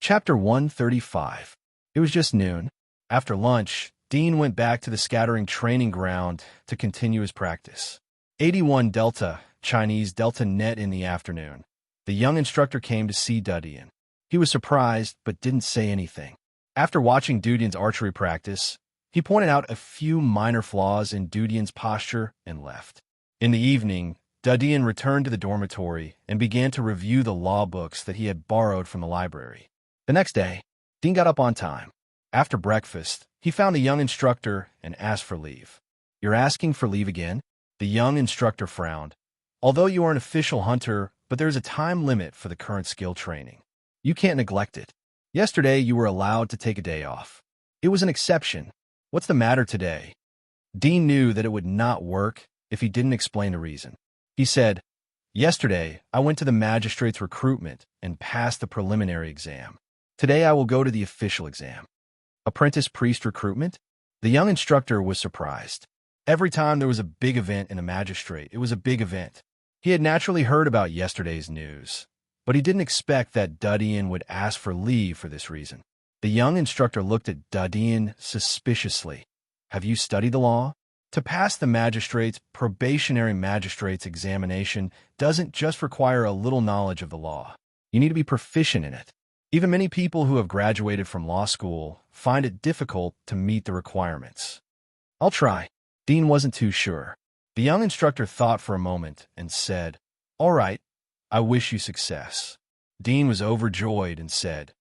Chapter 135. It was just noon. After lunch, Dean went back to the scattering training ground to continue his practice. 81 Delta, Chinese Delta Net in the afternoon. The young instructor came to see Dudian. He was surprised, but didn't say anything. After watching Dudian's archery practice, he pointed out a few minor flaws in Dudian's posture and left. In the evening, Dudian returned to the dormitory and began to review the law books that he had borrowed from the library. The next day, Dean got up on time. After breakfast, he found the young instructor and asked for leave. "You're asking for leave again?" The young instructor frowned. "Although you are an official hunter, but there's a time limit for the current skill training. You can't neglect it. Yesterday, you were allowed to take a day off. It was an exception. What's the matter today?" Dean knew that it would not work if he didn't explain the reason. He said, "Yesterday, I went to the magistrate's recruitment and passed the preliminary exam. Today, I will go to the official exam." Apprentice priest recruitment? The young instructor was surprised. Every time there was a big event in the magistrate, it was a big event. He had naturally heard about yesterday's news, but he didn't expect that Dudian would ask for leave for this reason. The young instructor looked at Dudian suspiciously. "Have you studied the law? To pass the probationary magistrate's examination doesn't just require a little knowledge of the law. You need to be proficient in it. Even many people who have graduated from law school find it difficult to meet the requirements." "I'll try." Dean wasn't too sure. The young instructor thought for a moment and said, "All right, I wish you success." Dean was overjoyed and said,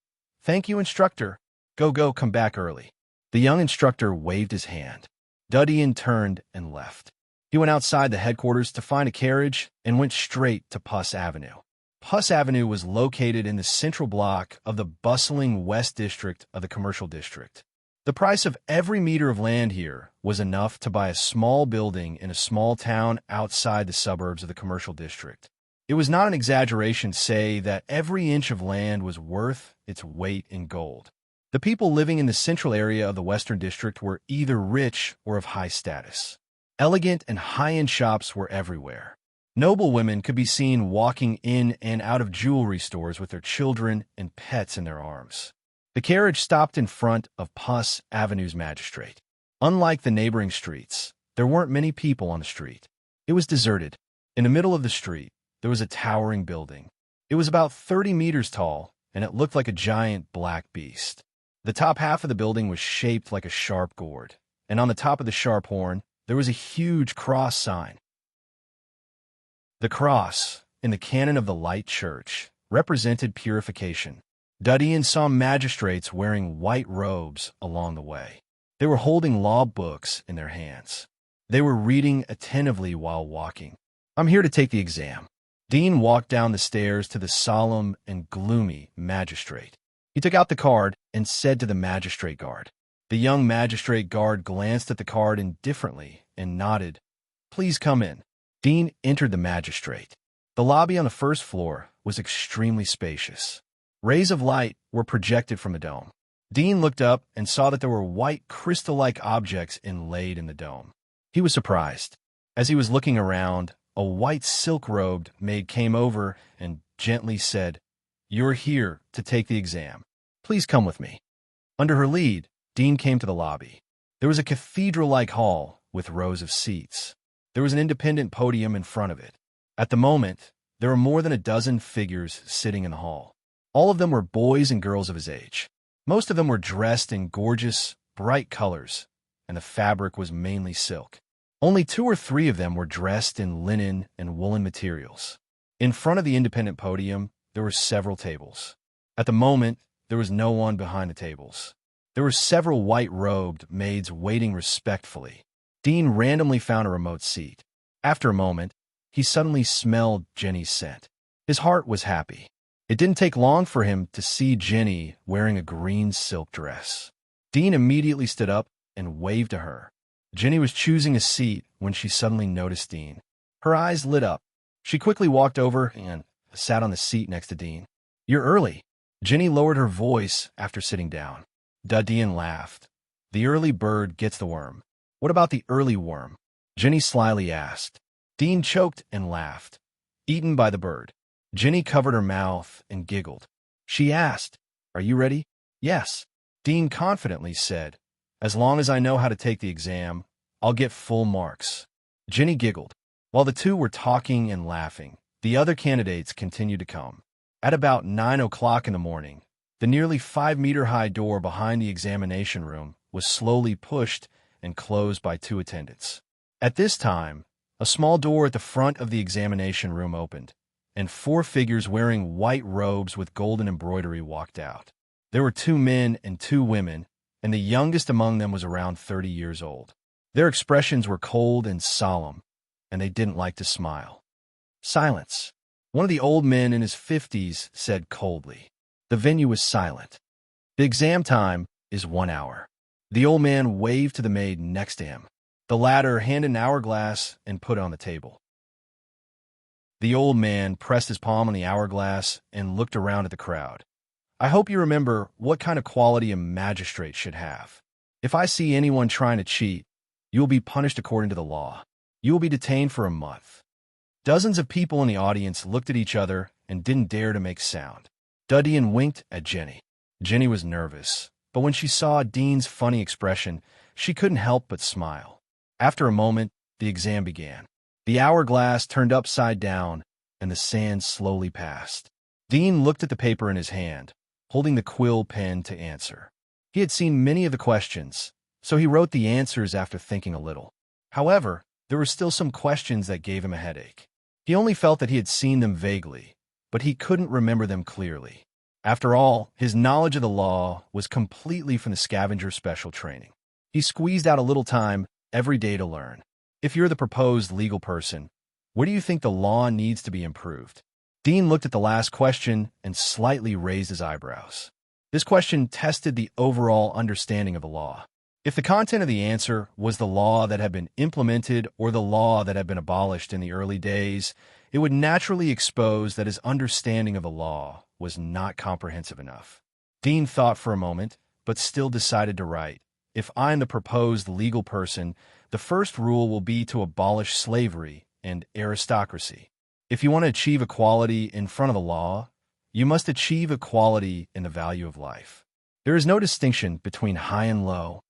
"Thank you, instructor. Go, come back early." The young instructor waved his hand. Dudian turned and left. He went outside the headquarters to find a carriage and went straight to Puss Avenue. Puss Avenue was located in the central block of the bustling West District of the Commercial District. The price of every meter of land here was enough to buy a small building in a small town outside the suburbs of the Commercial District. It was not an exaggeration to say that every inch of land was worth its weight in gold. The people living in the central area of the Western District were either rich or of high status. Elegant and high-end shops were everywhere. Noble women could be seen walking in and out of jewelry stores with their children and pets in their arms. The carriage stopped in front of Puss Avenue's magistrate. Unlike the neighboring streets, there weren't many people on the street. It was deserted. In the middle of the street, there was a towering building. It was about 30 meters tall, and it looked like a giant black beast. The top half of the building was shaped like a sharp gourd, and on the top of the sharp horn, there was a huge cross sign. The cross, in the canon of the Light Church, represented purification. Dudian saw magistrates wearing white robes along the way. They were holding law books in their hands. They were reading attentively while walking. "I'm here to take the exam." Dean walked down the stairs to the solemn and gloomy magistrate. He took out the card and said to the magistrate guard. The young magistrate guard glanced at the card indifferently and nodded. "Please come in." Dean entered the magistrate. The lobby on the first floor was extremely spacious. Rays of light were projected from the dome. Dean looked up and saw that there were white crystal-like objects inlaid in the dome. He was surprised. As he was looking around, a white silk-robed maid came over and gently said, "You're here to take the exam. Please come with me." Under her lead, Dean came to the lobby. There was a cathedral-like hall with rows of seats. There was an independent podium in front of it. At the moment, there were more than a dozen figures sitting in the hall. All of them were boys and girls of his age. Most of them were dressed in gorgeous, bright colors, and the fabric was mainly silk. Only 2 or 3 of them were dressed in linen and woolen materials. In front of the independent podium, there were several tables. At the moment, there was no one behind the tables. There were several white-robed maids waiting respectfully. Dean randomly found a remote seat. After a moment, he suddenly smelled Jenny's scent. His heart was happy. It didn't take long for him to see Jenny wearing a green silk dress. Dean immediately stood up and waved to her. Jenny was choosing a seat when she suddenly noticed Dean. Her eyes lit up. She quickly walked over and sat on the seat next to Dean. "You're early." Jenny lowered her voice after sitting down. Dudian laughed. "The early bird gets the worm. What about the early worm?" Jenny slyly asked. Dean choked and laughed. "Eaten by the bird." Jenny covered her mouth and giggled. She asked, Are you ready? Yes, Dean confidently said. As long as I know how to take the exam, I'll get full marks. Jenny giggled. While the two were talking and laughing, the other candidates continued to come. At about 9 o'clock in the morning, the nearly 5-meter-high door behind the examination room was slowly pushed and closed by two attendants. At this time, a small door at the front of the examination room opened, and 4 figures wearing white robes with golden embroidery walked out. There were 2 men and 2 women, and the youngest among them was around 30 years old. Their expressions were cold and solemn, and they didn't like to smile. Silence. One of the old men in his 50s said coldly. The venue was silent. The exam time is 1 hour. The old man waved to the maid next to him. The latter handed an hourglass and put it on the table. The old man pressed his palm on the hourglass and looked around at the crowd. I hope you remember what kind of quality a magistrate should have. If I see anyone trying to cheat, you will be punished according to the law. You will be detained for a month. Dozens of people in the audience looked at each other and didn't dare to make sound. Duddian winked at Jenny. Jenny was nervous, but when she saw Dean's funny expression, she couldn't help but smile. After a moment, the exam began. The hourglass turned upside down, and the sand slowly passed. Dean looked at the paper in his hand, holding the quill pen to answer. He had seen many of the questions, so he wrote the answers after thinking a little. However, there were still some questions that gave him a headache. He only felt that he had seen them vaguely, but he couldn't remember them clearly. After all, his knowledge of the law was completely from the scavenger special training. He squeezed out a little time every day to learn. If you're the proposed legal person, where do you think the law needs to be improved? Dean looked at the last question and slightly raised his eyebrows. This question tested the overall understanding of the law. If the content of the answer was the law that had been implemented or the law that had been abolished in the early days, it would naturally expose that his understanding of the law was not comprehensive enough. Dean thought for a moment, but still decided to write, if I'm the proposed legal person, the first rule will be to abolish slavery and aristocracy. If you want to achieve equality in front of the law, you must achieve equality in the value of life. There is no distinction between high and low.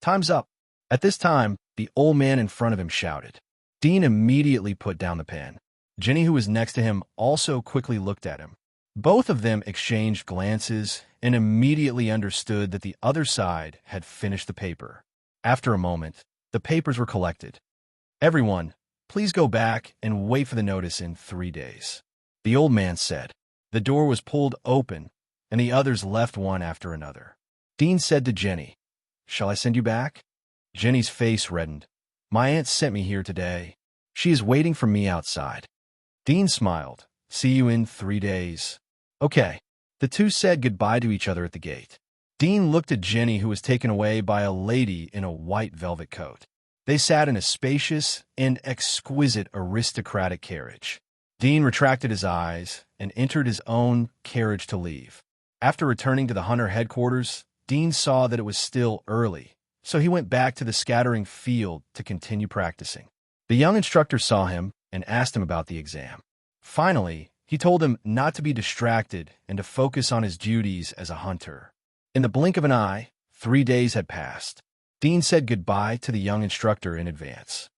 Time's up. At this time, the old man in front of him shouted. Dean immediately put down the pen. Jenny, who was next to him, also quickly looked at him. Both of them exchanged glances and immediately understood that the other side had finished the paper. After a moment, the papers were collected. Everyone, please go back and wait for the notice in 3 days. The old man said. The door was pulled open, and the others left one after another. Dean said to Jenny, Shall I send you back? Jenny's face reddened. My aunt sent me here today. She is waiting for me outside. Dean smiled. See you in 3 days. Okay. The two said goodbye to each other at the gate. Dean looked at Jenny, who was taken away by a lady in a white velvet coat. They sat in a spacious and exquisite aristocratic carriage. Dean retracted his eyes and entered his own carriage to leave. After returning to the hunter headquarters, Dean saw that it was still early, so he went back to the scattering field to continue practicing. The young instructor saw him and asked him about the exam. Finally, he told him not to be distracted and to focus on his duties as a hunter. In the blink of an eye, 3 days had passed. Dean said goodbye to the young instructor in advance.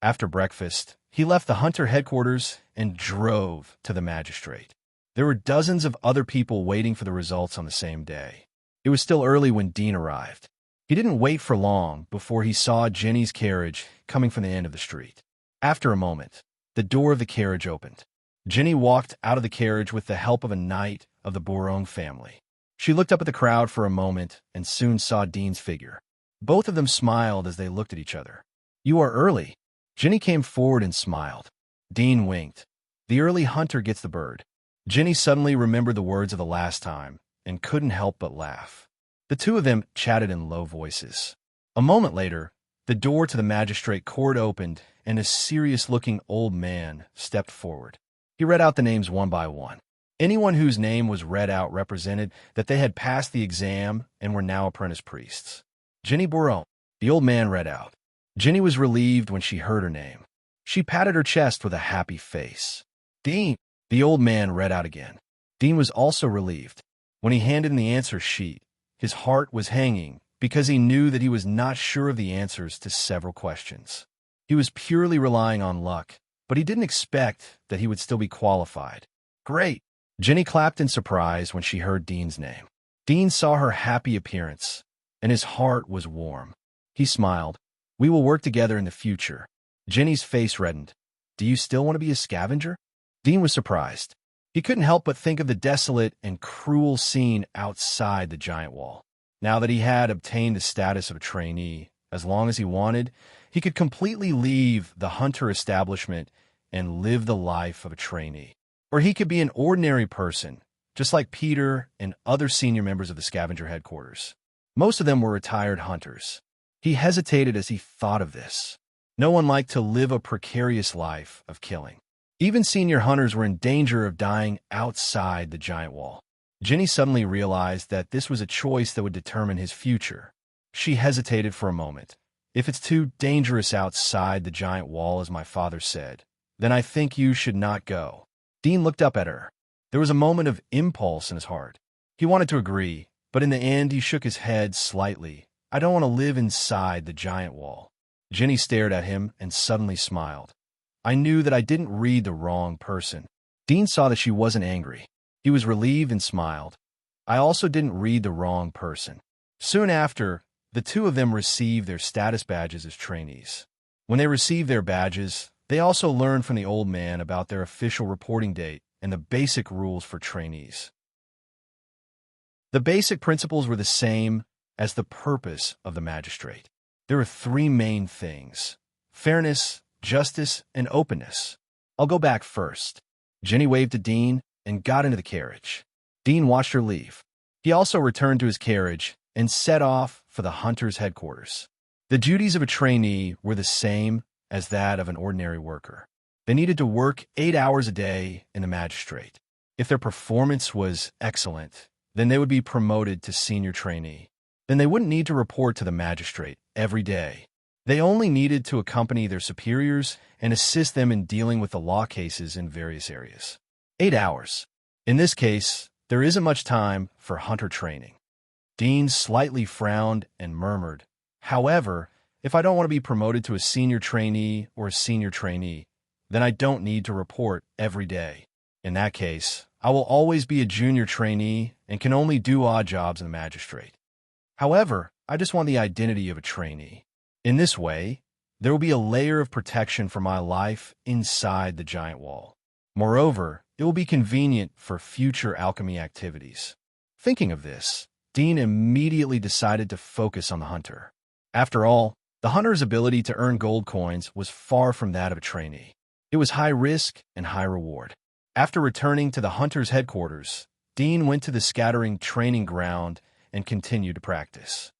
After breakfast, he left the hunter headquarters and drove to the magistrate. There were dozens of other people waiting for the results on the same day. It was still early when Dean arrived. He didn't wait for long before he saw Jenny's carriage coming from the end of the street. After a moment, the door of the carriage opened. Jenny walked out of the carriage with the help of a knight of the Bourong family. She looked up at the crowd for a moment and soon saw Dean's figure. Both of them smiled as they looked at each other. You are early. Jenny came forward and smiled. Dean winked. The early hunter gets the bird. Jenny suddenly remembered the words of the last time and couldn't help but laugh. The two of them chatted in low voices. A moment later, the door to the magistrate court opened and a serious-looking old man stepped forward. He read out the names one by one. Anyone whose name was read out represented that they had passed the exam and were now apprentice priests. Jenny Bourong, the old man read out. Jenny was relieved when she heard her name. She patted her chest with a happy face. Dean, the old man read out again. Dean was also relieved. When he handed him the answer sheet, his heart was hanging because he knew that he was not sure of the answers to several questions. He was purely relying on luck, but he didn't expect that he would still be qualified. Great! Jenny clapped in surprise when she heard Dean's name. Dean saw her happy appearance, and his heart was warm. He smiled. We will work together in the future. Jenny's face reddened. Do you still want to be a scavenger? Dean was surprised. He couldn't help but think of the desolate and cruel scene outside the giant wall. Now that he had obtained the status of a trainee, as long as he wanted, he could completely leave the hunter establishment and live the life of a trainee. Or he could be an ordinary person, just like Peter and other senior members of the scavenger headquarters. Most of them were retired hunters. He hesitated as he thought of this. No one liked to live a precarious life of killing. Even senior hunters were in danger of dying outside the giant wall. Jenny suddenly realized that this was a choice that would determine his future. She hesitated for a moment. If it's too dangerous outside the giant wall, as my father said, then I think you should not go. Dean looked up at her. There was a moment of impulse in his heart. He wanted to agree, but in the end he shook his head slightly. I don't want to live inside the giant wall. Jenny stared at him and suddenly smiled. I knew that I didn't read the wrong person. Dean saw that she wasn't angry. He was relieved and smiled. I also didn't read the wrong person. Soon after, the two of them received their status badges as trainees. When they received their badges, they also learned from the old man about their official reporting date and the basic rules for trainees. The basic principles were the same as the purpose of the magistrate. There were three main things: fairness, justice, and openness. I'll go back first. Jenny waved to Dean and got into the carriage. Dean watched her leave. He also returned to his carriage and set off for the hunter's headquarters. The duties of a trainee were the same as that of an ordinary worker. They needed to work 8 hours a day in the magistrate. If their performance was excellent, then they would be promoted to senior trainee. Then they wouldn't need to report to the magistrate every day. They only needed to accompany their superiors and assist them in dealing with the law cases in various areas. 8 hours. In this case, there isn't much time for hunter training. Dean slightly frowned and murmured, however, if I don't want to be promoted to a senior trainee or a senior trainee, then I don't need to report every day. In that case, I will always be a junior trainee and can only do odd jobs in the magistrate. However, I just want the identity of a trainee. In this way, there will be a layer of protection for my life inside the giant wall. Moreover, it will be convenient for future alchemy activities. Thinking of this, Dean immediately decided to focus on the hunter. After all, the hunter's ability to earn gold coins was far from that of a trainee. It was high risk and high reward. After returning to the hunter's headquarters, Dean went to the scattering training ground and continued to practice.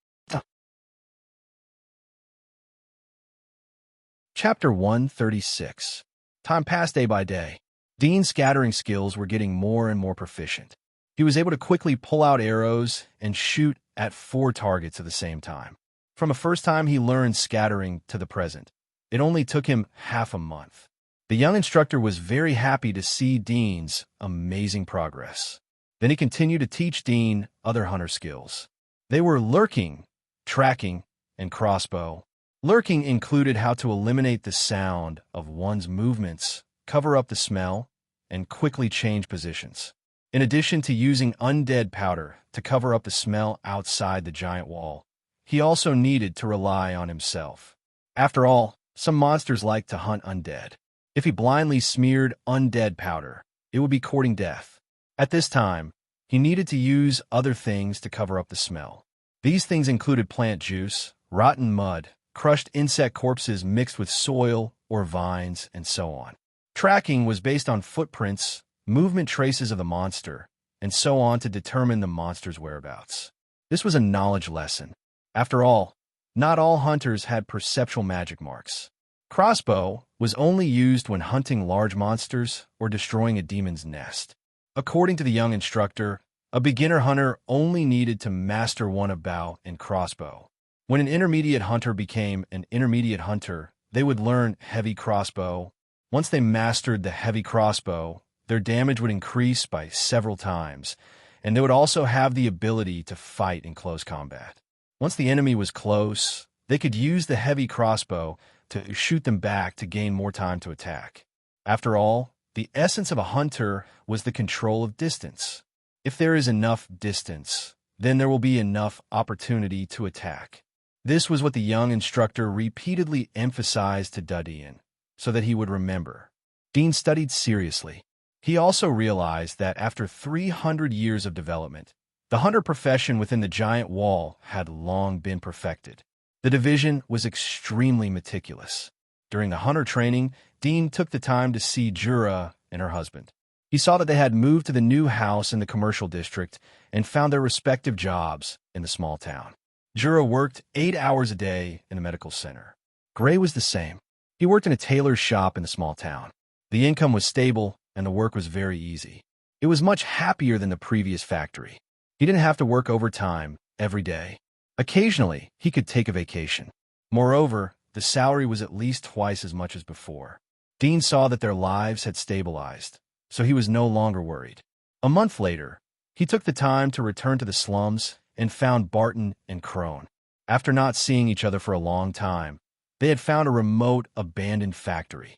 Chapter 136. Time passed day by day. Dean's scattering skills were getting more and more proficient. He was able to quickly pull out arrows and shoot at 4 targets at the same time. From the first time he learned scattering to the present, it only took him half a month. The young instructor was very happy to see Dean's amazing progress. Then he continued to teach Dean other hunter skills. They were lurking, tracking, and crossbow. Lurking included how to eliminate the sound of one's movements, cover up the smell, and quickly change positions. In addition to using undead powder to cover up the smell outside the giant wall, he also needed to rely on himself. After all, some monsters like to hunt undead. If he blindly smeared undead powder, it would be courting death. At this time, he needed to use other things to cover up the smell. These things included plant juice, rotten mud, crushed insect corpses mixed with soil or vines, and so on. Tracking was based on footprints, movement traces of the monster, and so on to determine the monster's whereabouts. This was a knowledge lesson. After all, not all hunters had perceptual magic marks. Crossbow was only used when hunting large monsters or destroying a demon's nest. According to the young instructor, a beginner hunter only needed to master one bow and crossbow. When an intermediate hunter became an intermediate hunter, they would learn heavy crossbow. Once they mastered the heavy crossbow, their damage would increase by several times, and they would also have the ability to fight in close combat. Once the enemy was close, they could use the heavy crossbow to shoot them back to gain more time to attack. After all, the essence of a hunter was the control of distance. If there is enough distance, then there will be enough opportunity to attack. This was what the young instructor repeatedly emphasized to Dean, so that he would remember. Dean studied seriously. He also realized that after 300 years of development, the hunter profession within the giant wall had long been perfected. The division was extremely meticulous. During the hunter training, Dean took the time to see Jura and her husband. He saw that they had moved to the new house in the commercial district and found their respective jobs in the small town. Jura worked 8 hours a day in a medical center. Gray was the same. He worked in a tailor's shop in the small town. The income was stable and the work was very easy. It was much happier than the previous factory. He didn't have to work overtime every day. Occasionally, he could take a vacation. Moreover, the salary was at least twice as much as before. Dean saw that their lives had stabilized, so he was no longer worried. A month later, he took the time to return to the slums and found Barton and Crone. After not seeing each other for a long time, they had found a remote, abandoned factory.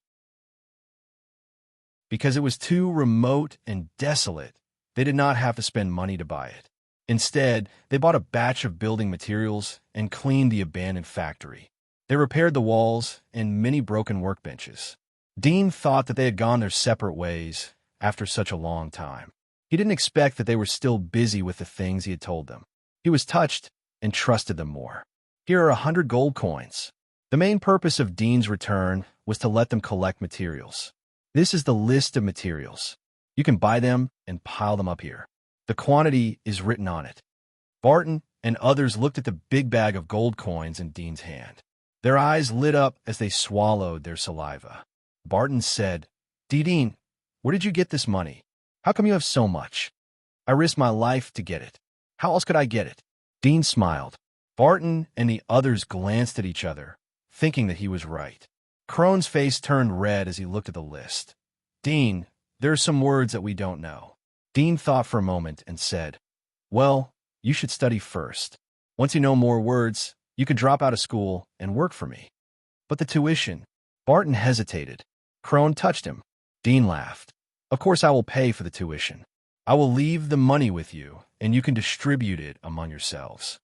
Because it was too remote and desolate, they did not have to spend money to buy it. Instead, they bought a batch of building materials and cleaned the abandoned factory. They repaired the walls and many broken workbenches. Dean thought that they had gone their separate ways after such a long time. He didn't expect that they were still busy with the things he had told them. He was touched and trusted them more. Here are 100 gold coins. The main purpose of Dean's return was to let them collect materials. This is the list of materials. You can buy them and pile them up here. The quantity is written on it. Barton and others looked at the big bag of gold coins in Dean's hand. Their eyes lit up as they swallowed their saliva. Barton said, Dean, where did you get this money? How come you have so much? I risked my life to get it. How else could I get it? Dean smiled. Barton and the others glanced at each other, thinking that he was right. Crone's face turned red as he looked at the list. Dean, there are some words that we don't know. Dean thought for a moment and said, Well, you should study first. Once you know more words, you can drop out of school and work for me. But the tuition. Barton hesitated. Crone touched him. Dean laughed. Of course I will pay for the tuition. I will leave the money with you, and you can distribute it among yourselves.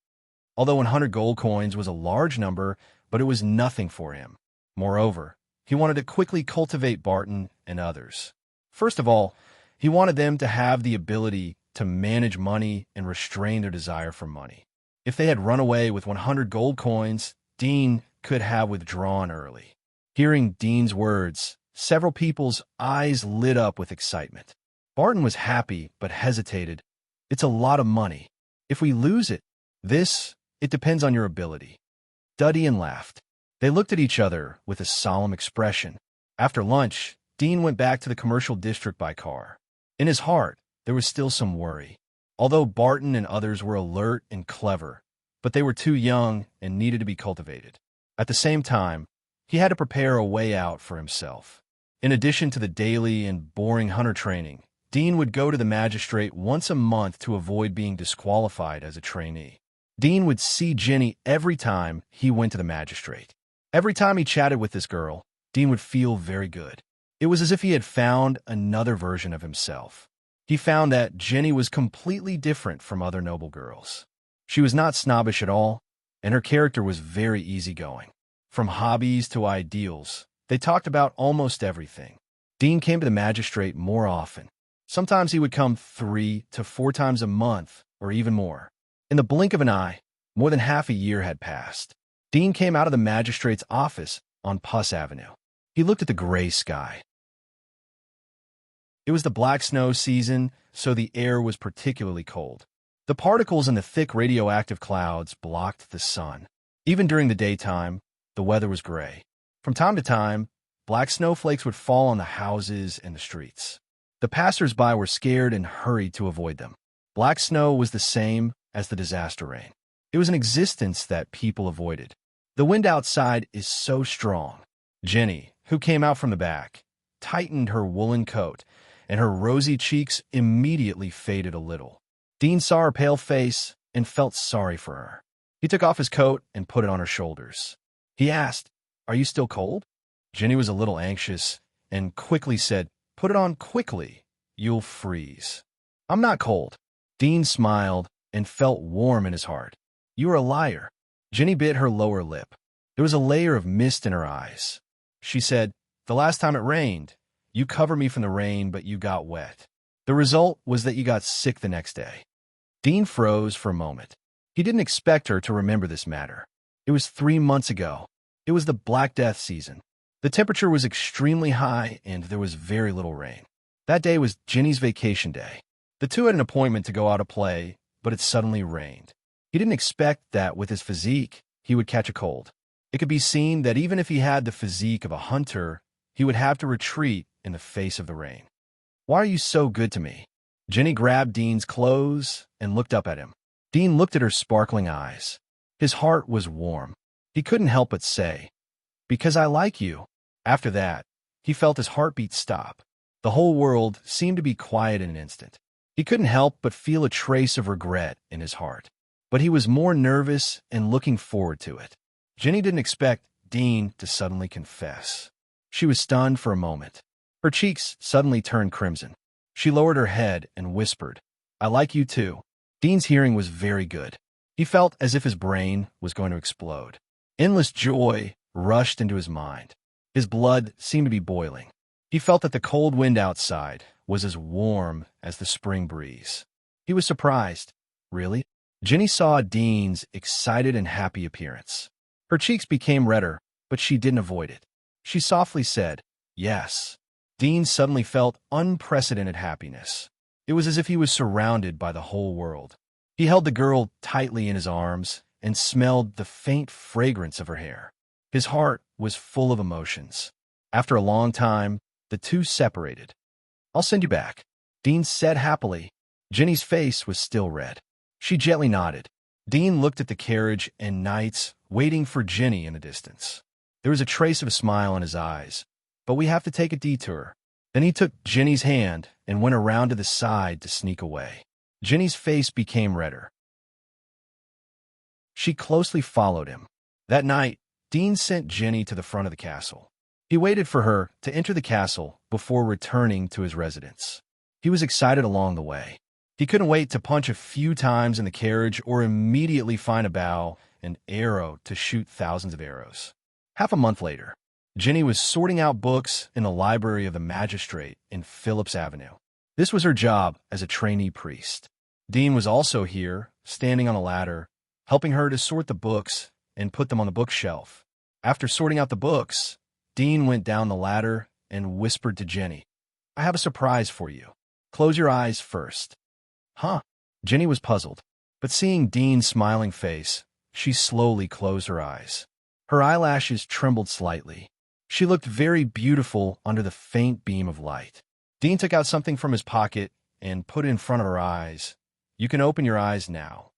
Although 100 gold coins was a large number, but it was nothing for him. Moreover, he wanted to quickly cultivate Barton and others. First of all, he wanted them to have the ability to manage money and restrain their desire for money. If they had run away with 100 gold coins, Dean could have withdrawn early. Hearing Dean's words, several people's eyes lit up with excitement. Barton was happy but hesitated. It's a lot of money. If we lose it, it depends on your ability. Dean laughed. They looked at each other with a solemn expression. After lunch, Dean went back to the commercial district by car. In his heart, there was still some worry. Although Barton and others were alert and clever, but they were too young and needed to be cultivated. At the same time, he had to prepare a way out for himself. In addition to the daily and boring hunter training, Dean would go to the magistrate once a month to avoid being disqualified as a trainee. Dean would see Jenny every time he went to the magistrate. Every time he chatted with this girl, Dean would feel very good. It was as if he had found another version of himself. He found that Jenny was completely different from other noble girls. She was not snobbish at all, and her character was very easygoing. From hobbies to ideals, they talked about almost everything. Dean came to the magistrate more often. Sometimes he would come 3 to 4 times a month, or even more. In the blink of an eye, more than half a year had passed. Dean came out of the magistrate's office on Puss Avenue. He looked at the gray sky. It was the black snow season, so the air was particularly cold. The particles in the thick radioactive clouds blocked the sun. Even during the daytime, the weather was gray. From time to time, black snowflakes would fall on the houses and the streets. The passers-by were scared and hurried to avoid them. Black snow was the same as the disaster rain. It was an existence that people avoided. The wind outside is so strong. Jenny, who came out from the back, tightened her woolen coat, and her rosy cheeks immediately faded a little. Dean saw her pale face and felt sorry for her. He took off his coat and put it on her shoulders. He asked, "Are you still cold?" Jenny was a little anxious and quickly said, "Put it on quickly. You'll freeze." "I'm not cold." Dean smiled and felt warm in his heart. "You are a liar." Jenny bit her lower lip. There was a layer of mist in her eyes. She said, "The last time it rained, you covered me from the rain, but you got wet. The result was that you got sick the next day." Dean froze for a moment. He didn't expect her to remember this matter. It was 3 months ago. It was the Black Death season. The temperature was extremely high, and there was very little rain. That day was Jenny's vacation day. The two had an appointment to go out to play, but it suddenly rained. He didn't expect that with his physique, he would catch a cold. It could be seen that even if he had the physique of a hunter, he would have to retreat in the face of the rain. "Why are you so good to me?" Jenny grabbed Dean's clothes and looked up at him. Dean looked at her sparkling eyes. His heart was warm. He couldn't help but say, "Because I like you." After that, he felt his heartbeat stop. The whole world seemed to be quiet in an instant. He couldn't help but feel a trace of regret in his heart. But he was more nervous and looking forward to it. Jenny didn't expect Dean to suddenly confess. She was stunned for a moment. Her cheeks suddenly turned crimson. She lowered her head and whispered, "I like you too." Dean's hearing was very good. He felt as if his brain was going to explode. Endless joy rushed into his mind. His blood seemed to be boiling. He felt that the cold wind outside was as warm as the spring breeze. He was surprised. "Really?" Jenny saw Dean's excited and happy appearance. Her cheeks became redder, but she didn't avoid it. She softly said, "Yes." Dean suddenly felt unprecedented happiness. It was as if he was surrounded by the whole world. He held the girl tightly in his arms and smelled the faint fragrance of her hair. His heart was full of emotions. After a long time, the two separated. "I'll send you back," Dean said happily. Jenny's face was still red. She gently nodded. Dean looked at the carriage and knights waiting for Jenny in the distance. There was a trace of a smile in his eyes. "But we have to take a detour." Then he took Jenny's hand and went around to the side to sneak away. Jenny's face became redder. She closely followed him. That night, Dean sent Jenny to the front of the castle. He waited for her to enter the castle before returning to his residence. He was excited along the way. He couldn't wait to punch a few times in the carriage or immediately find a bow and arrow to shoot thousands of arrows. Half a month later, Jenny was sorting out books in the library of the magistrate in Phillips Avenue. This was her job as a trainee priest. Dean was also here, standing on a ladder, helping her to sort the books and put them on the bookshelf. After sorting out the books, Dean went down the ladder and whispered to Jenny, "I have a surprise for you. Close your eyes first." "Huh?" Jenny was puzzled, but seeing Dean's smiling face, she slowly closed her eyes. Her eyelashes trembled slightly. She looked very beautiful under the faint beam of light. Dean took out something from his pocket and put it in front of her eyes. "You can open your eyes now."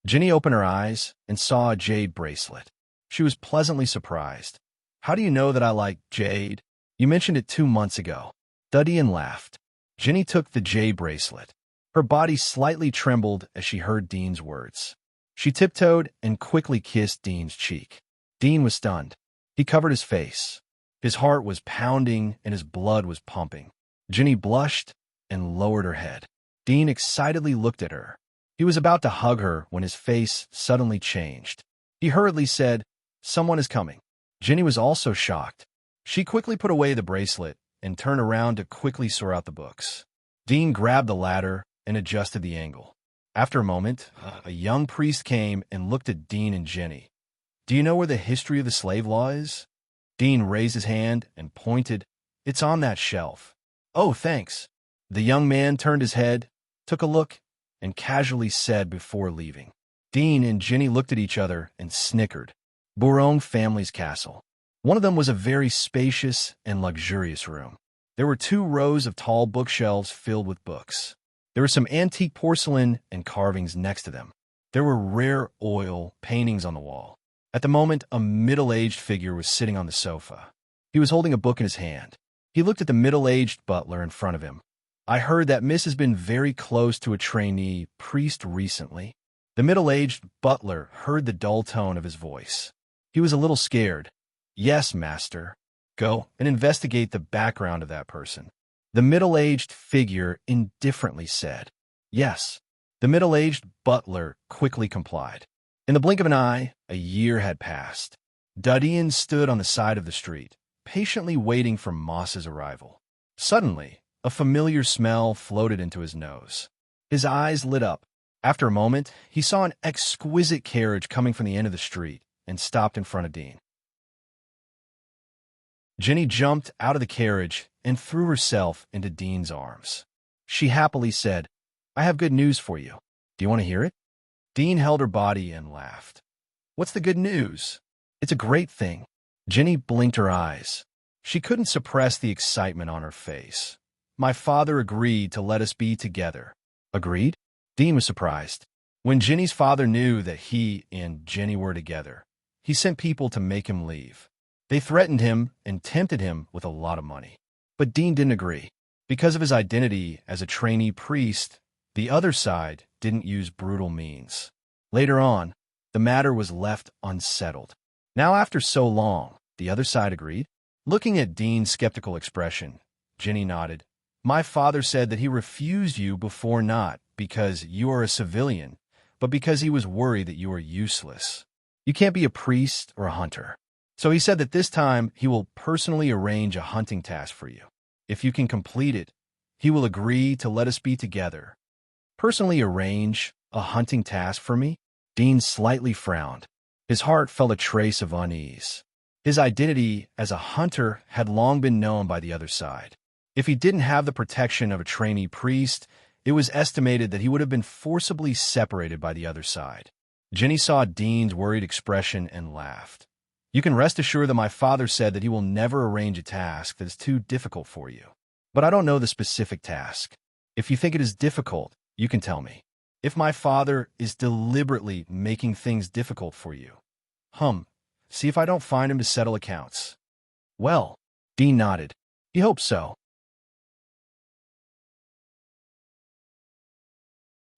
Jenny opened her eyes and saw a jade bracelet. She was pleasantly surprised. "How do you know that I like jade? You mentioned it 2 months ago." Dudian laughed. Jenny took the jade bracelet. Her body slightly trembled as she heard Dean's words. She tiptoed and quickly kissed Dean's cheek. Dean was stunned. He covered his face. His heart was pounding and his blood was pumping. Jenny blushed and lowered her head. Dean excitedly looked at her. He was about to hug her when his face suddenly changed. He hurriedly said, "Someone is coming." Jenny was also shocked. She quickly put away the bracelet and turned around to quickly sort out the books. Dean grabbed the ladder and adjusted the angle. After a moment, a young priest came and looked at Dean and Jenny. "Do you know where the history of the slave law is?" Dean raised his hand and pointed. "It's on that shelf." "Oh, thanks." The young man turned his head, took a look, and casually said before leaving. Dean and Jenny looked at each other and snickered. Bourong family's castle. One of them was a very spacious and luxurious room. There were 2 rows of tall bookshelves filled with books. There were some antique porcelain and carvings next to them. There were rare oil paintings on the wall. At the moment, a middle-aged figure was sitting on the sofa. He was holding a book in his hand. He looked at the middle-aged butler in front of him. I heard that Miss has been very close to a trainee priest recently. The middle-aged butler heard the dull tone of his voice. He was a little scared. Yes, master. Go and investigate the background of that person. The middle-aged figure indifferently said. Yes. The middle-aged butler quickly complied. In the blink of an eye, a year had passed. Duddian stood on the side of the street, patiently waiting for Moss's arrival. Suddenly, a familiar smell floated into his nose. His eyes lit up. After a moment, he saw an exquisite carriage coming from the end of the street and stopped in front of Dean. Jenny jumped out of the carriage and threw herself into Dean's arms. She happily said, I have good news for you. Do you want to hear it? Dean held her body and laughed. What's the good news? It's a great thing. Jenny blinked her eyes. She couldn't suppress the excitement on her face. My father agreed to let us be together. Agreed? Dean was surprised. When Jenny's father knew that he and Jenny were together, he sent people to make him leave. They threatened him and tempted him with a lot of money. But Dean didn't agree. Because of his identity as a trainee priest, the other side didn't use brutal means. Later on, the matter was left unsettled. Now after so long, the other side agreed. Looking at Dean's skeptical expression, Jenny nodded. My father said that he refused you before not because you are a civilian, but because he was worried that you are useless. You can't be a priest or a hunter. So he said that this time he will personally arrange a hunting task for you. If you can complete it, he will agree to let us be together. Personally arrange a hunting task for me? Dean slightly frowned. His heart felt a trace of unease. His identity as a hunter had long been known by the other side. If he didn't have the protection of a trainee priest, it was estimated that he would have been forcibly separated by the other side. Jenny saw Dean's worried expression and laughed. You can rest assured that my father said that he will never arrange a task that is too difficult for you. But I don't know the specific task. If you think it is difficult, you can tell me. If my father is deliberately making things difficult for you, see if I don't find him to settle accounts. Well, Dean nodded. He hoped so.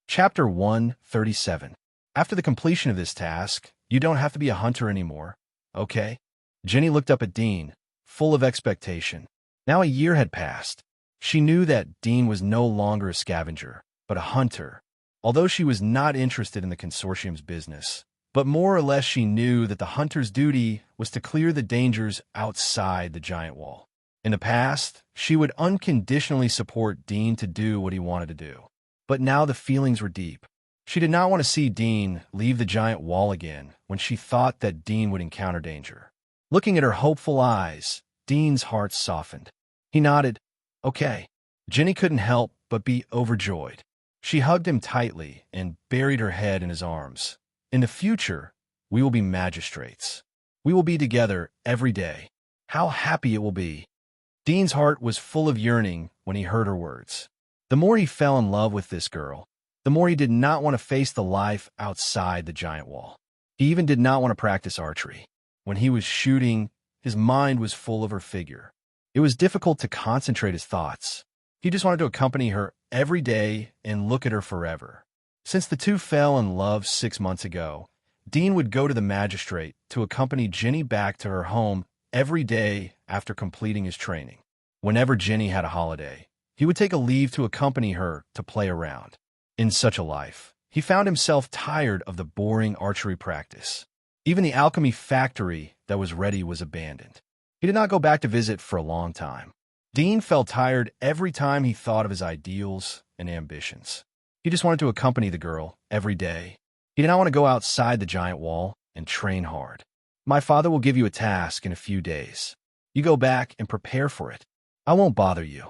Chapter 137. After the completion of this task, you don't have to be a hunter anymore. Okay? Jenny looked up at Dean, full of expectation. Now a year had passed. She knew that Dean was no longer a scavenger, but a hunter, although she was not interested in the consortium's business. But more or less she knew that the hunter's duty was to clear the dangers outside the giant wall. In the past, she would unconditionally support Dean to do what he wanted to do. But now the feelings were deep. She did not want to see Dean leave the giant wall again when she thought that Dean would encounter danger. Looking at her hopeful eyes, Dean's heart softened. He nodded. Okay. Jenny couldn't help but be overjoyed. She hugged him tightly and buried her head in his arms. In the future, we will be magistrates. We will be together every day. How happy it will be. Dean's heart was full of yearning when he heard her words. The more he fell in love with this girl, the more he did not want to face the life outside the giant wall. He even did not want to practice archery. When he was shooting, his mind was full of her figure. It was difficult to concentrate his thoughts. He just wanted to accompany her every day and look at her forever. Since the two fell in love 6 months ago, Dean would go to the magistrate to accompany Jenny back to her home every day after completing his training. Whenever Jenny had a holiday, he would take a leave to accompany her to play around. In such a life, he found himself tired of the boring archery practice. Even the alchemy factory that was ready was abandoned. He did not go back to visit for a long time. Dean felt tired every time he thought of his ideals and ambitions. He just wanted to accompany the girl every day. He did not want to go outside the giant wall and train hard. My father will give you a task in a few days. You go back and prepare for it. I won't bother you.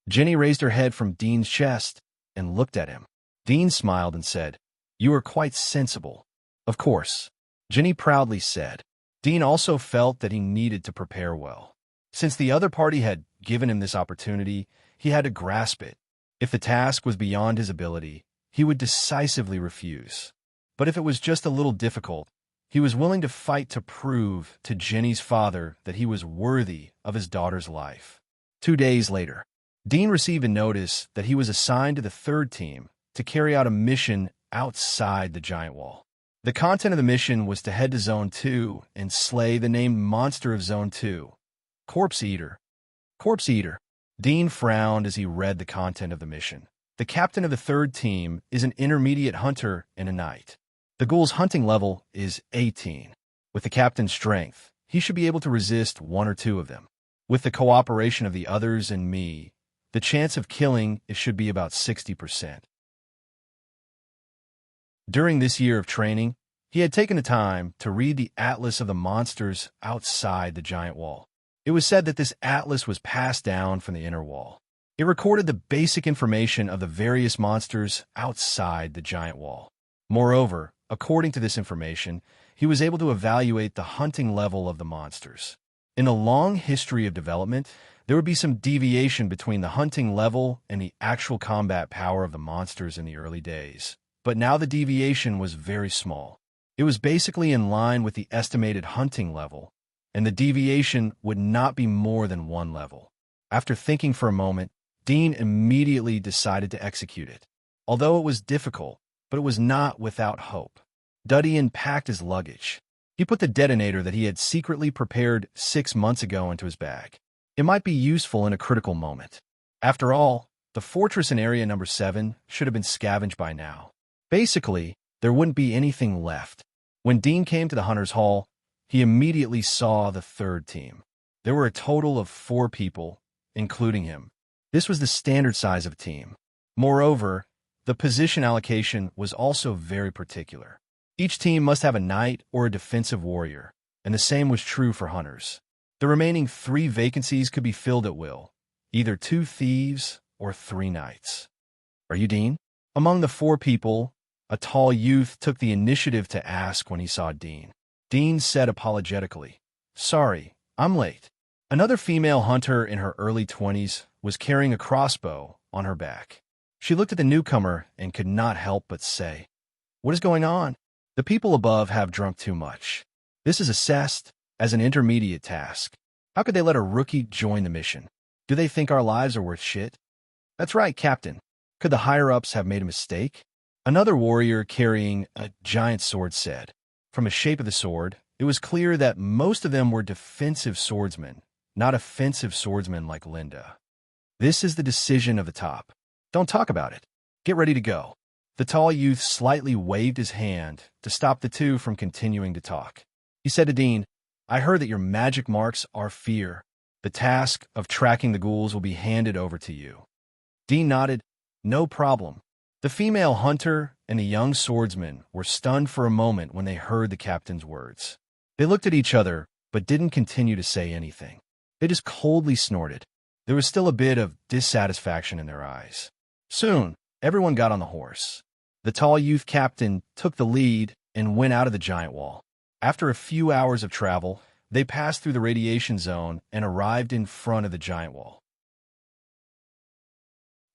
Jenny raised her head from Dean's chest and looked at him. Dean smiled and said, You are quite sensible. Of course, Jenny proudly said. Dean also felt that he needed to prepare well. Since the other party had given him this opportunity, he had to grasp it. If the task was beyond his ability, he would decisively refuse. But if it was just a little difficult, he was willing to fight to prove to Jenny's father that he was worthy of his daughter's life. 2 days later, Dean received a notice that he was assigned to the third team to carry out a mission outside the giant wall. The content of the mission was to head to Zone 2 and slay the named monster of Zone 2, Corpse Eater. Corpse Eater. Dean frowned as he read the content of the mission. The captain of the third team is an intermediate hunter and a knight. The ghoul's hunting level is 18. With the captain's strength, he should be able to resist one or two of them. With the cooperation of the others and me, the chance of killing should be about 60%. During this year of training, he had taken the time to read the Atlas of the monsters outside the giant wall. It was said that this atlas was passed down from the inner wall. It recorded the basic information of the various monsters outside the giant wall. Moreover, according to this information, he was able to evaluate the hunting level of the monsters. In a long history of development, there would be some deviation between the hunting level and the actual combat power of the monsters in the early days. But now the deviation was very small. It was basically in line with the estimated hunting level, and the deviation would not be more than one level. After thinking for a moment, Dean immediately decided to execute it. Although it was difficult, but it was not without hope. Duddian packed his luggage. He put the detonator that he had secretly prepared 6 months ago into his bag. It might be useful in a critical moment. After all, the fortress in Area Number 7 should have been scavenged by now. Basically, there wouldn't be anything left. When Dean came to the Hunter's Hall, he immediately saw the third team. There were a total of 4 people, including him. This was the standard size of a team. Moreover, the position allocation was also very particular. Each team must have a knight or a defensive warrior, and the same was true for hunters. The remaining 3 vacancies could be filled at will, either 2 thieves or 3 knights. Are you Dean? Among the 4 people, a tall youth took the initiative to ask when he saw Dean. Dean said apologetically, "Sorry, I'm late." Another female hunter in her early 20s was carrying a crossbow on her back. She looked at the newcomer and could not help but say, "What is going on? The people above have drunk too much. This is assessed as an intermediate task. How could they let a rookie join the mission? Do they think our lives are worth shit?" "That's right, Captain. Could the higher-ups have made a mistake?" Another warrior carrying a giant sword said. From the shape of the sword, it was clear that most of them were defensive swordsmen, not offensive swordsmen like Linda. "This is the decision of the top. Don't talk about it. Get ready to go." The tall youth slightly waved his hand to stop the 2 from continuing to talk. He said to Dean, "I heard that your magic marks are fear. The task of tracking the ghouls will be handed over to you." Dean nodded. "No problem." The female hunter and the young swordsman were stunned for a moment when they heard the captain's words. They looked at each other, but didn't continue to say anything. They just coldly snorted. There was still a bit of dissatisfaction in their eyes. Soon, everyone got on the horse. The tall youth captain took the lead and went out of the giant wall. After a few hours of travel, they passed through the radiation zone and arrived in front of the giant wall.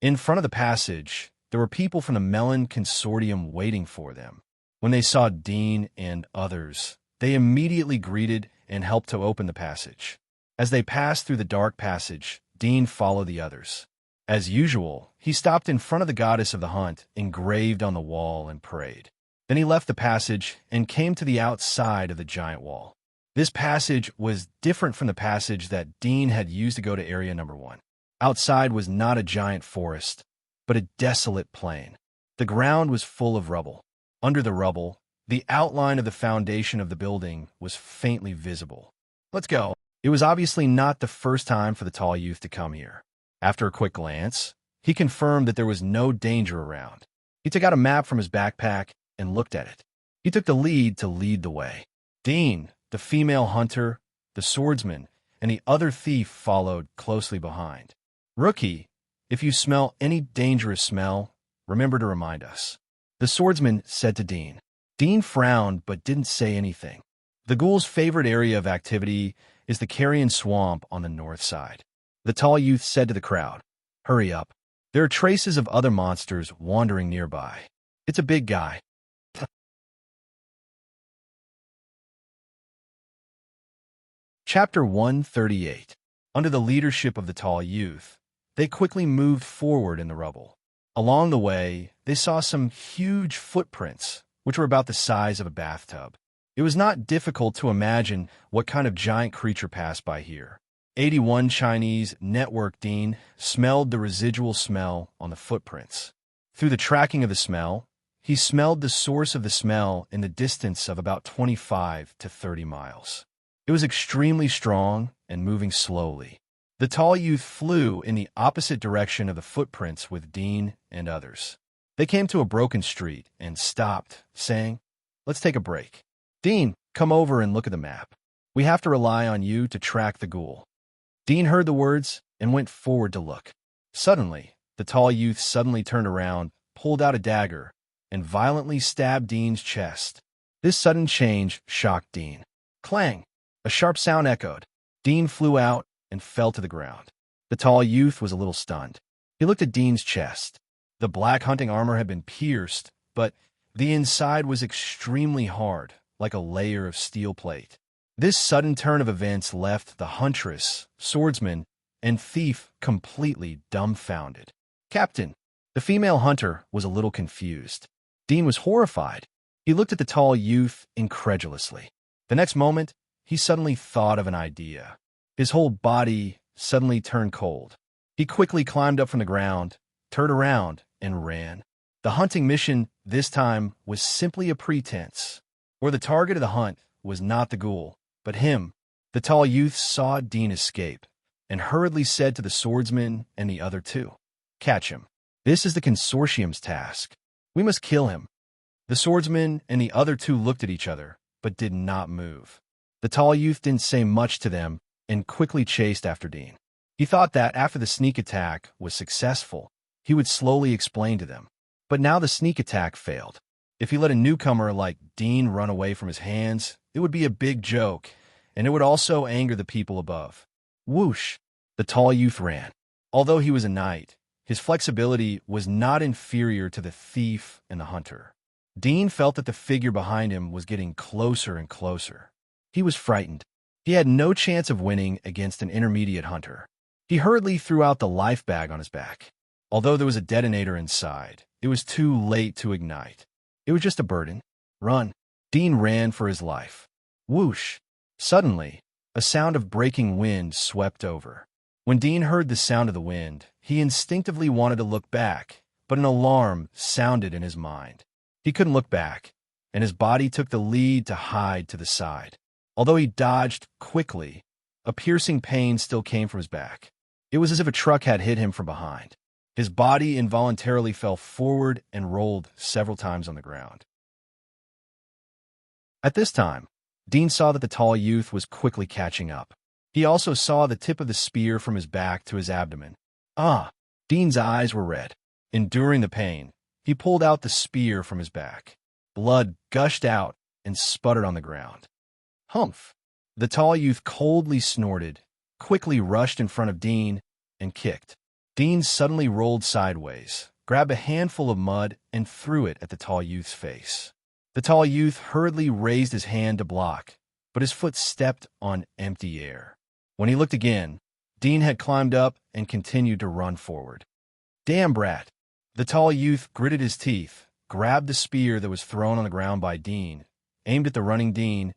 In front of the passage, there were people from the Melon Consortium waiting for them. When they saw Dean and others, they immediately greeted and helped to open the passage. As they passed through the dark passage, Dean followed the others. As usual, he stopped in front of the goddess of the hunt, engraved on the wall, and prayed. Then he left the passage and came to the outside of the giant wall. This passage was different from the passage that Dean had used to go to Area Number 1. Outside was not a giant forest, but a desolate plain. The ground was full of rubble. Under the rubble, the outline of the foundation of the building was faintly visible. "Let's go." It was obviously not the first time for the tall youth to come here. After a quick glance, he confirmed that there was no danger around. He took out a map from his backpack and looked at it. He took the lead to lead the way. Dean, the female hunter, the swordsman, and the other thief followed closely behind. "Rookie, if you smell any dangerous smell, remember to remind us," the swordsman said to Dean. Dean frowned but didn't say anything. The ghoul's favorite area of activity is the carrion swamp on the north side. The tall youth said to the crowd, "Hurry up. There are traces of other monsters wandering nearby. It's a big guy." Chapter 138. Under the leadership of the tall youth, They quickly moved forward in the rubble. Along the way, they saw some huge footprints, which were about the size of a bathtub. It was not difficult to imagine what kind of giant creature passed by here. 81 Chinese network Dean smelled the residual smell on the footprints. Through the tracking of the smell, he smelled the source of the smell in the distance of about 25 to 30 miles. It was extremely strong and moving slowly. The tall youth flew in the opposite direction of the footprints with Dean and others. They came to a broken street and stopped, saying, "Let's take a break. Dean, come over and look at the map. We have to rely on you to track the ghoul." Dean heard the words and went forward to look. Suddenly, the tall youth suddenly turned around, pulled out a dagger, and violently stabbed Dean's chest. This sudden change shocked Dean. Clang! A sharp sound echoed. Dean flew out and fell to the ground. The tall youth was a little stunned. He looked at Dean's chest. The black hunting armor had been pierced, but the inside was extremely hard, like a layer of steel plate. This sudden turn of events left the huntress, swordsman, and thief completely dumbfounded. "Captain!" The female hunter was a little confused. Dean was horrified. He looked at the tall youth incredulously. The next moment, he suddenly thought of an idea. His whole body suddenly turned cold. He quickly climbed up from the ground, turned around, and ran. The hunting mission this time was simply a pretense, or the target of the hunt was not the ghoul, but him. The tall youth saw Dean escape and hurriedly said to the swordsman and the other two, "Catch him. This is the consortium's task. We must kill him." The swordsman and the other two looked at each other, but did not move. The tall youth didn't say much to them and quickly chased after Dean. He thought that after the sneak attack was successful, he would slowly explain to them. But now the sneak attack failed. If he let a newcomer like Dean run away from his hands, it would be a big joke, and it would also anger the people above. Whoosh! The tall youth ran. Although he was a knight, his flexibility was not inferior to the thief and the hunter. Dean felt that the figure behind him was getting closer and closer. He was frightened. He had no chance of winning against an intermediate hunter. He hurriedly threw out the life bag on his back. Although there was a detonator inside, it was too late to ignite. It was just a burden. Run! Dean ran for his life. Whoosh! Suddenly, a sound of breaking wind swept over. When Dean heard the sound of the wind, he instinctively wanted to look back, but an alarm sounded in his mind. He couldn't look back, and his body took the lead to hide to the side. Although he dodged quickly, a piercing pain still came from his back. It was as if a truck had hit him from behind. His body involuntarily fell forward and rolled several times on the ground. At this time, Dean saw that the tall youth was quickly catching up. He also saw the tip of the spear from his back to his abdomen. Dean's eyes were red. Enduring the pain, he pulled out the spear from his back. Blood gushed out and sputtered on the ground. Humph! The tall youth coldly snorted, quickly rushed in front of Dean, and kicked. Dean suddenly rolled sideways, grabbed a handful of mud, and threw it at the tall youth's face. The tall youth hurriedly raised his hand to block, but his foot stepped on empty air. When he looked again, Dean had climbed up and continued to run forward. Damn brat! The tall youth gritted his teeth, grabbed the spear that was thrown on the ground by Dean, aimed at the running Dean,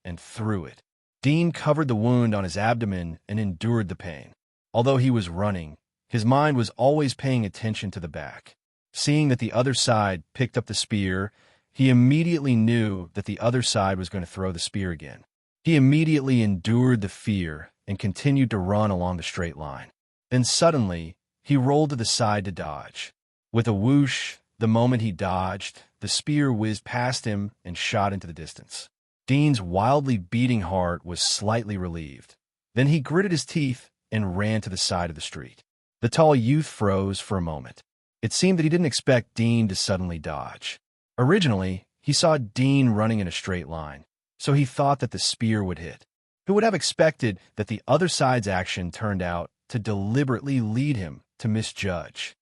and threw it. Dean covered the wound on his abdomen and endured the pain. Although he was running, his mind was always paying attention to the back. Seeing that the other side picked up the spear, he immediately knew that the other side was going to throw the spear again. He immediately endured the fear and continued to run along the straight line. Then suddenly, he rolled to the side to dodge. With a whoosh, the moment he dodged, the spear whizzed past him and shot into the distance. Dean's wildly beating heart was slightly relieved. Then he gritted his teeth and ran to the side of the street. The tall youth froze for a moment. It seemed that he didn't expect Dean to suddenly dodge. Originally, he saw Dean running in a straight line, so he thought that the spear would hit. Who would have expected that the other side's action turned out to deliberately lead him to misjudge?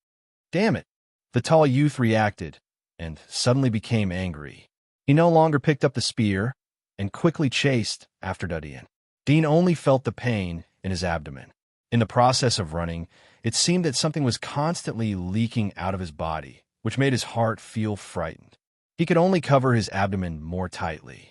Damn it! The tall youth reacted and suddenly became angry. He no longer picked up the spear and quickly chased after Dean. Dean only felt the pain in his abdomen. In the process of running, It seemed that something was constantly leaking out of his body, which made his heart feel frightened. He could only cover his abdomen more tightly.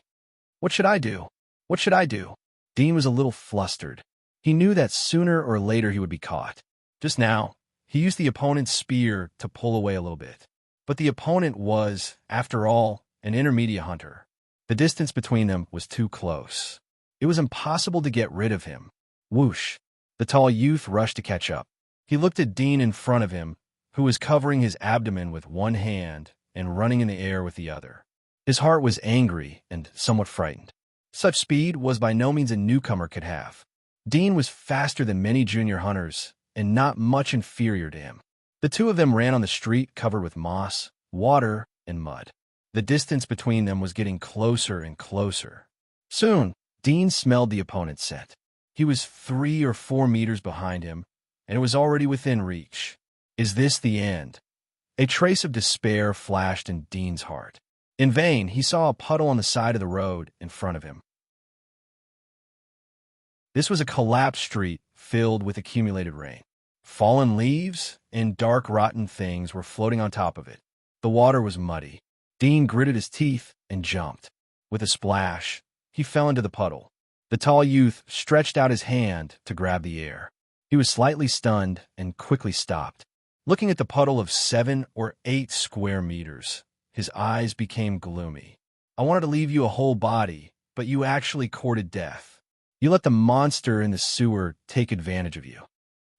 What should I do? What should I do? Dean was a little flustered. He knew that sooner or later he would be caught. Just now, he used the opponent's spear to pull away a little bit. But the opponent was, after all, an intermediate hunter. The distance between them was too close. It was impossible to get rid of him. Whoosh! The tall youth rushed to catch up. He looked at Dean in front of him, who was covering his abdomen with one hand and running in the air with the other. His heart was angry and somewhat frightened. Such speed was by no means a newcomer could have. Dean was faster than many junior hunters and not much inferior to him. The two of them ran on the street covered with moss, water, and mud. The distance between them was getting closer and closer. Soon, Dean smelled the opponent's scent. He was 3 or 4 meters behind him, and it was already within reach. Is this the end? A trace of despair flashed in Dean's heart. In vain, he saw a puddle on the side of the road in front of him. This was a collapsed street filled with accumulated rain. Fallen leaves and dark, rotten things were floating on top of it. The water was muddy. Dean gritted his teeth and jumped. With a splash, he fell into the puddle. The tall youth stretched out his hand to grab the air. He was slightly stunned and quickly stopped. Looking at the puddle of 7 or 8 square meters, his eyes became gloomy. I wanted to leave you a whole body, but you actually courted death. You let the monster in the sewer take advantage of you.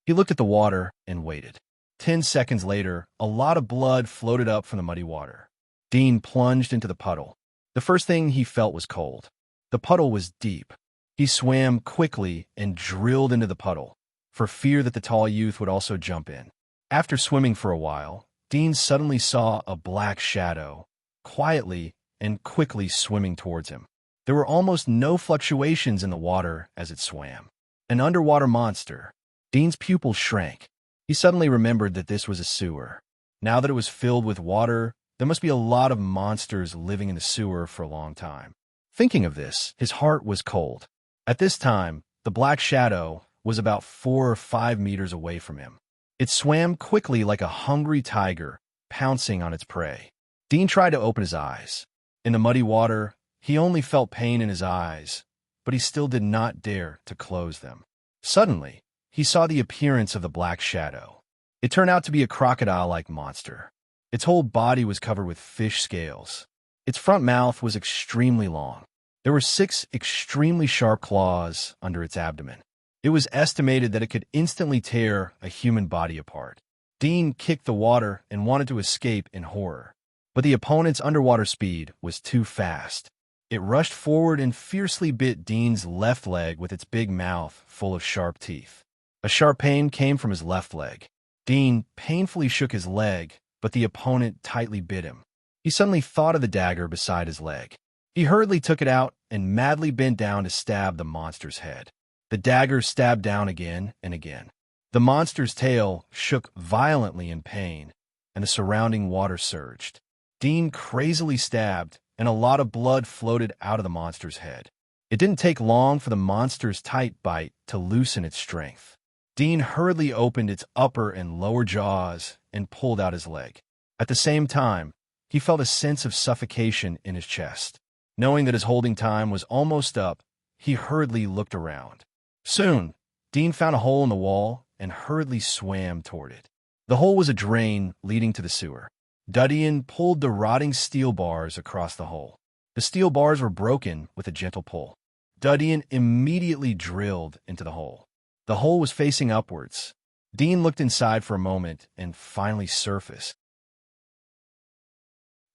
He looked at the water and waited. 10 seconds later, a lot of blood floated up from the muddy water. Dean plunged into the puddle. The first thing he felt was cold. The puddle was deep. He swam quickly and drilled into the puddle, for fear that the tall youth would also jump in. After swimming for a while, Dean suddenly saw a black shadow, quietly and quickly swimming towards him. There were almost no fluctuations in the water as it swam. An underwater monster. Dean's pupils shrank. He suddenly remembered that this was a sewer. Now that it was filled with water, there must be a lot of monsters living in the sewer for a long time. Thinking of this, his heart was cold. At this time, the black shadow was about 4 or 5 meters away from him. It swam quickly like a hungry tiger, pouncing on its prey. Dean tried to open his eyes. In the muddy water, he only felt pain in his eyes, but he still did not dare to close them. Suddenly, he saw the appearance of the black shadow. It turned out to be a crocodile-like monster. Its whole body was covered with fish scales. Its front mouth was extremely long. There were 6 extremely sharp claws under its abdomen. It was estimated that it could instantly tear a human body apart. Dean kicked the water and wanted to escape in horror. But the opponent's underwater speed was too fast. It rushed forward and fiercely bit Dean's left leg with its big mouth full of sharp teeth. A sharp pain came from his left leg. Dean painfully shook his leg, but the opponent tightly bit him. He suddenly thought of the dagger beside his leg. He hurriedly took it out and madly bent down to stab the monster's head. The dagger stabbed down again and again. The monster's tail shook violently in pain, and the surrounding water surged. Dean crazily stabbed, and a lot of blood floated out of the monster's head. It didn't take long for the monster's tight bite to loosen its strength. Dean hurriedly opened its upper and lower jaws and pulled out his leg. At the same time, he felt a sense of suffocation in his chest. Knowing that his holding time was almost up, he hurriedly looked around. Soon, Dean found a hole in the wall and hurriedly swam toward it. The hole was a drain leading to the sewer. Dudian pulled the rotting steel bars across the hole. The steel bars were broken with a gentle pull. Dudian immediately drilled into the hole. The hole was facing upwards. Dean looked inside for a moment and finally surfaced.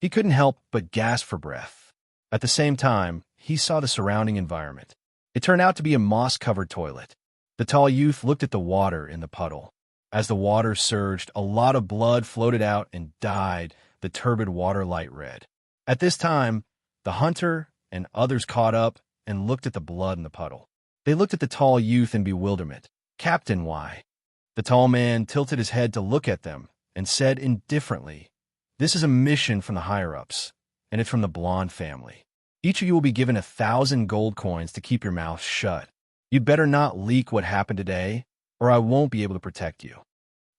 He couldn't help but gasp for breath. At the same time, he saw the surrounding environment. It turned out to be a moss-covered toilet. The tall youth looked at the water in the puddle. As the water surged, a lot of blood floated out and dyed the turbid water light red. At this time, the hunter and others caught up and looked at the blood in the puddle. They looked at the tall youth in bewilderment. "Captain, why?" The tall man tilted his head to look at them and said indifferently, "This is a mission from the higher-ups, and it's from the blonde family. Each of you will be given 1,000 gold coins to keep your mouth shut. You'd better not leak what happened today, or I won't be able to protect you."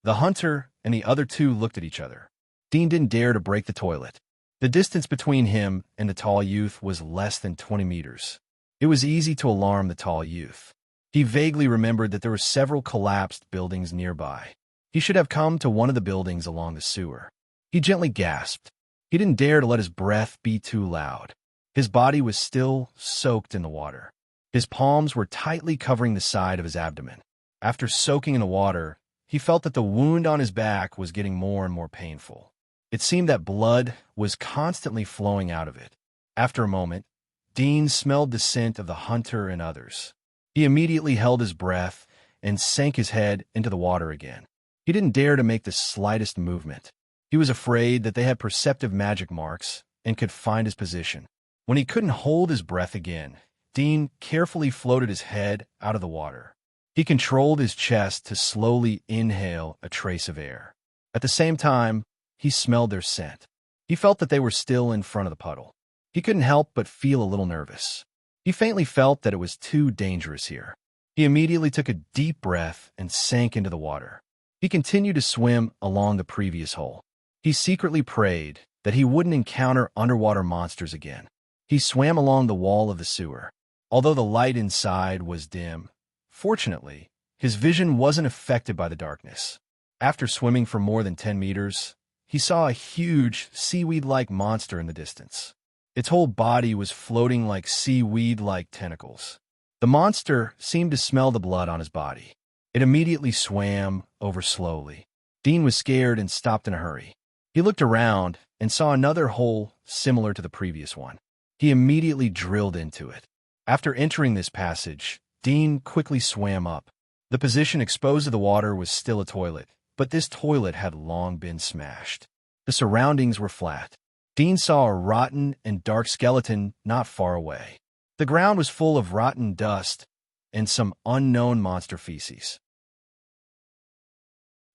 The hunter and the other two looked at each other. Dean didn't dare to break the toilet. The distance between him and the tall youth was less than 20 meters. It was easy to alarm the tall youth. He vaguely remembered that there were several collapsed buildings nearby. He should have come to one of the buildings along the sewer. He gently gasped. He didn't dare to let his breath be too loud. His body was still soaked in the water. His palms were tightly covering the side of his abdomen. After soaking in the water, he felt that the wound on his back was getting more and more painful. It seemed that blood was constantly flowing out of it. After a moment, Dean smelled the scent of the hunter and others. He immediately held his breath and sank his head into the water again. He didn't dare to make the slightest movement. He was afraid that they had perceptive magic marks and could find his position. When he couldn't hold his breath again, Dean carefully floated his head out of the water. He controlled his chest to slowly inhale a trace of air. At the same time, he smelled their scent. He felt that they were still in front of the puddle. He couldn't help but feel a little nervous. He faintly felt that it was too dangerous here. He immediately took a deep breath and sank into the water. He continued to swim along the previous hole. He secretly prayed that he wouldn't encounter underwater monsters again. He swam along the wall of the sewer. Although the light inside was dim, fortunately, his vision wasn't affected by the darkness. After swimming for more than 10 meters, he saw a huge seaweed-like monster in the distance. Its whole body was floating like seaweed-like tentacles. The monster seemed to smell the blood on his body. It immediately swam over slowly. Dean was scared and stopped in a hurry. He looked around and saw another hole similar to the previous one. He immediately drilled into it. After entering this passage, Dean quickly swam up. The position exposed to the water was still a toilet, but this toilet had long been smashed. The surroundings were flat. Dean saw a rotten and dark skeleton not far away. The ground was full of rotten dust and some unknown monster feces.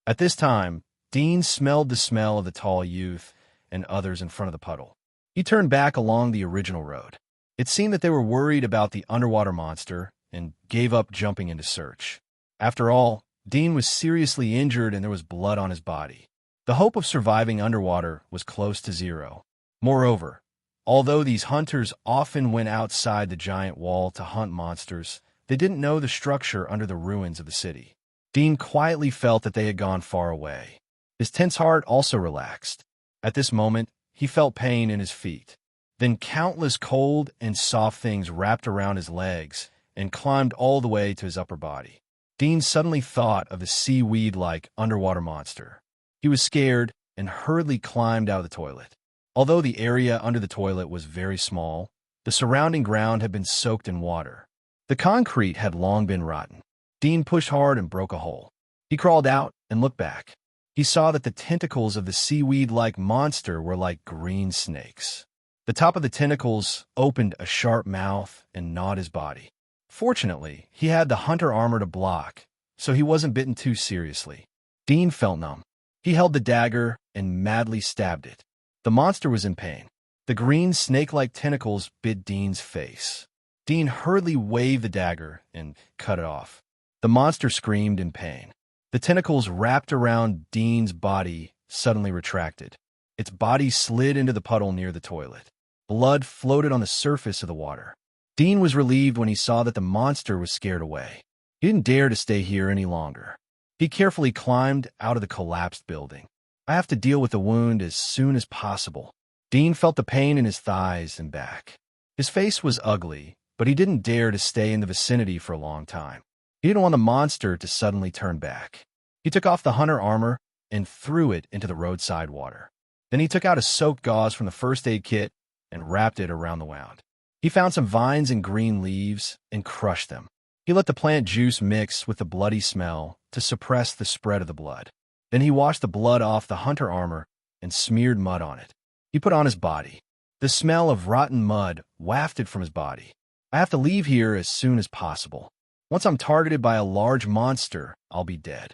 At this time, Dean smelled the smell of the tall youth and others in front of the puddle. He turned back along the original road. It seemed that they were worried about the underwater monster and gave up jumping into search. After all, Dean was seriously injured and there was blood on his body. The hope of surviving underwater was close to zero. Moreover, although these hunters often went outside the giant wall to hunt monsters, they didn't know the structure under the ruins of the city. Dean quietly felt that they had gone far away. His tense heart also relaxed. At this moment, he felt pain in his feet. Then countless cold and soft things wrapped around his legs and climbed all the way to his upper body. Dean suddenly thought of the seaweed-like underwater monster. He was scared and hurriedly climbed out of the toilet. Although the area under the toilet was very small, the surrounding ground had been soaked in water. The concrete had long been rotten. Dean pushed hard and broke a hole. He crawled out and looked back. He saw that the tentacles of the seaweed-like monster were like green snakes. The top of the tentacles opened a sharp mouth and gnawed his body. Fortunately, he had the hunter armor to block, so he wasn't bitten too seriously. Dean felt numb. He held the dagger and madly stabbed it. The monster was in pain. The green snake-like tentacles bit Dean's face. Dean hurriedly waved the dagger and cut it off. The monster screamed in pain. The tentacles wrapped around Dean's body suddenly retracted. Its body slid into the puddle near the toilet. Blood floated on the surface of the water. Dean was relieved when he saw that the monster was scared away. He didn't dare to stay here any longer. He carefully climbed out of the collapsed building. I have to deal with the wound as soon as possible. Dean felt the pain in his thighs and back. His face was ugly, but he didn't dare to stay in the vicinity for a long time. He didn't want the monster to suddenly turn back. He took off the hunter armor and threw it into the roadside water. Then he took out a soaked gauze from the first aid kit and wrapped it around the wound. He found some vines and green leaves and crushed them. He let the plant juice mix with the bloody smell to suppress the spread of the blood. Then he washed the blood off the hunter armor and smeared mud on it. He put on his body. The smell of rotten mud wafted from his body. I have to leave here as soon as possible. Once I'm targeted by a large monster, I'll be dead.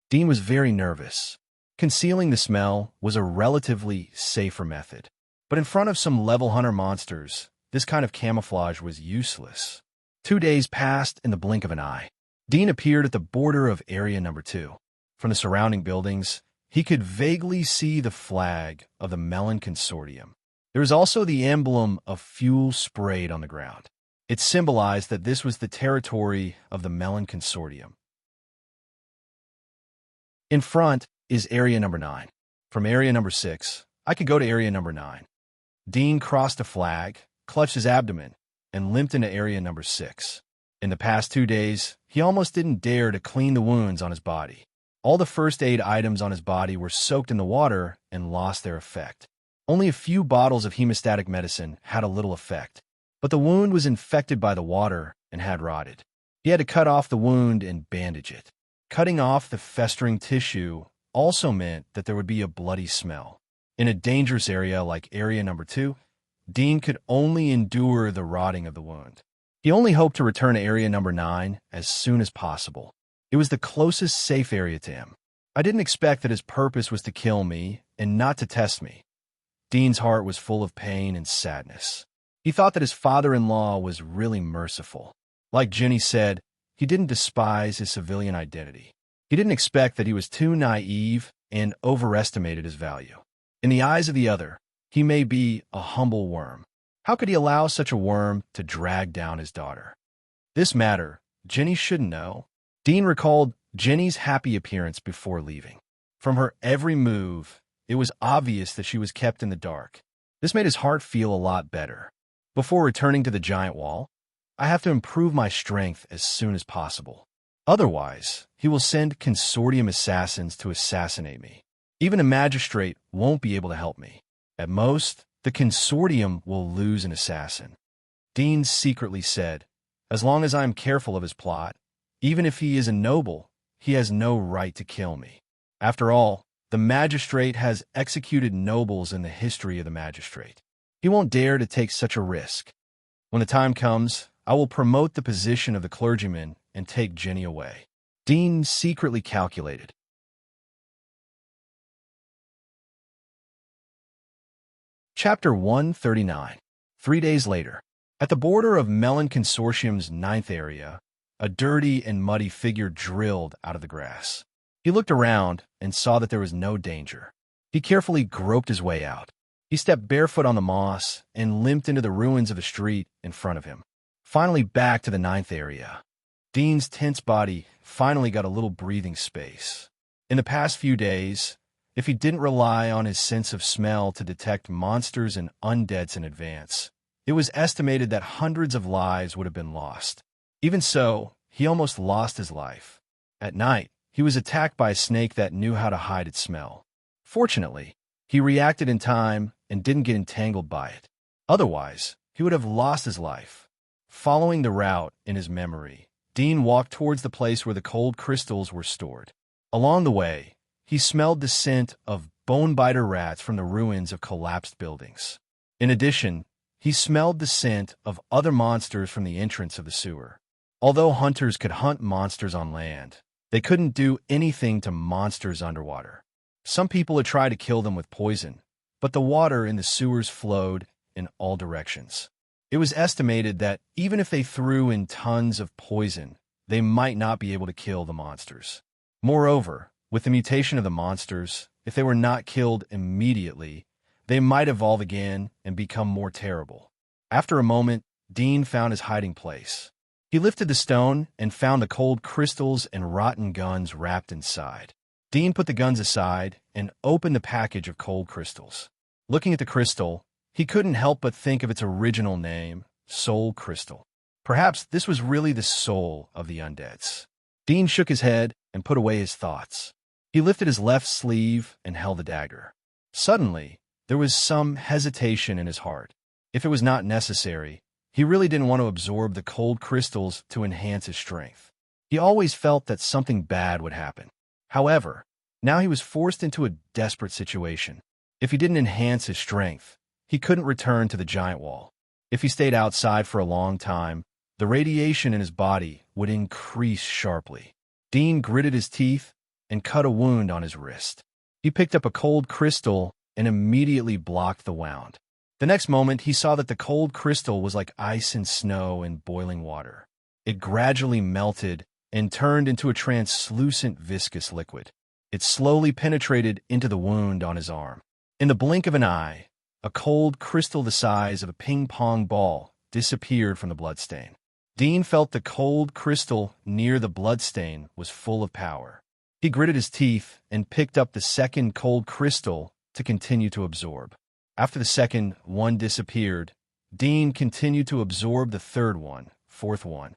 Dean was very nervous. Concealing the smell was a relatively safer method. But in front of some level hunter monsters, this kind of camouflage was useless. 2 days passed in the blink of an eye. Dean appeared at the border of Area Number 2. From the surrounding buildings, he could vaguely see the flag of the Melon Consortium. There was also the emblem of fuel sprayed on the ground. It symbolized that this was the territory of the Melon Consortium. In front is area number 9. From area number 6, I could go to area number 9. Dean crossed a flag, clutched his abdomen, and limped into area number 6. In the past 2 days, he almost didn't dare to clean the wounds on his body. All the first aid items on his body were soaked in the water and lost their effect. Only a few bottles of hemostatic medicine had a little effect, but the wound was infected by the water and had rotted. He had to cut off the wound and bandage it. Cutting off the festering tissue also meant that there would be a bloody smell. In a dangerous area like area number 2, Dean could only endure the rotting of the wound. He only hoped to return to area number 9 as soon as possible. It was the closest safe area to him. I didn't expect that his purpose was to kill me and not to test me. Dean's heart was full of pain and sadness. He thought that his father-in-law was really merciful. Like Jenny said, he didn't despise his civilian identity. He didn't expect that he was too naive and overestimated his value. In the eyes of the other, he may be a humble worm. How could he allow such a worm to drag down his daughter? This matter, Jenny should know. Dean recalled Jenny's happy appearance before leaving. From her every move, it was obvious that she was kept in the dark. This made his heart feel a lot better. Before returning to the giant wall, I have to improve my strength as soon as possible. Otherwise, he will send consortium assassins to assassinate me. Even a magistrate won't be able to help me. At most, the consortium will lose an assassin. Dean secretly said, as long as I am careful of his plot, even if he is a noble, he has no right to kill me. After all, the magistrate has executed nobles in the history of the magistrate. He won't dare to take such a risk. When the time comes, I will promote the position of the clergyman and take Jenny away. Dean secretly calculated. Chapter 139. 3 days later. At the border of Melon Consortium's 9th area, a dirty and muddy figure drilled out of the grass. He looked around and saw that there was no danger. He carefully groped his way out. He stepped barefoot on the moss and limped into the ruins of the street in front of him. Finally back to the 9th area. Dean's tense body finally got a little breathing space. In the past few days, if he didn't rely on his sense of smell to detect monsters and undeads in advance, it was estimated that hundreds of lives would have been lost. Even so, he almost lost his life. At night, he was attacked by a snake that knew how to hide its smell. Fortunately, he reacted in time and didn't get entangled by it. Otherwise, he would have lost his life. Following the route in his memory, Dean walked towards the place where the cold crystals were stored. Along the way, he smelled the scent of bone-biter rats from the ruins of collapsed buildings. In addition, he smelled the scent of other monsters from the entrance of the sewer. Although hunters could hunt monsters on land, they couldn't do anything to monsters underwater. Some people had tried to kill them with poison, but the water in the sewers flowed in all directions. It was estimated that even if they threw in tons of poison, they might not be able to kill the monsters. Moreover, with the mutation of the monsters, if they were not killed immediately, they might evolve again and become more terrible. After a moment, Dean found his hiding place. He lifted the stone and found the cold crystals and rotten guns wrapped inside. Dean put the guns aside and opened the package of cold crystals. Looking at the crystal, he couldn't help but think of its original name, Soul Crystal. Perhaps this was really the soul of the undeads. Dean shook his head and put away his thoughts. He lifted his left sleeve and held the dagger. Suddenly, there was some hesitation in his heart. If it was not necessary, he really didn't want to absorb the cold crystals to enhance his strength. He always felt that something bad would happen. However, now he was forced into a desperate situation. If he didn't enhance his strength, he couldn't return to the giant wall. If he stayed outside for a long time, the radiation in his body would increase sharply. Dean gritted his teeth and cut a wound on his wrist. He picked up a cold crystal and immediately blocked the wound. The next moment, he saw that the cold crystal was like ice and snow in boiling water. It gradually melted and turned into a translucent viscous liquid. It slowly penetrated into the wound on his arm. In the blink of an eye, a cold crystal the size of a ping-pong ball disappeared from the bloodstain. Dean felt the cold crystal near the bloodstain was full of power. He gritted his teeth and picked up the second cold crystal to continue to absorb. After the second one disappeared, Dean continued to absorb the third one, fourth one.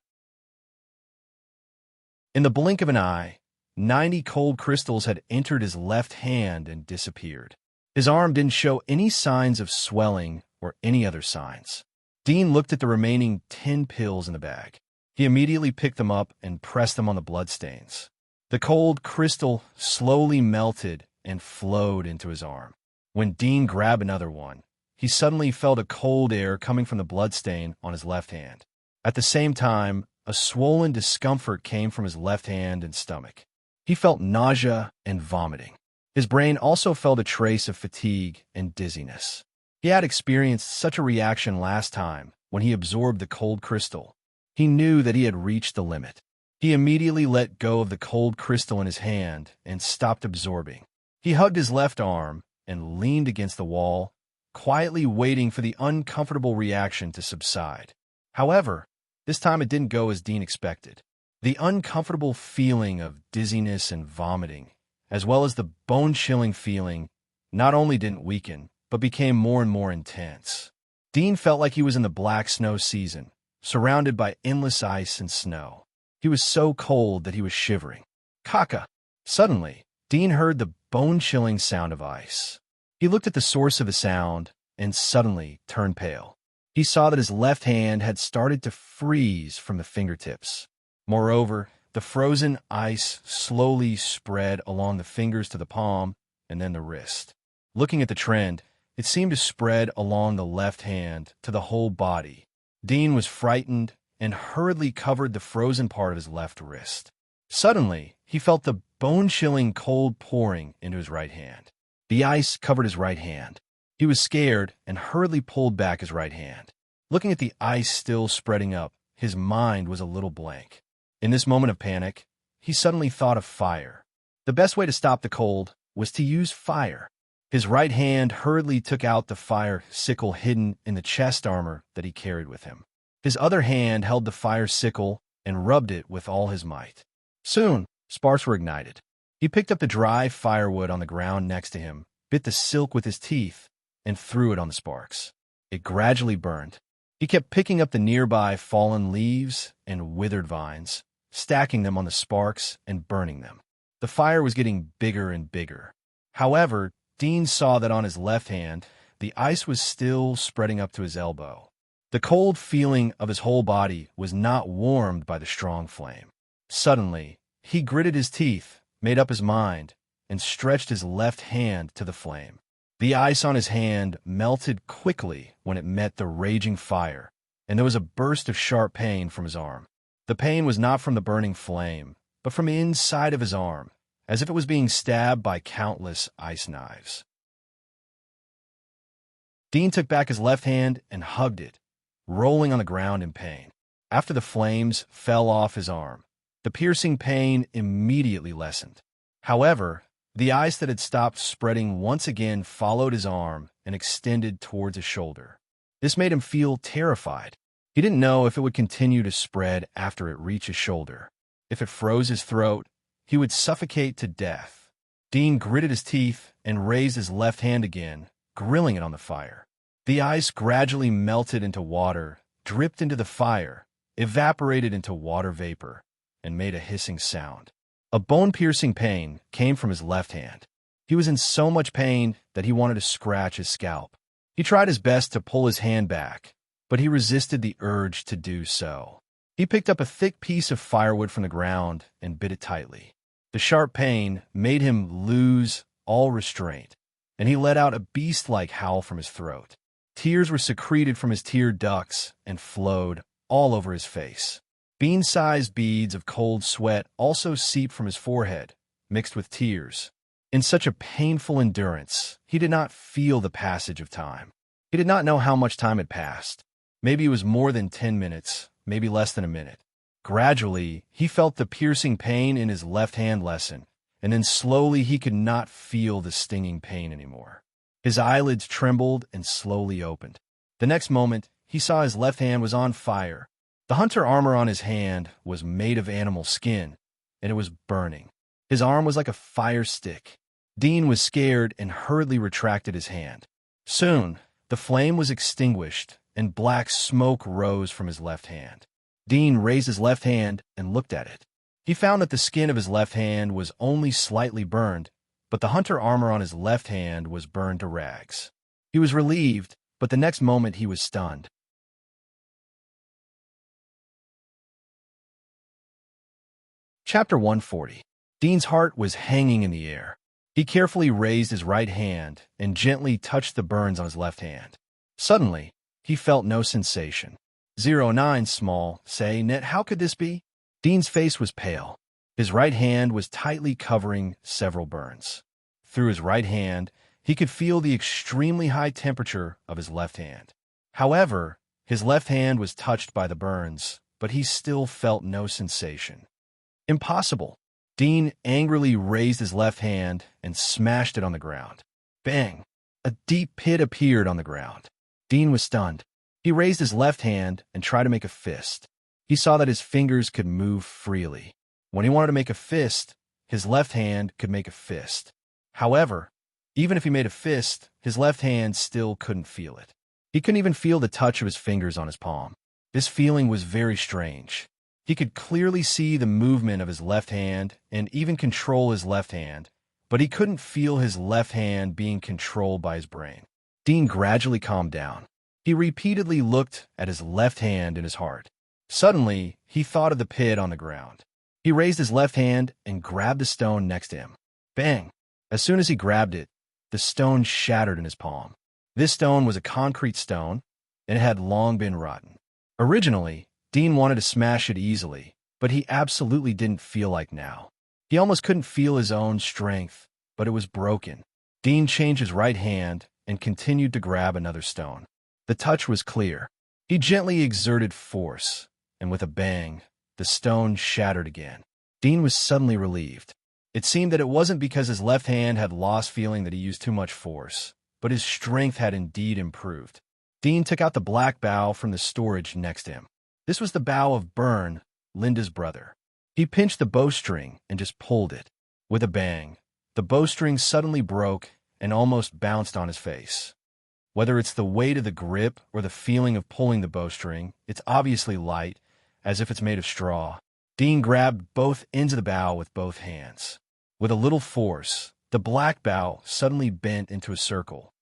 In the blink of an eye, 90 cold crystals had entered his left hand and disappeared. His arm didn't show any signs of swelling or any other signs. Dean looked at the remaining 10 pills in the bag. He immediately picked them up and pressed them on the bloodstains. The cold crystal slowly melted and flowed into his arm. When Dean grabbed another one, he suddenly felt a cold air coming from the bloodstain on his left hand. At the same time, a swollen discomfort came from his left hand and stomach. He felt nausea and vomiting. His brain also felt a trace of fatigue and dizziness. He had experienced such a reaction last time when he absorbed the cold crystal. He knew that he had reached the limit. He immediately let go of the cold crystal in his hand and stopped absorbing. He hugged his left arm and leaned against the wall, quietly waiting for the uncomfortable reaction to subside. However, this time it didn't go as Dean expected. The uncomfortable feeling of dizziness and vomiting, as well as the bone-chilling feeling, not only didn't weaken, but became more and more intense. Dean felt like he was in the black snow season, surrounded by endless ice and snow. He was so cold that he was shivering. Kaka! Suddenly, Dean heard the bone-chilling sound of ice. He looked at the source of the sound and suddenly turned pale. He saw that his left hand had started to freeze from the fingertips. Moreover, the frozen ice slowly spread along the fingers to the palm and then the wrist. Looking at the trend, it seemed to spread along the left hand to the whole body. Dean was frightened and hurriedly covered the frozen part of his left wrist. Suddenly, he felt the bone-chilling cold pouring into his right hand. The ice covered his right hand. He was scared and hurriedly pulled back his right hand. Looking at the ice still spreading up, his mind was a little blank. In this moment of panic, he suddenly thought of fire. The best way to stop the cold was to use fire. His right hand hurriedly took out the fire sickle hidden in the chest armor that he carried with him. His other hand held the fire sickle and rubbed it with all his might. Soon, sparks were ignited. He picked up the dry firewood on the ground next to him, bit the silk with his teeth, and threw it on the sparks. It gradually burned. He kept picking up the nearby fallen leaves and withered vines, stacking them on the sparks and burning them. The fire was getting bigger and bigger. However, Dean saw that on his left hand, the ice was still spreading up to his elbow. The cold feeling of his whole body was not warmed by the strong flame. Suddenly, he gritted his teeth, made up his mind, and stretched his left hand to the flame. The ice on his hand melted quickly when it met the raging fire, and there was a burst of sharp pain from his arm. The pain was not from the burning flame, but from the inside of his arm, as if it was being stabbed by countless ice knives. Dean took back his left hand and hugged it, rolling on the ground in pain. After the flames fell off his arm, the piercing pain immediately lessened. However, the ice that had stopped spreading once again followed his arm and extended towards his shoulder. This made him feel terrified. He didn't know if it would continue to spread after it reached his shoulder. If it froze his throat, he would suffocate to death. Dean gritted his teeth and raised his left hand again, grilling it on the fire. The ice gradually melted into water, dripped into the fire, evaporated into water vapor, and made a hissing sound. A bone-piercing pain came from his left hand. He was in so much pain that he wanted to scratch his scalp. He tried his best to pull his hand back, but he resisted the urge to do so. He picked up a thick piece of firewood from the ground and bit it tightly. The sharp pain made him lose all restraint, and he let out a beast-like howl from his throat. Tears were secreted from his tear ducts and flowed all over his face. Bean-sized beads of cold sweat also seeped from his forehead, mixed with tears. In such a painful endurance, he did not feel the passage of time. He did not know how much time had passed. Maybe it was more than 10 minutes, maybe less than a minute. Gradually, he felt the piercing pain in his left hand lessen, and then slowly he could not feel the stinging pain anymore. His eyelids trembled and slowly opened. The next moment, he saw his left hand was on fire. The hunter armor on his hand was made of animal skin, and it was burning. His arm was like a fire stick. Dean was scared and hurriedly retracted his hand. Soon, the flame was extinguished, and black smoke rose from his left hand. Dean raised his left hand and looked at it. He found that the skin of his left hand was only slightly burned, but the hunter armor on his left hand was burned to rags. He was relieved, but the next moment he was stunned. Chapter 140. Dean's heart was hanging in the air. He carefully raised his right hand and gently touched the burns on his left hand. Suddenly, he felt no sensation. 09 small, say, Net, how could this be? Dean's face was pale. His right hand was tightly covering several burns. Through his right hand, he could feel the extremely high temperature of his left hand. However, his left hand was touched by the burns, but he still felt no sensation. Impossible. Dean angrily raised his left hand and smashed it on the ground. Bang! A deep pit appeared on the ground. Dean was stunned. He raised his left hand and tried to make a fist. He saw that his fingers could move freely. When he wanted to make a fist, his left hand could make a fist. However, even if he made a fist, his left hand still couldn't feel it. He couldn't even feel the touch of his fingers on his palm. This feeling was very strange. He could clearly see the movement of his left hand and even control his left hand, but he couldn't feel his left hand being controlled by his brain. Dean gradually calmed down. He repeatedly looked at his left hand in his heart. Suddenly, he thought of the pit on the ground. He raised his left hand and grabbed the stone next to him. Bang! As soon as he grabbed it, the stone shattered in his palm. This stone was a concrete stone, and it had long been rotten. Originally, Dean wanted to smash it easily, but he absolutely didn't feel like now. He almost couldn't feel his own strength, but it was broken. Dean changed his right hand and continued to grab another stone. The touch was clear. He gently exerted force, and with a bang, the stone shattered again. Dean was suddenly relieved. It seemed that it wasn't because his left hand had lost feeling that he used too much force, but his strength had indeed improved. Dean took out the black bow from the storage next to him. This was the bow of Byrne, Linda's brother. He pinched the bowstring and just pulled it. With a bang, the bowstring suddenly broke and almost bounced on his face. Whether it's the weight of the grip or the feeling of pulling the bowstring, it's obviously light, as if it's made of straw. Dean grabbed both ends of the bow with both hands. With a little force, the black bow suddenly bent into a circle.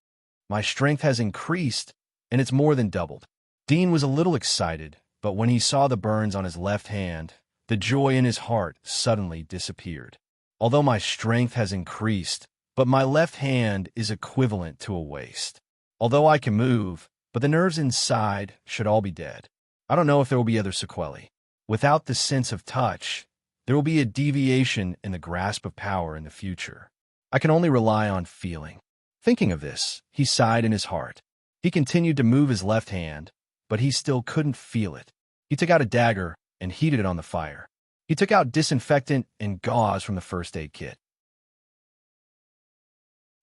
My strength has increased, and it's more than doubled. Dean was a little excited, but when he saw the burns on his left hand, the joy in his heart suddenly disappeared. Although my strength has increased, but my left hand is equivalent to a waste. Although I can move, but the nerves inside should all be dead. I don't know if there will be other sequelae. Without the sense of touch, there will be a deviation in the grasp of power in the future. I can only rely on feeling. Thinking of this, he sighed in his heart. He continued to move his left hand, but he still couldn't feel it. He took out a dagger and heated it on the fire. He took out disinfectant and gauze from the first aid kit.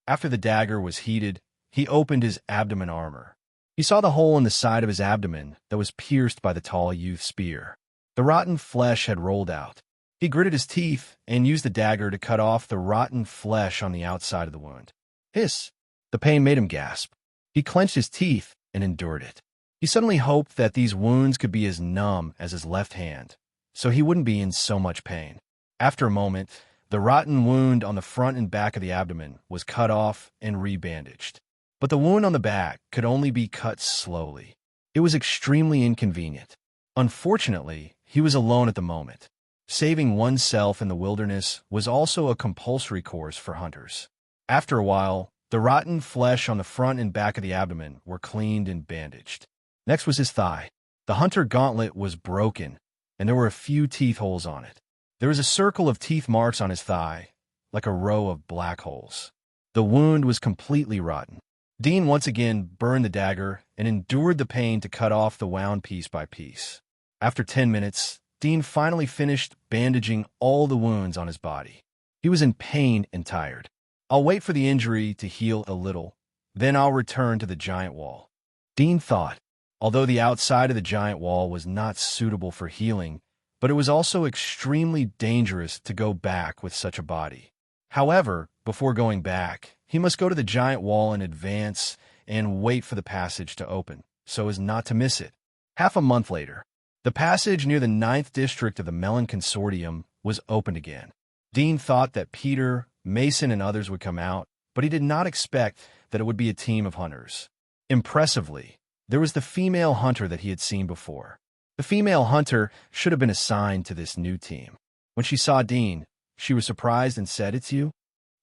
After the dagger was heated, he opened his abdomen armor. He saw the hole in the side of his abdomen that was pierced by the tall youth's spear. The rotten flesh had rolled out. He gritted his teeth and used the dagger to cut off the rotten flesh on the outside of the wound. Hiss! The pain made him gasp. He clenched his teeth and endured it. He suddenly hoped that these wounds could be as numb as his left hand, so he wouldn't be in so much pain. After a moment, the rotten wound on the front and back of the abdomen was cut off and rebandaged. But the wound on the back could only be cut slowly. It was extremely inconvenient. Unfortunately, he was alone at the moment. Saving oneself in the wilderness was also a compulsory course for hunters. After a while, the rotten flesh on the front and back of the abdomen were cleaned and bandaged. Next was his thigh. The hunter gauntlet was broken, and there were a few teeth holes on it. There was a circle of teeth marks on his thigh, like a row of black holes. The wound was completely rotten. Dean once again burned the dagger and endured the pain to cut off the wound piece by piece. After 10 minutes, Dean finally finished bandaging all the wounds on his body. He was in pain and tired. I'll wait for the injury to heal a little, then I'll return to the giant wall. Dean thought, although the outside of the giant wall was not suitable for healing, but it was also extremely dangerous to go back with such a body. However, before going back, he must go to the giant wall in advance and wait for the passage to open, so as not to miss it. Half a month later, the passage near the 9th district of the Melon Consortium was opened again. Dean thought that Peter, Mason, and others would come out, but he did not expect that it would be a team of hunters. Impressively, there was the female hunter that he had seen before. The female hunter should have been assigned to this new team. When she saw Dean, she was surprised and said, "It's you?"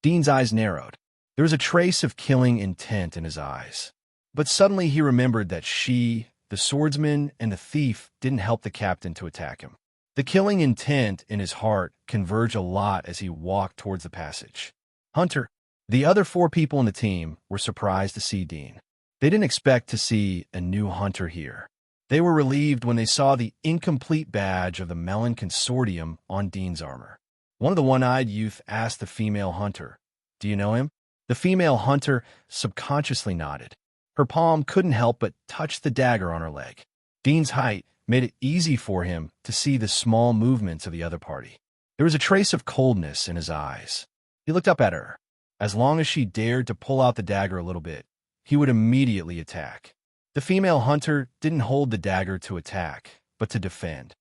Dean's eyes narrowed. There was a trace of killing intent in his eyes. But suddenly he remembered that she, the swordsman, and the thief didn't help the captain to attack him. The killing intent in his heart converged a lot as he walked towards the passage. Hunter. The other 4 people in the team were surprised to see Dean. They didn't expect to see a new hunter here. They were relieved when they saw the incomplete badge of the Melon Consortium on Dean's armor. One of the one-eyed youth asked the female hunter, "Do you know him?" The female hunter subconsciously nodded. Her palm couldn't help but touch the dagger on her leg. Dean's height made it easy for him to see the small movements of the other party. There was a trace of coldness in his eyes. He looked up at her. As long as she dared to pull out the dagger a little bit, he would immediately attack. The female hunter didn't hold the dagger to attack, but to defend.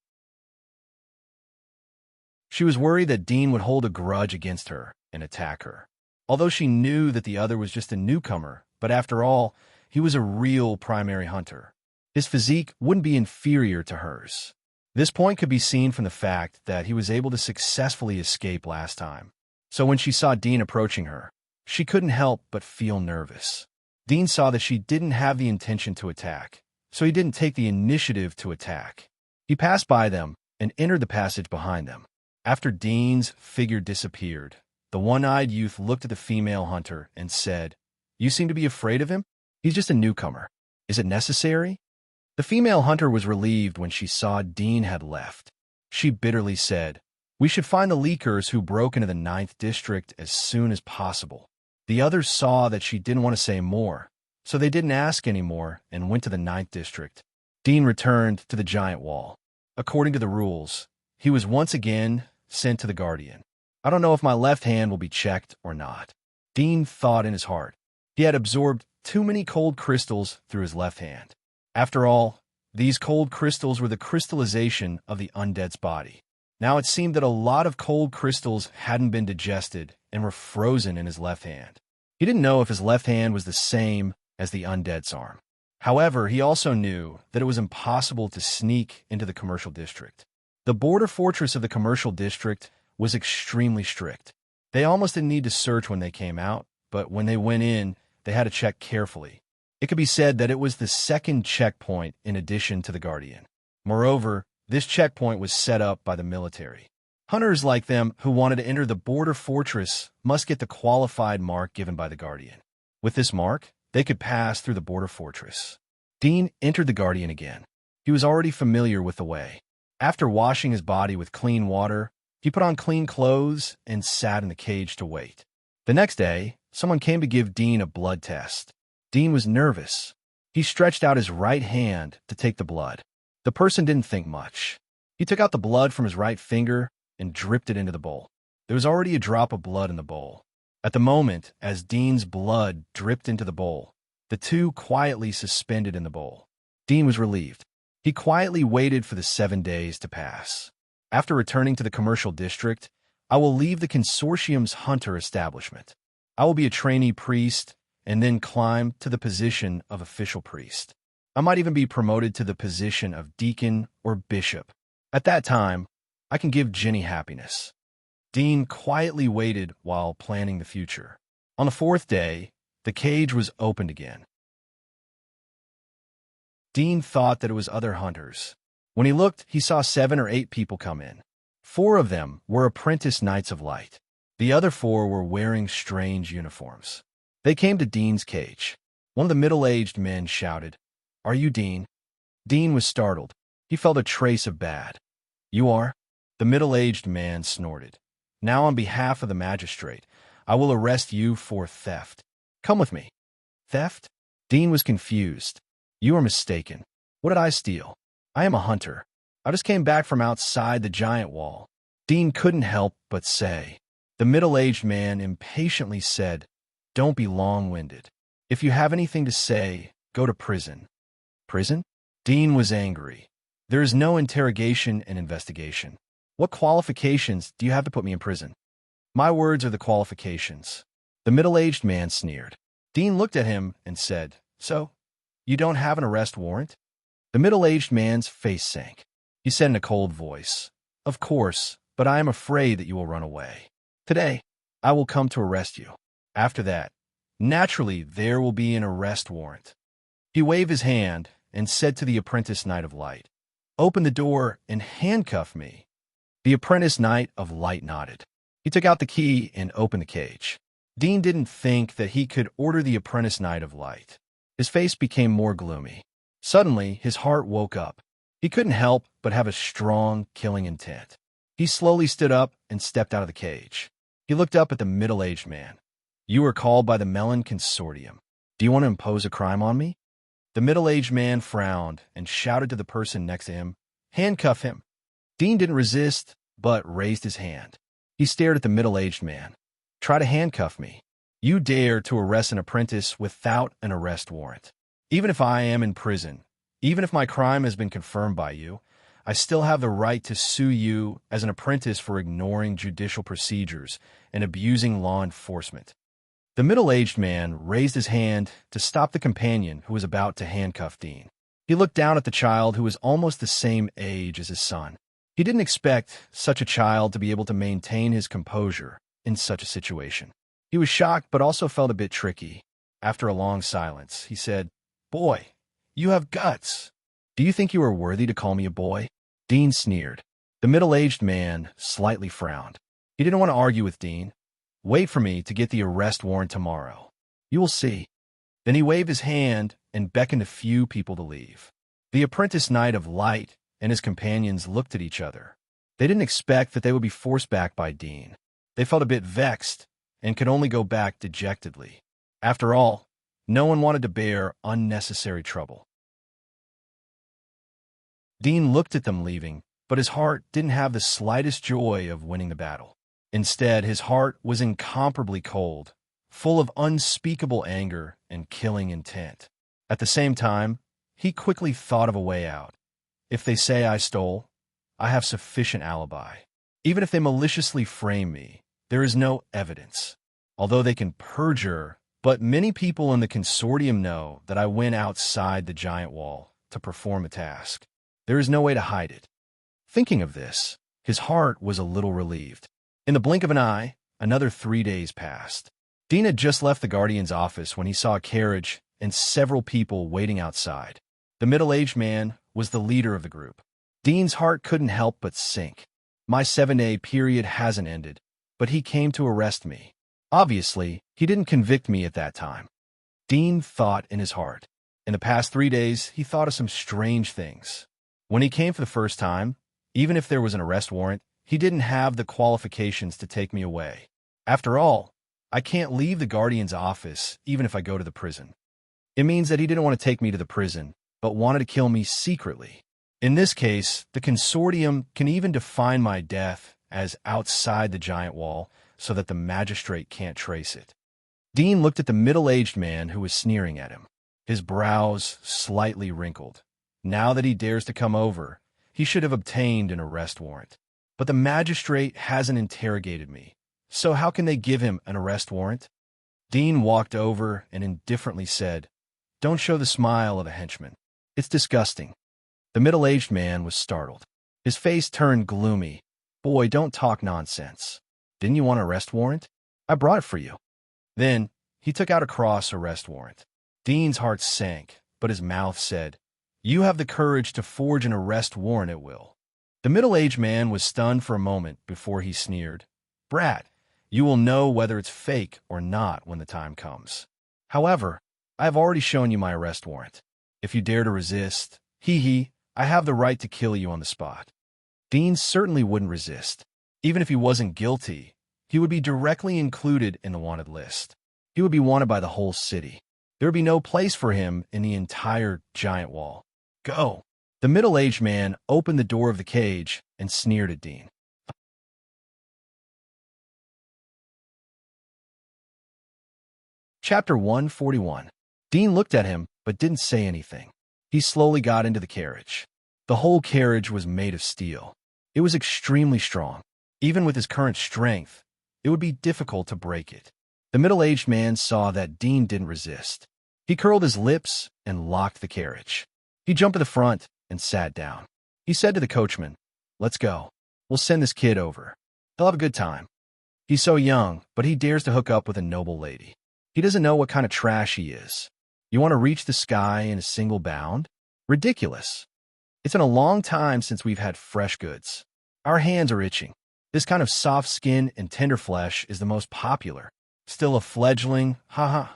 She was worried that Dean would hold a grudge against her and attack her. Although she knew that the other was just a newcomer, but after all, he was a real primary hunter. His physique wouldn't be inferior to hers. This point could be seen from the fact that he was able to successfully escape last time. So when she saw Dean approaching her, she couldn't help but feel nervous. Dean saw that she didn't have the intention to attack, so he didn't take the initiative to attack. He passed by them and entered the passage behind them. After Dean's figure disappeared, the one-eyed youth looked at the female hunter and said, "You seem to be afraid of him? He's just a newcomer. Is it necessary?" The female hunter was relieved when she saw Dean had left. She bitterly said, "We should find the leakers who broke into the 9th district as soon as possible." The others saw that she didn't want to say more, so they didn't ask anymore and went to the 9th district. Dean returned to the giant wall. According to the rules, he was once again sent to the Guardian. "I don't know if my left hand will be checked or not," Dean thought in his heart. He had absorbed too many cold crystals through his left hand. After all, these cold crystals were the crystallization of the undead's body. Now it seemed that a lot of cold crystals hadn't been digested and were frozen in his left hand. He didn't know if his left hand was the same as the undead's arm. However, he also knew that it was impossible to sneak into the commercial district. The border fortress of the commercial district was extremely strict. They almost didn't need to search when they came out, but when they went in, they had to check carefully. It could be said that it was the second checkpoint in addition to the Guardian. Moreover, this checkpoint was set up by the military. Hunters like them who wanted to enter the border fortress must get the qualified mark given by the Guardian. With this mark, they could pass through the border fortress. Dean entered the Guardian again. He was already familiar with the way. After washing his body with clean water, he put on clean clothes and sat in the cage to wait. The next day, someone came to give Dean a blood test. Dean was nervous. He stretched out his right hand to take the blood. The person didn't think much. He took out the blood from his right finger and dripped it into the bowl. There was already a drop of blood in the bowl. At the moment, as Dean's blood dripped into the bowl, the two quietly suspended in the bowl. Dean was relieved. He quietly waited for the 7 days to pass. After returning to the commercial district, I will leave the consortium's hunter establishment. I will be a trainee priest and then climb to the position of official priest. I might even be promoted to the position of deacon or bishop. At that time, I can give Jenny happiness. Dean quietly waited while planning the future. On the 4th day, the cage was opened again. Dean thought that it was other hunters. When he looked, he saw 7 or 8 people come in. 4 of them were apprentice Knights of Light. The other 4 were wearing strange uniforms. They came to Dean's cage. One of the middle-aged men shouted, "Are you Dean?" Dean was startled. He felt a trace of bad. "You are?" The middle-aged man snorted. Now, on behalf of the magistrate, I will arrest you for theft. Come with me." "Theft?" Dean was confused. "You are mistaken. What did I steal? I am a hunter. I just came back from outside the giant wall." Dean couldn't help but say. The middle-aged man impatiently said, "Don't be long-winded. If you have anything to say, go to prison." "Prison?" Dean was angry. "There is no interrogation and investigation. What qualifications do you have to put me in prison?" "My words are the qualifications." The middle-aged man sneered. Dean looked at him and said, "So, you don't have an arrest warrant?" The middle-aged man's face sank. He said in a cold voice, "Of course, but I am afraid that you will run away. Today, I will come to arrest you. After that, naturally, there will be an arrest warrant." He waved his hand and said to the apprentice Knight of Light, "Open the door and handcuff me." The apprentice Knight of Light nodded. He took out the key and opened the cage. Dean didn't think that he could order the apprentice Knight of Light. His face became more gloomy. Suddenly, his heart woke up. He couldn't help but have a strong, killing intent. He slowly stood up and stepped out of the cage. He looked up at the middle-aged man. "You are called by the Melon Consortium. Do you want to impose a crime on me?" The middle-aged man frowned and shouted to the person next to him, "Handcuff him." Dean didn't resist, but raised his hand. He stared at the middle-aged man. "Try to handcuff me. You dare to arrest an apprentice without an arrest warrant. Even if I am in prison, even if my crime has been confirmed by you, I still have the right to sue you as an apprentice for ignoring judicial procedures and abusing law enforcement." The middle-aged man raised his hand to stop the companion who was about to handcuff Dean. He looked down at the child who was almost the same age as his son. He didn't expect such a child to be able to maintain his composure in such a situation. He was shocked, but also felt a bit tricky. After a long silence, he said, "Boy, you have guts. Do you think you are worthy to call me a boy?" Dean sneered. The middle-aged man slightly frowned. He didn't want to argue with Dean. "Wait for me to get the arrest warrant tomorrow. You will see." Then he waved his hand and beckoned a few people to leave. The apprentice Knight of Light and his companions looked at each other. They didn't expect that they would be forced back by Dean. They felt a bit vexed and could only go back dejectedly. After all, no one wanted to bear unnecessary trouble. Dean looked at them leaving, but his heart didn't have the slightest joy of winning the battle. Instead, his heart was incomparably cold, full of unspeakable anger and killing intent. At the same time, he quickly thought of a way out. If they say I stole, I have sufficient alibi. Even if they maliciously frame me, there is no evidence. Although they can perjure, but many people in the consortium know that I went outside the giant wall to perform a task. There is no way to hide it. Thinking of this, his heart was a little relieved. In the blink of an eye, another 3 days passed. Dean had just left the Guardian's office when he saw a carriage and several people waiting outside. The middle-aged man was the leader of the group. Dean's heart couldn't help but sink. My 7-day period hasn't ended, but he came to arrest me. Obviously, he didn't convict me at that time. Dean thought in his heart. In the past 3 days, he thought of some strange things. When he came for the first time, even if there was an arrest warrant, he didn't have the qualifications to take me away. After all, I can't leave the Guardian's office even if I go to the prison. It means that he didn't want to take me to the prison, but wanted to kill me secretly. In this case, the consortium can even define my death as outside the giant wall so that the magistrate can't trace it. Dean looked at the middle-aged man who was sneering at him. His brows slightly wrinkled. Now that he dares to come over, he should have obtained an arrest warrant. But the magistrate hasn't interrogated me, so how can they give him an arrest warrant? Dean walked over and indifferently said, "Don't show the smile of a henchman. It's disgusting." The middle-aged man was startled. His face turned gloomy. "Boy, don't talk nonsense. Didn't you want an arrest warrant? I brought it for you." Then he took out a cross arrest warrant. Dean's heart sank, but his mouth said, "You have the courage to forge an arrest warrant at will." The middle-aged man was stunned for a moment before he sneered, "Brat, you will know whether it's fake or not when the time comes. However, I have already shown you my arrest warrant. If you dare to resist, I have the right to kill you on the spot." Dean certainly wouldn't resist. Even if he wasn't guilty, he would be directly included in the wanted list. He would be wanted by the whole city. There would be no place for him in the entire giant wall. Go! The middle-aged man opened the door of the cage and sneered at Dean. Chapter 141. Dean looked at him, but didn't say anything. He slowly got into the carriage. The whole carriage was made of steel. It was extremely strong. Even with his current strength, it would be difficult to break it. The middle-aged man saw that Dean didn't resist. He curled his lips and locked the carriage. He jumped to the front and sat down. He said to the coachman, "Let's go. We'll send this kid over. He'll have a good time. He's so young, but he dares to hook up with a noble lady. He doesn't know what kind of trash he is. You want to reach the sky in a single bound? Ridiculous. It's been a long time since we've had fresh goods. Our hands are itching. This kind of soft skin and tender flesh is the most popular. Still a fledgling, haha."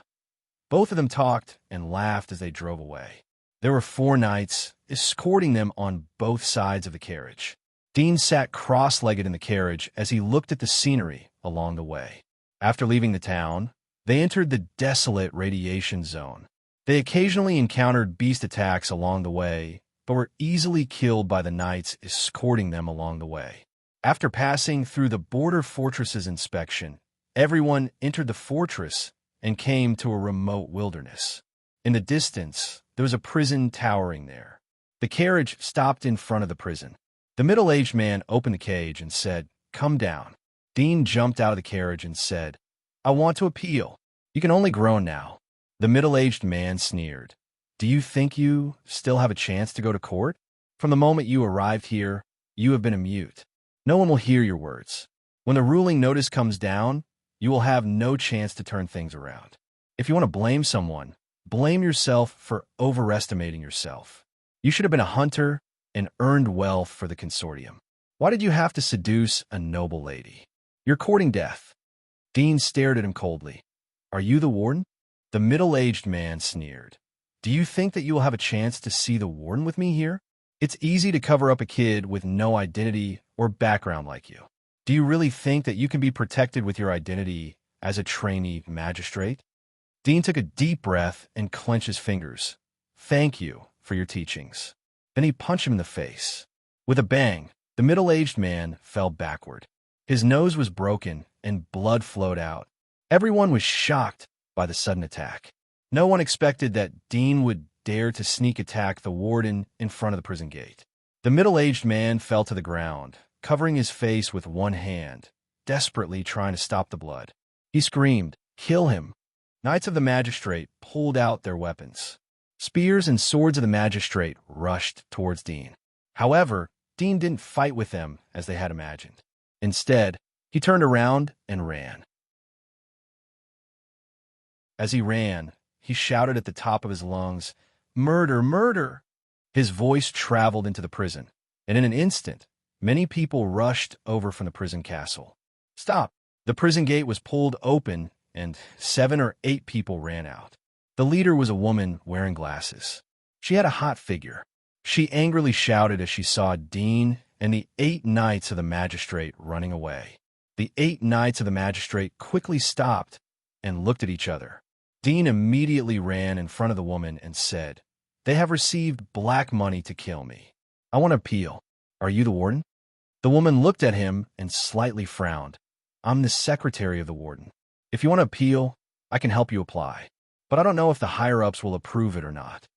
Both of them talked and laughed as they drove away. There were 4 knights escorting them on both sides of the carriage. Dean sat cross-legged in the carriage as he looked at the scenery along the way. After leaving the town, they entered the desolate radiation zone. They occasionally encountered beast attacks along the way, but were easily killed by the knights escorting them along the way. After passing through the border fortress's inspection, everyone entered the fortress and came to a remote wilderness. In the distance, there was a prison towering there. The carriage stopped in front of the prison. The middle-aged man opened the cage and said, "Come down." Dean jumped out of the carriage and said, "I want to appeal. You can only groan now." The middle-aged man sneered. "Do you think you still have a chance to go to court? From the moment you arrived here, you have been a mute. No one will hear your words. When the ruling notice comes down, you will have no chance to turn things around. If you want to blame someone, blame yourself for overestimating yourself. You should have been a hunter and earned wealth for the consortium. Why did you have to seduce a noble lady? You're courting death." Dean stared at him coldly. "Are you the warden?" The middle-aged man sneered. "Do you think that you will have a chance to see the warden with me here? It's easy to cover up a kid with no identity or background like you. Do you really think that you can be protected with your identity as a trainee magistrate?" Dean took a deep breath and clenched his fingers. "Thank you for your teachings." Then he punched him in the face. With a bang, the middle-aged man fell backward. His nose was broken and blood flowed out. Everyone was shocked by the sudden attack. No one expected that Dean would dare to sneak attack the warden in front of the prison gate. The middle-aged man fell to the ground, covering his face with one hand, desperately trying to stop the blood. He screamed, "Kill him!" Knights of the magistrate pulled out their weapons. Spears and swords of the magistrate rushed towards Dean. However, Dean didn't fight with them as they had imagined. Instead, he turned around and ran. As he ran, he shouted at the top of his lungs, "Murder! Murder!" His voice traveled into the prison, and in an instant, many people rushed over from the prison castle. "Stop!" The prison gate was pulled open, and 7 or 8 people ran out. The leader was a woman wearing glasses. She had a hot figure. She angrily shouted as she saw Dean and the 8 knights of the magistrate running away. The 8 knights of the magistrate quickly stopped and looked at each other. Dean immediately ran in front of the woman and said, "They have received black money to kill me. I want to appeal. Are you the warden?" The woman looked at him and slightly frowned. "I'm the secretary of the warden. If you want to appeal, I can help you apply. But I don't know if the higher-ups will approve it or not."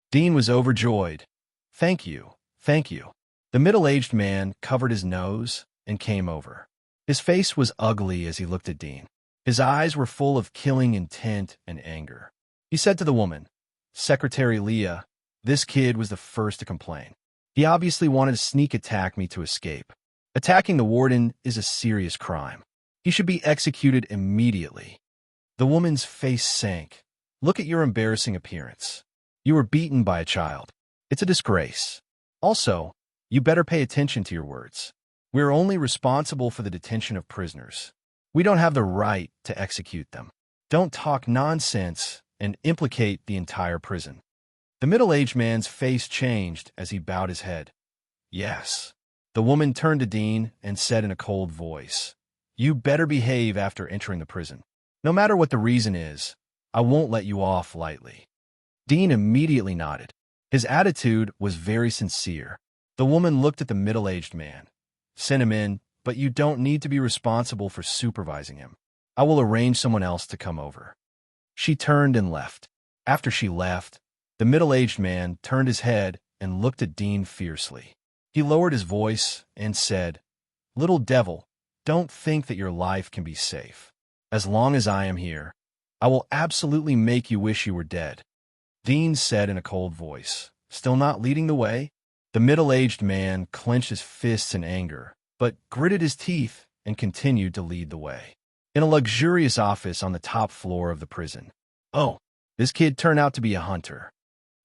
Dean was overjoyed. "Thank you, thank you." The middle-aged man covered his nose and came over. His face was ugly as he looked at Dean. His eyes were full of killing intent and anger. He said to the woman, "Secretary Leah, this kid was the first to complain. He obviously wanted to sneak attack me to escape. Attacking the warden is a serious crime. He should be executed immediately." The woman's face sank. "Look at your embarrassing appearance. You were beaten by a child. It's a disgrace. Also, you better pay attention to your words. We are only responsible for the detention of prisoners. We don't have the right to execute them. Don't talk nonsense and implicate the entire prison." The middle-aged man's face changed as he bowed his head. "Yes." The woman turned to Dean and said in a cold voice, "You better behave after entering the prison. No matter what the reason is, I won't let you off lightly." Dean immediately nodded. His attitude was very sincere. The woman looked at the middle-aged man. "Send him in, but you don't need to be responsible for supervising him. I will arrange someone else to come over." She turned and left. After she left, the middle-aged man turned his head and looked at Dean fiercely. He lowered his voice and said, "Little devil, don't think that your life can be safe. As long as I am here, I will absolutely make you wish you were dead." Dean said in a cold voice, still not leading the way. The middle-aged man clenched his fists in anger, but gritted his teeth and continued to lead the way. In a luxurious office on the top floor of the prison. Oh, this kid turned out to be a hunter.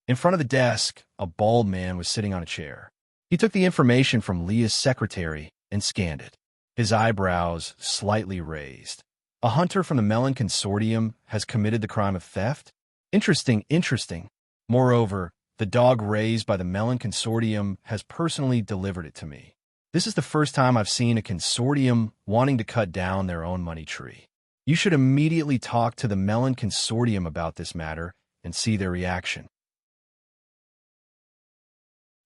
In front of the desk, a bald man was sitting on a chair. He took the information from Leah's secretary and scanned it, his eyebrows slightly raised. "A hunter from the Melon Consortium has committed the crime of theft? Interesting, interesting. Moreover, the dog raised by the Melon Consortium has personally delivered it to me. This is the first time I've seen a consortium wanting to cut down their own money tree. You should immediately talk to the Melon Consortium about this matter and see their reaction."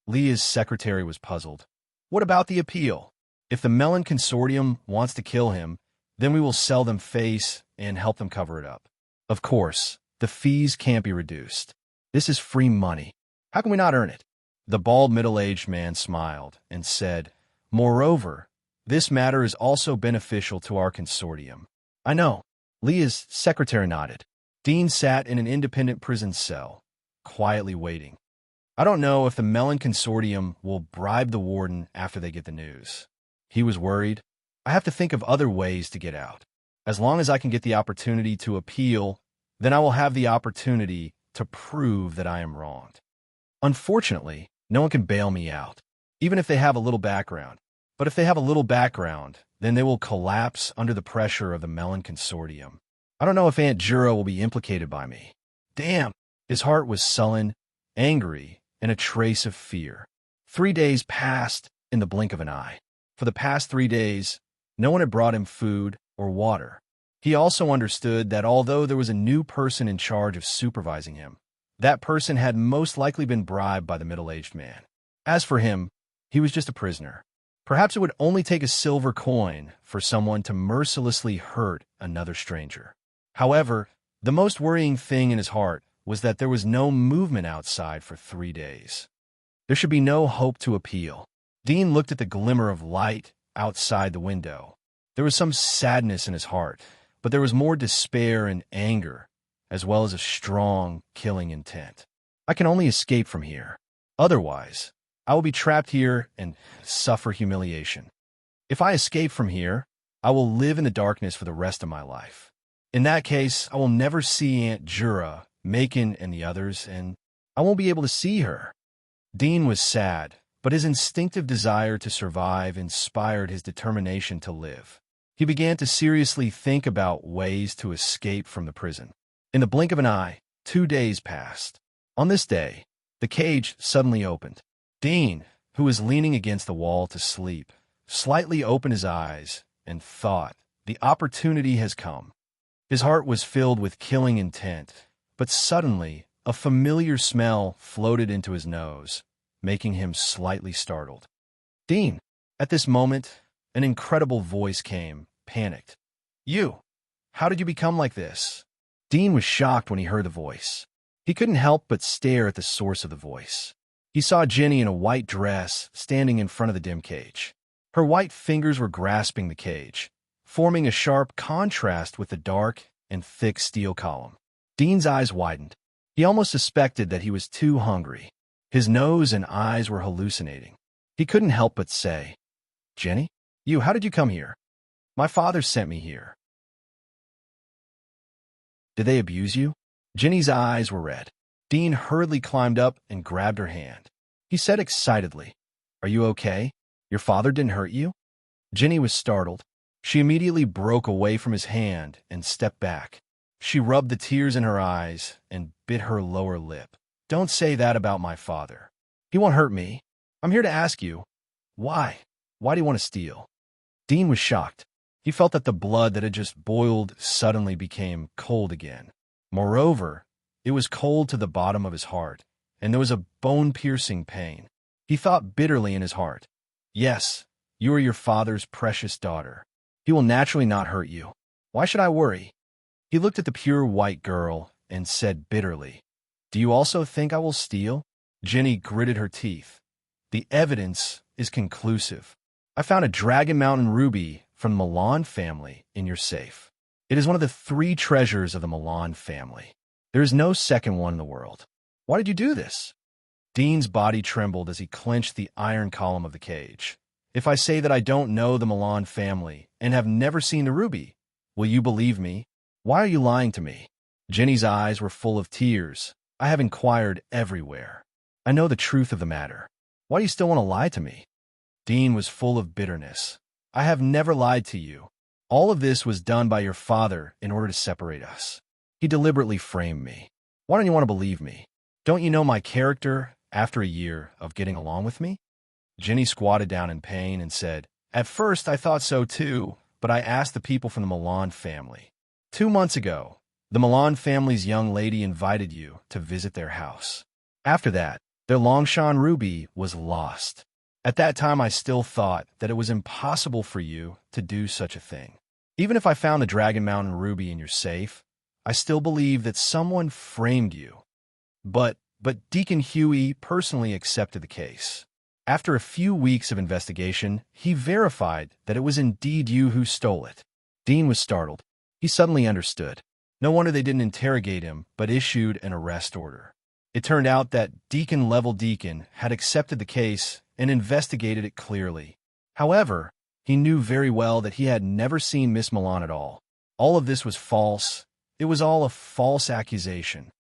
Leah's secretary was puzzled. "What about the appeal? If the Melon Consortium wants to kill him, then we will sell them face and help them cover it up. Of course, the fees can't be reduced. This is free money. How can we not earn it?" The bald middle-aged man smiled and said, "Moreover, this matter is also beneficial to our consortium." "I know." Leah's secretary nodded. Dean sat in an independent prison cell, quietly waiting. "I don't know if the Melon Consortium will bribe the warden after they get the news." He was worried. "I have to think of other ways to get out. As long as I can get the opportunity to appeal, then I will have the opportunity to prove that I am wronged. Unfortunately, no one can bail me out, even if they have a little background. But if they have a little background, then they will collapse under the pressure of the Melon Consortium. I don't know if Aunt Jura will be implicated by me." Damn! His heart was sullen, angry, and a trace of fear. 3 days passed in the blink of an eye. For the past 3 days, no one had brought him food or water. He also understood that although there was a new person in charge of supervising him, that person had most likely been bribed by the middle-aged man. As for him, he was just a prisoner. Perhaps it would only take a silver coin for someone to mercilessly hurt another stranger. However, the most worrying thing in his heart was that there was no movement outside for 3 days. There should be no hope to appeal. Dean looked at the glimmer of light outside the window. There was some sadness in his heart, but there was more despair and anger, as well as a strong, killing intent. "I can only escape from here. Otherwise, I will be trapped here and suffer humiliation. If I escape from here, I will live in the darkness for the rest of my life. In that case, I will never see Aunt Jura, Macon, and the others, and I won't be able to see her." Dean was sad, but his instinctive desire to survive inspired his determination to live. He began to seriously think about ways to escape from the prison. In the blink of an eye, 2 days passed. On this day, the cage suddenly opened. Dean, who was leaning against the wall to sleep, slightly opened his eyes and thought, "The opportunity has come." His heart was filled with killing intent, but suddenly a familiar smell floated into his nose, making him slightly startled. "Dean!" At this moment, an incredible voice came, panicked. "You! How did you become like this?" Dean was shocked when he heard the voice. He couldn't help but stare at the source of the voice. He saw Jenny in a white dress standing in front of the dim cage. Her white fingers were grasping the cage, forming a sharp contrast with the dark and thick steel column. Dean's eyes widened. He almost suspected that he was too hungry. His nose and eyes were hallucinating. He couldn't help but say, "Jenny? How did you come here?" "My father sent me here." "Did they abuse you?" Jenny's eyes were red. Dean hurriedly climbed up and grabbed her hand. He said excitedly, "Are you okay? Your father didn't hurt you?" Jenny was startled. She immediately broke away from his hand and stepped back. She rubbed the tears in her eyes and bit her lower lip. "Don't say that about my father. He won't hurt me. I'm here to ask you, why? Why do you want to steal? Dean was shocked. He felt that the blood that had just boiled suddenly became cold again. Moreover, it was cold to the bottom of his heart, and there was a bone-piercing pain. He thought bitterly in his heart, "Yes, you are your father's precious daughter. He will naturally not hurt you. Why should I worry?" He looked at the pure white girl and said bitterly, "Do you also think I will steal?" Jenny gritted her teeth. "The evidence is conclusive. I found a Dragon Mountain ruby from the Milan family in your safe. It is one of the 3 treasures of the Milan family. There is no second one in the world. Why did you do this?" Dean's body trembled as he clenched the iron column of the cage. "If I say that I don't know the Milan family and have never seen the ruby, will you believe me? Why are you lying to me?" Jenny's eyes were full of tears. "I have inquired everywhere. I know the truth of the matter. Why do you still want to lie to me?" Dean was full of bitterness. "I have never lied to you. All of this was done by your father in order to separate us. He deliberately framed me. Why don't you want to believe me? Don't you know my character after a year of getting along with me?" Jenny squatted down in pain and said, "At first I thought so too, but I asked the people from the Milan family. 2 months ago, the Milan family's young lady invited you to visit their house. After that, their Longshan ruby was lost. At that time, I still thought that it was impossible for you to do such a thing. Even if I found the Dragon Mountain ruby in your safe, I still believe that someone framed you. But Deacon Huey personally accepted the case. After a few weeks of investigation, he verified that it was indeed you who stole it." Dean was startled. He suddenly understood. No wonder they didn't interrogate him, but issued an arrest order. It turned out that Deacon-level Deacon had accepted the case and investigated it clearly. However, he knew very well that he had never seen Miss Milan at all. All of this was false. It was all a false accusation.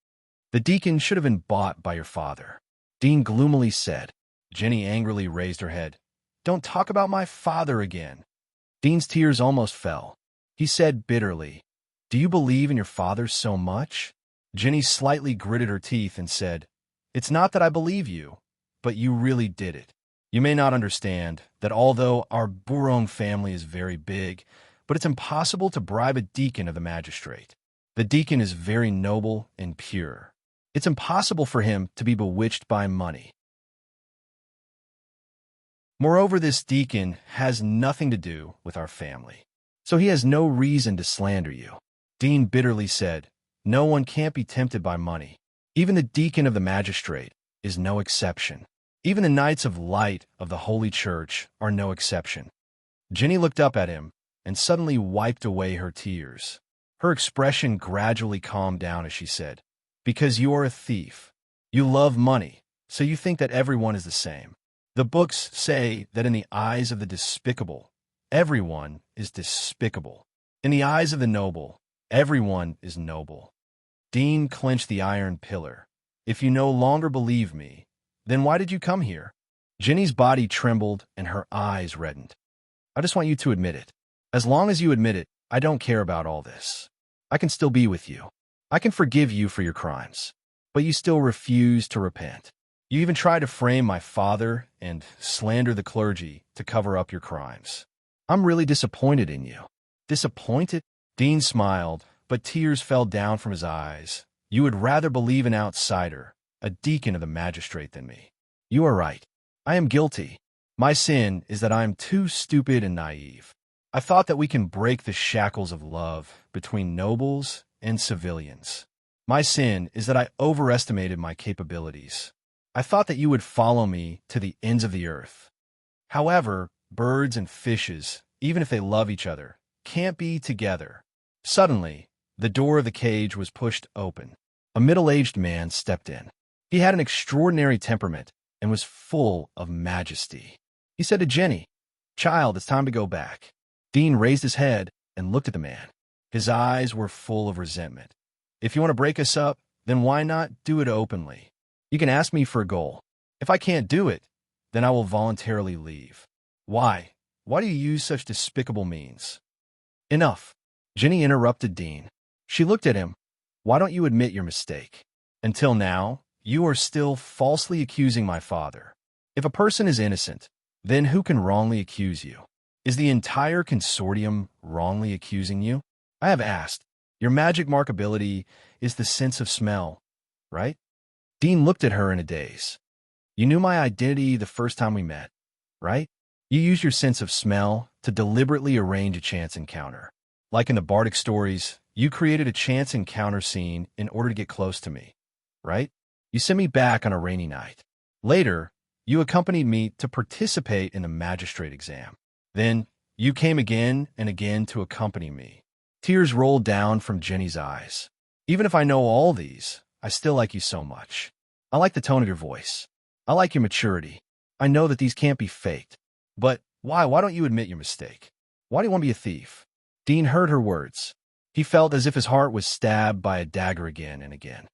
"The deacon should have been bought by your father," Dean gloomily said. Jenny angrily raised her head. "Don't talk about my father again." Dean's tears almost fell. He said bitterly, "Do you believe in your father so much?" Jenny slightly gritted her teeth and said, "It's not that I believe you, but you really did it. You may not understand that although our Bourong family is very big, but it's impossible to bribe a deacon of the magistrate. The deacon is very noble and pure. It's impossible for him to be bewitched by money. Moreover, this deacon has nothing to do with our family, so he has no reason to slander you." Dean bitterly said, "No one can't be tempted by money. Even the deacon of the magistrate is no exception. Even the Knights of Light of the Holy Church are no exception." Jenny looked up at him and suddenly wiped away her tears. Her expression gradually calmed down as she said, "Because you are a thief. You love money, so you think that everyone is the same. The books say that in the eyes of the despicable, everyone is despicable. In the eyes of the noble, everyone is noble." Dean clenched the iron pillar. "If you no longer believe me, then why did you come here?" Jenny's body trembled and her eyes reddened. "I just want you to admit it. As long as you admit it, I don't care about all this. I can still be with you. I can forgive you for your crimes. But you still refuse to repent. You even tried to frame my father and slander the clergy to cover up your crimes. I'm really disappointed in you." "Disappointed?" Dean smiled, but tears fell down from his eyes. "You would rather believe an outsider, a deacon of the magistrate, than me. You are right. I am guilty. My sin is that I am too stupid and naive. I thought that we can break the shackles of love between nobles and civilians. My sin is that I overestimated my capabilities. I thought that you would follow me to the ends of the earth. However, birds and fishes, even if they love each other, can't be together." Suddenly, the door of the cage was pushed open. A middle-aged man stepped in. He had an extraordinary temperament and was full of majesty. He said to Jenny, "Child, it's time to go back." Dean raised his head and looked at the man. His eyes were full of resentment. "If you want to break us up, then why not do it openly? You can ask me for a goal. If I can't do it, then I will voluntarily leave. Why? Why do you use such despicable means?" "Enough." Jenny interrupted Dean. She looked at him. "Why don't you admit your mistake? Until now, you are still falsely accusing my father. If a person is innocent, Then who can wrongly accuse you? Is the entire consortium wrongly accusing you? I have asked. Your magic mark ability is the sense of smell, right? Dean looked at her in a daze. You knew my identity the first time we met, right? You use your sense of smell to deliberately arrange a chance encounter. Like in the Bardic stories, you created a chance encounter scene in order to get close to me, right? You sent me back on a rainy night. Later, you accompanied me to participate in the magistrate exam. Then, you came again and again to accompany me. Tears rolled down from Jenny's eyes. Even if I know all these, I still like you so much. I like the tone of your voice. I like your maturity. I know that these can't be faked. But why? Why don't you admit your mistake? Why do you want to be a thief? Dean heard her words. He felt as if his heart was stabbed by a dagger again and again.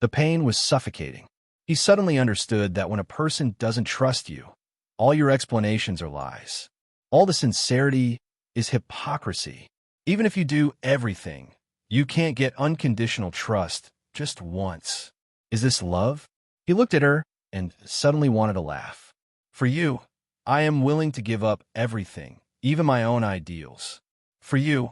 The pain was suffocating. He suddenly understood that when a person doesn't trust you, all your explanations are lies. All the sincerity is hypocrisy. Even if you do everything, you can't get unconditional trust just once. Is this love? He looked at her and suddenly wanted to laugh. For you, I am willing to give up everything, even my own ideals. For you,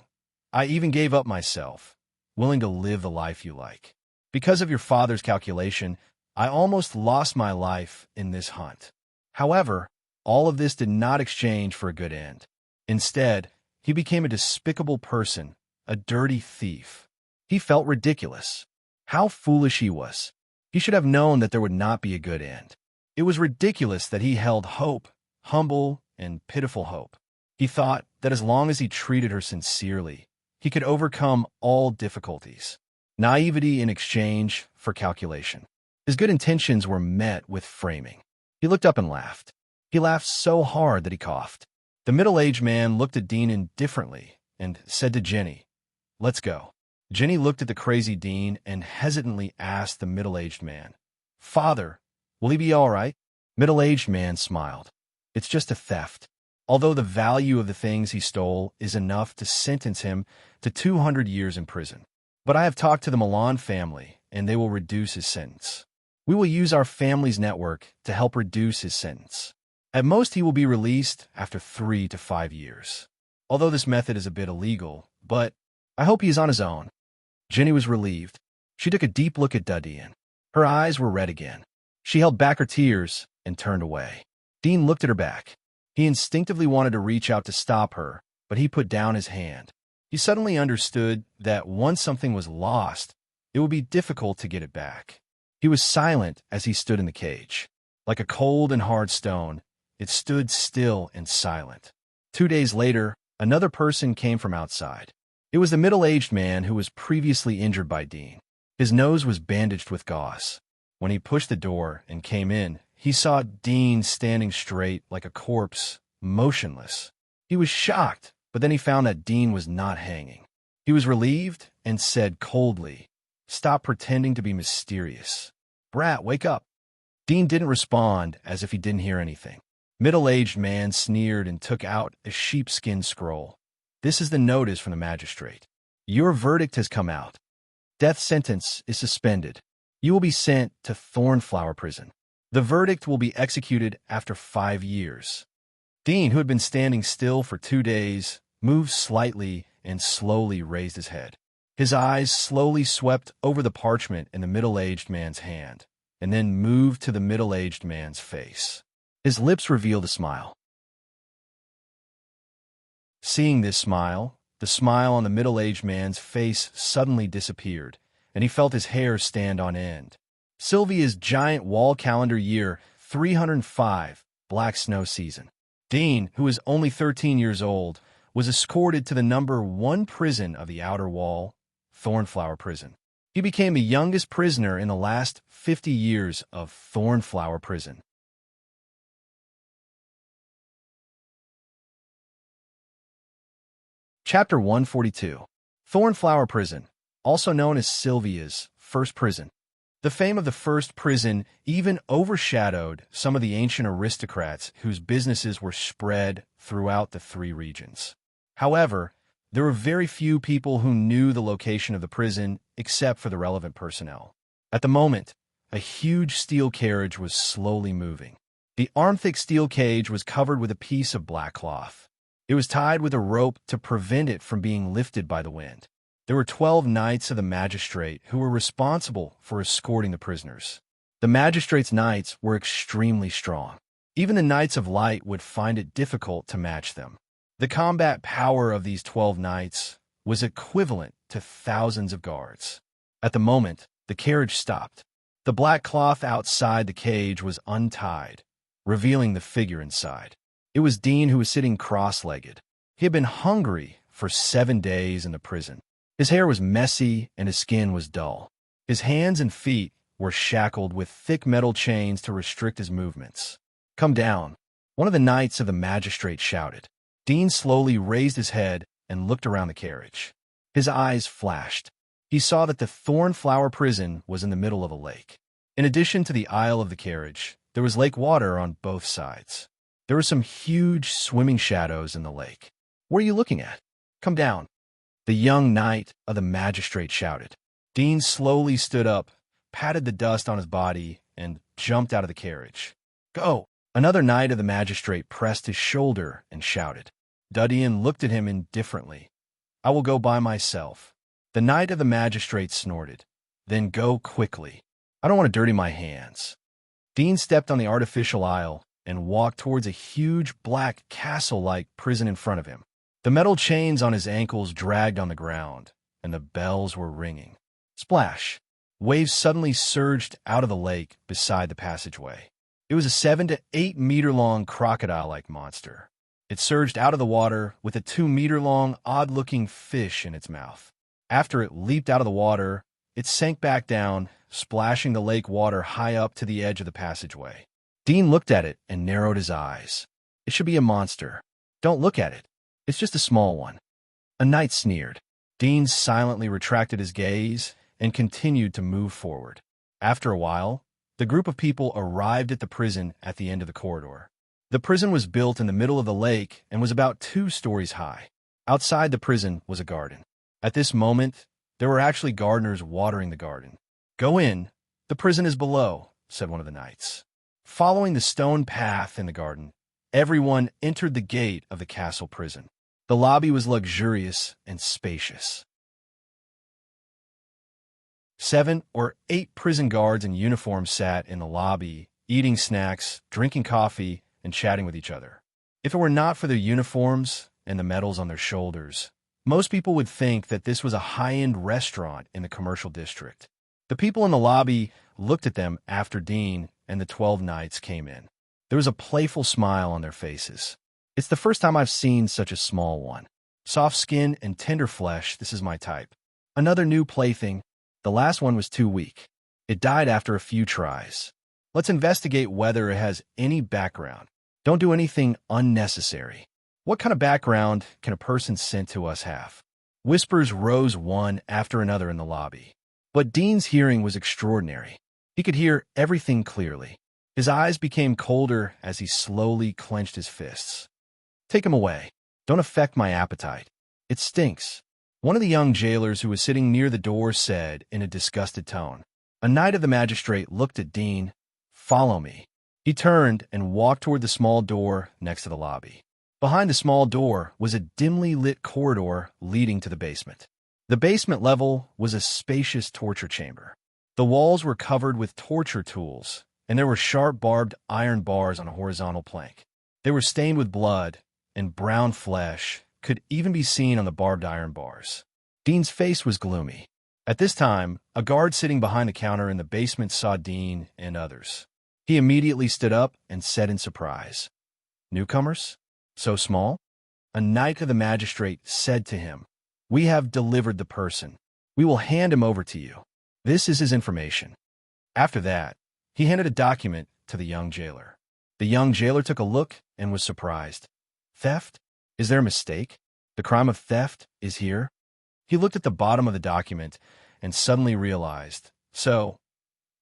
I even gave up myself, willing to live the life you like. Because of your father's calculation, I almost lost my life in this hunt. However, all of this did not exchange for a good end. Instead, he became a despicable person, a dirty thief. He felt ridiculous. How foolish he was. He should have known that there would not be a good end. It was ridiculous that he held hope, humble and pitiful hope. He thought that as long as he treated her sincerely, he could overcome all difficulties. Naivety in exchange for calculation. His good intentions were met with framing. He looked up and laughed. He laughed so hard that he coughed. The middle-aged man looked at Dean indifferently and said to Jenny, "Let's go." Jenny looked at the crazy Dean and hesitantly asked the middle-aged man, "Father, will he be all right?" Middle-aged man smiled. "It's just a theft. Although the value of the things he stole is enough to sentence him to 200 years in prison. But I have talked to the Milan family, and they will reduce his sentence. We will use our family's network to help reduce his sentence. At most, he will be released after 3 to 5 years. Although this method is a bit illegal, but I hope he is on his own." Jenny was relieved. She took a deep look at Duddian. Her eyes were red again. She held back her tears and turned away. Dean looked at her back. He instinctively wanted to reach out to stop her, but he put down his hand. He suddenly understood that once something was lost, it would be difficult to get it back. He was silent as he stood in the cage. Like a cold and hard stone, it stood still and silent. 2 days later, another person came from outside. It was the middle-aged man who was previously injured by Dean. His nose was bandaged with gauze. When he pushed the door and came in, he saw Dean standing straight like a corpse, motionless. He was shocked, but then he found that Dean was not hanging. He was relieved and said coldly, "Stop pretending to be mysterious. Brat, wake up." Dean didn't respond as if he didn't hear anything. Middle-aged man sneered and took out a sheepskin scroll. "This is the notice from the magistrate. Your verdict has come out. Death sentence is suspended. You will be sent to Thornflower Prison. The verdict will be executed after 5 years." Dean, who had been standing still for 2 days, moved slightly and slowly raised his head. His eyes slowly swept over the parchment in the middle-aged man's hand, and then moved to the middle-aged man's face. His lips revealed a smile. Seeing this smile, the smile on the middle-aged man's face suddenly disappeared, and he felt his hair stand on end. Sylvia's giant wall calendar year 305, Black Snow Season. Dean, who was only 13 years old, was escorted to the number 1 prison of the outer wall, Thornflower Prison. He became the youngest prisoner in the last 50 years of Thornflower Prison. Chapter 142. Thornflower Prison, also known as Sylvia's first prison. The fame of the first prison even overshadowed some of the ancient aristocrats whose businesses were spread throughout the 3 regions. However, there were very few people who knew the location of the prison except for the relevant personnel. At the moment, a huge steel carriage was slowly moving. The arm-thick steel cage was covered with a piece of black cloth. It was tied with a rope to prevent it from being lifted by the wind. There were 12 knights of the magistrate who were responsible for escorting the prisoners. The magistrate's knights were extremely strong. Even the knights of light would find it difficult to match them. The combat power of these 12 knights was equivalent to thousands of guards. At the moment, the carriage stopped. The black cloth outside the cage was untied, revealing the figure inside. It was Dean, who was sitting cross-legged. He had been hungry for 7 days in the prison. His hair was messy and his skin was dull. His hands and feet were shackled with thick metal chains to restrict his movements. "Come down," one of the knights of the magistrate shouted. Dean slowly raised his head and looked around the carriage. His eyes flashed. He saw that the Thornflower prison was in the middle of a lake. In addition to the aisle of the carriage, there was lake water on both sides. There were some huge swimming shadows in the lake. "What are you looking at? Come down," the young knight of the magistrate shouted. Dean slowly stood up, patted the dust on his body, and jumped out of the carriage. "Go!" Another knight of the magistrate pressed his shoulder and shouted. Dean looked at him indifferently. "I will go by myself." The knight of the magistrate snorted. "Then go quickly. I don't want to dirty my hands." Dean stepped on the artificial aisle and walked towards a huge black castle-like prison in front of him. The metal chains on his ankles dragged on the ground, and the bells were ringing. Splash! Waves suddenly surged out of the lake beside the passageway. It was a 7 to 8 meter long crocodile-like monster. It surged out of the water with a 2 meter long, odd-looking fish in its mouth. After it leaped out of the water, it sank back down, splashing the lake water high up to the edge of the passageway. Dean looked at it and narrowed his eyes. "It should be a monster. Don't look at it. It's just a small one." A knight sneered. Dean silently retracted his gaze and continued to move forward. After a while, the group of people arrived at the prison at the end of the corridor. The prison was built in the middle of the lake and was about 2 stories high. Outside the prison was a garden. At this moment, there were actually gardeners watering the garden. "Go in. The prison is below," said one of the knights. Following the stone path in the garden, everyone entered the gate of the castle prison. The lobby was luxurious and spacious. 7 or 8 prison guards in uniform sat in the lobby, eating snacks, drinking coffee, and chatting with each other. If it were not for their uniforms and the medals on their shoulders, most people would think that this was a high-end restaurant in the commercial district. The people in the lobby looked at them after Dean and the 12 knights came in. There was a playful smile on their faces. "It's the first time I've seen such a small one. Soft skin and tender flesh, this is my type. Another new plaything. The last one was too weak. It died after a few tries. Let's investigate whether it has any background. Don't do anything unnecessary. What kind of background can a person sent to us have?" Whispers rose one after another in the lobby. But Dean's hearing was extraordinary. He could hear everything clearly. His eyes became colder as he slowly clenched his fists. "Take him away. Don't affect my appetite. It stinks," one of the young jailers who was sitting near the door said in a disgusted tone. A knight of the magistrate looked at Dean. "Follow me." He turned and walked toward the small door next to the lobby. Behind the small door was a dimly lit corridor leading to the basement. The basement level was a spacious torture chamber. The walls were covered with torture tools, and there were sharp barbed iron bars on a horizontal plank. They were stained with blood, and brown flesh could even be seen on the barbed iron bars. Dean's face was gloomy. At this time, a guard sitting behind the counter in the basement saw Dean and others. He immediately stood up and said in surprise, "Newcomers? So small?" A knight of the magistrate said to him, "We have delivered the person. We will hand him over to you. This is his information." After that, he handed a document to the young jailer. The young jailer took a look and was surprised. "Theft? Is there a mistake? The crime of theft is here?" He looked at the bottom of the document and suddenly realized, so,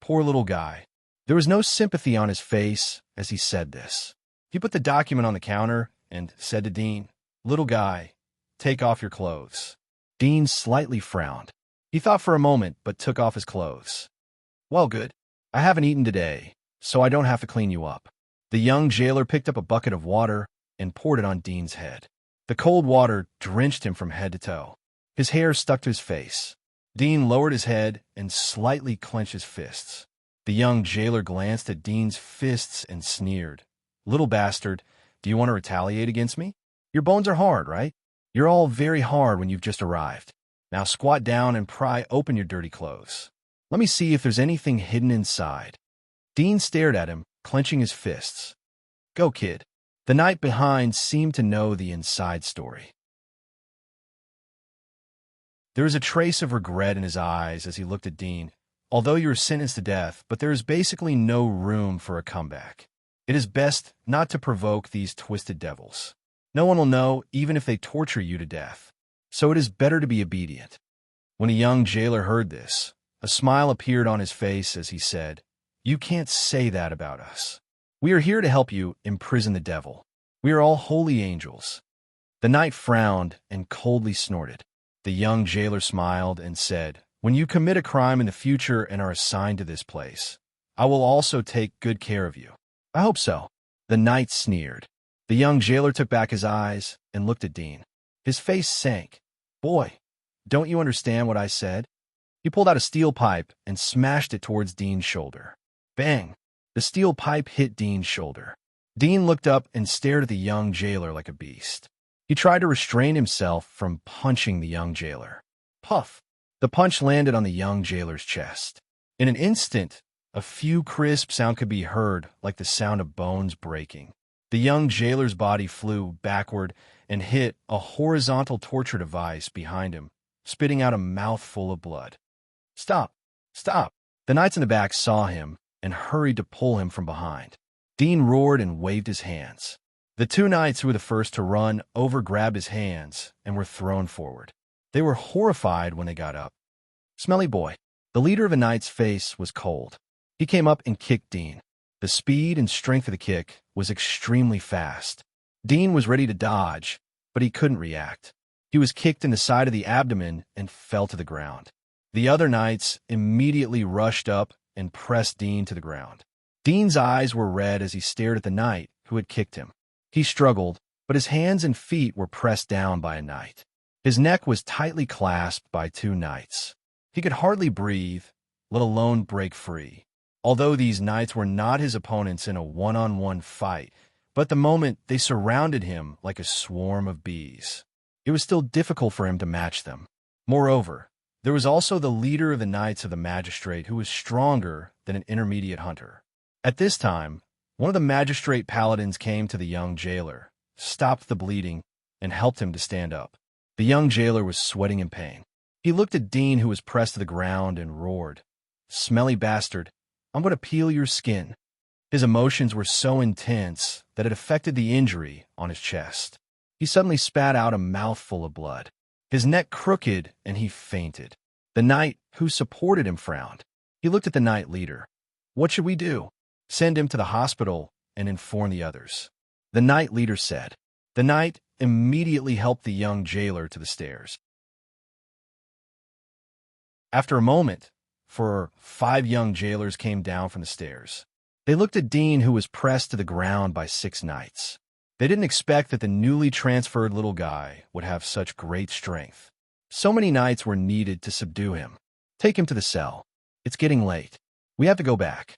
poor little guy. There was no sympathy on his face as he said this. He put the document on the counter and said to Dean, "Little guy, take off your clothes." Dean slightly frowned. He thought for a moment, but took off his clothes. "Well, good. I haven't eaten today, so I don't have to clean you up." The young jailer picked up a bucket of water and poured it on Dean's head. The cold water drenched him from head to toe. His hair stuck to his face. Dean lowered his head and slightly clenched his fists. The young jailer glanced at Dean's fists and sneered. "Little bastard, do you want to retaliate against me? Your bones are hard, right? You're all very hard when you've just arrived. Now squat down and pry open your dirty clothes. Let me see if there's anything hidden inside." Dean stared at him, clenching his fists. "Go, kid." The knight behind seemed to know the inside story. There was a trace of regret in his eyes as he looked at Dean. "Although you were sentenced to death, but there is basically no room for a comeback. It is best not to provoke these twisted devils. No one will know, even if they torture you to death. So it is better to be obedient." When a young jailer heard this, a smile appeared on his face as he said, "You can't say that about us. We are here to help you imprison the devil. We are all holy angels." The knight frowned and coldly snorted. The young jailer smiled and said, "When you commit a crime in the future and are assigned to this place, I will also take good care of you." "I hope so." The knight sneered. The young jailer took back his eyes and looked at Dean. His face sank. "Boy, don't you understand what I said?" He pulled out a steel pipe and smashed it towards Dean's shoulder. Bang! The steel pipe hit Dean's shoulder. Dean looked up and stared at the young jailer like a beast. He tried to restrain himself from punching the young jailer. Puff! The punch landed on the young jailer's chest. In an instant, a few crisp sounds could be heard, like the sound of bones breaking. The young jailer's body flew backward and hit a horizontal torture device behind him, spitting out a mouthful of blood. "Stop! Stop!" The knights in the back saw him and hurried to pull him from behind. Dean roared and waved his hands. The two knights who were the first to run over-grabbed his hands and were thrown forward. They were horrified when they got up. "Smelly boy." The leader of the knights' face was cold. He came up and kicked Dean. The speed and strength of the kick was extremely fast. Dean was ready to dodge, but he couldn't react. He was kicked in the side of the abdomen and fell to the ground. The other knights immediately rushed up and pressed Dean to the ground. Dean's eyes were red as he stared at the knight who had kicked him. He struggled, but his hands and feet were pressed down by a knight. His neck was tightly clasped by two knights. He could hardly breathe, let alone break free. Although these knights were not his opponents in a one-on-one fight, but at the moment they surrounded him like a swarm of bees. It was still difficult for him to match them. Moreover, there was also the leader of the Knights of the Magistrate who was stronger than an intermediate hunter. At this time, one of the magistrate paladins came to the young jailer, stopped the bleeding, and helped him to stand up. The young jailer was sweating in pain. He looked at Dean, who was pressed to the ground, and roared, "Smelly bastard, I'm going to peel your skin." His emotions were so intense that it affected the injury on his chest. He suddenly spat out a mouthful of blood. His neck crooked, and he fainted. The knight who supported him frowned. He looked at the knight leader. "What should we do?" "Send him to the hospital and inform the others," the knight leader said. The knight immediately helped the young jailer to the stairs. After a moment, 5 young jailers came down from the stairs. They looked at Dean, who was pressed to the ground by 6 knights. They didn't expect that the newly transferred little guy would have such great strength. So many knights were needed to subdue him. "Take him to the cell. It's getting late. We have to go back,"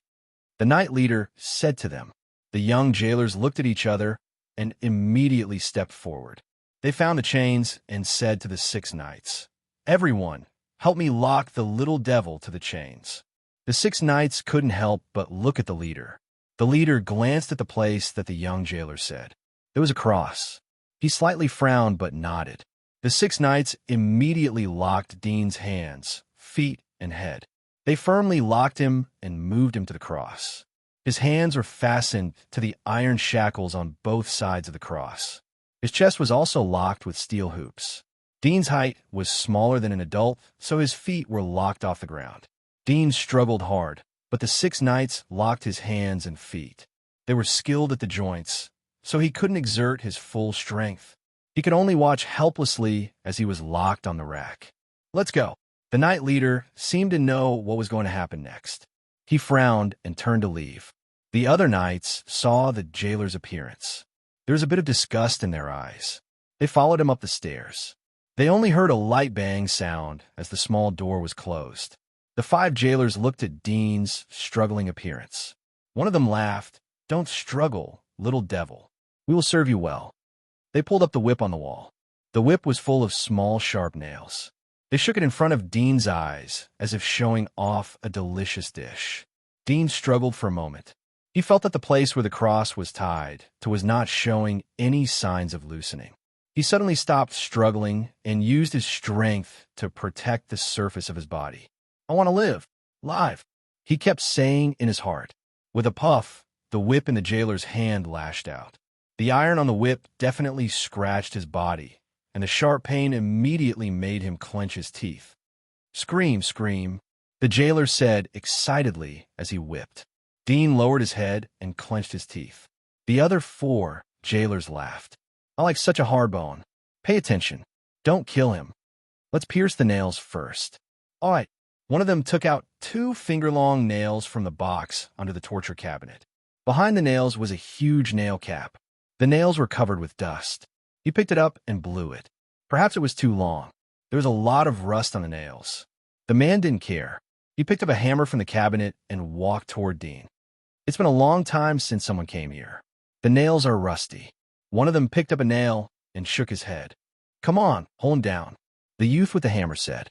the knight leader said to them. The young jailers looked at each other and immediately stepped forward. They found the chains and said to the 6 knights, "Everyone, help me lock the little devil to the chains." The 6 knights couldn't help but look at the leader. The leader glanced at the place that the young jailer said. There was a cross. He slightly frowned but nodded. The 6 knights immediately locked Dean's hands, feet, and head. They firmly locked him and moved him to the cross. His hands were fastened to the iron shackles on both sides of the cross. His chest was also locked with steel hoops. Dean's height was smaller than an adult, so his feet were locked off the ground. Dean struggled hard, but the 6 knights locked his hands and feet. They were skilled at the joints, so he couldn't exert his full strength. He could only watch helplessly as he was locked on the rack. "Let's go." The knight leader seemed to know what was going to happen next. He frowned and turned to leave. The other knights saw the jailer's appearance. There was a bit of disgust in their eyes. They followed him up the stairs. They only heard a light bang sound as the small door was closed. The 5 jailers looked at Dean's struggling appearance. One of them laughed. "Don't struggle, little devil. We will serve you well." They pulled up the whip on the wall. The whip was full of small, sharp nails. They shook it in front of Dean's eyes, as if showing off a delicious dish. Dean struggled for a moment. He felt that the place where the cross was tied to was not showing any signs of loosening. He suddenly stopped struggling and used his strength to protect the surface of his body. "I want to live. Live," he kept saying in his heart. With a puff, the whip in the jailer's hand lashed out. The iron on the whip definitely scratched his body, and the sharp pain immediately made him clench his teeth. "Scream, scream," the jailer said excitedly as he whipped. Dean lowered his head and clenched his teeth. The other 4 jailers laughed. "I like such a hard bone. Pay attention. Don't kill him. Let's pierce the nails first." "All right." One of them took out 2 finger-long nails from the box under the torture cabinet. Behind the nails was a huge nail cap. The nails were covered with dust. He picked it up and blew it. Perhaps it was too long. There was a lot of rust on the nails. The man didn't care. He picked up a hammer from the cabinet and walked toward Dean. "It's been a long time since someone came here. The nails are rusty." One of them picked up a nail and shook his head. "Come on, hold him down," the youth with the hammer said.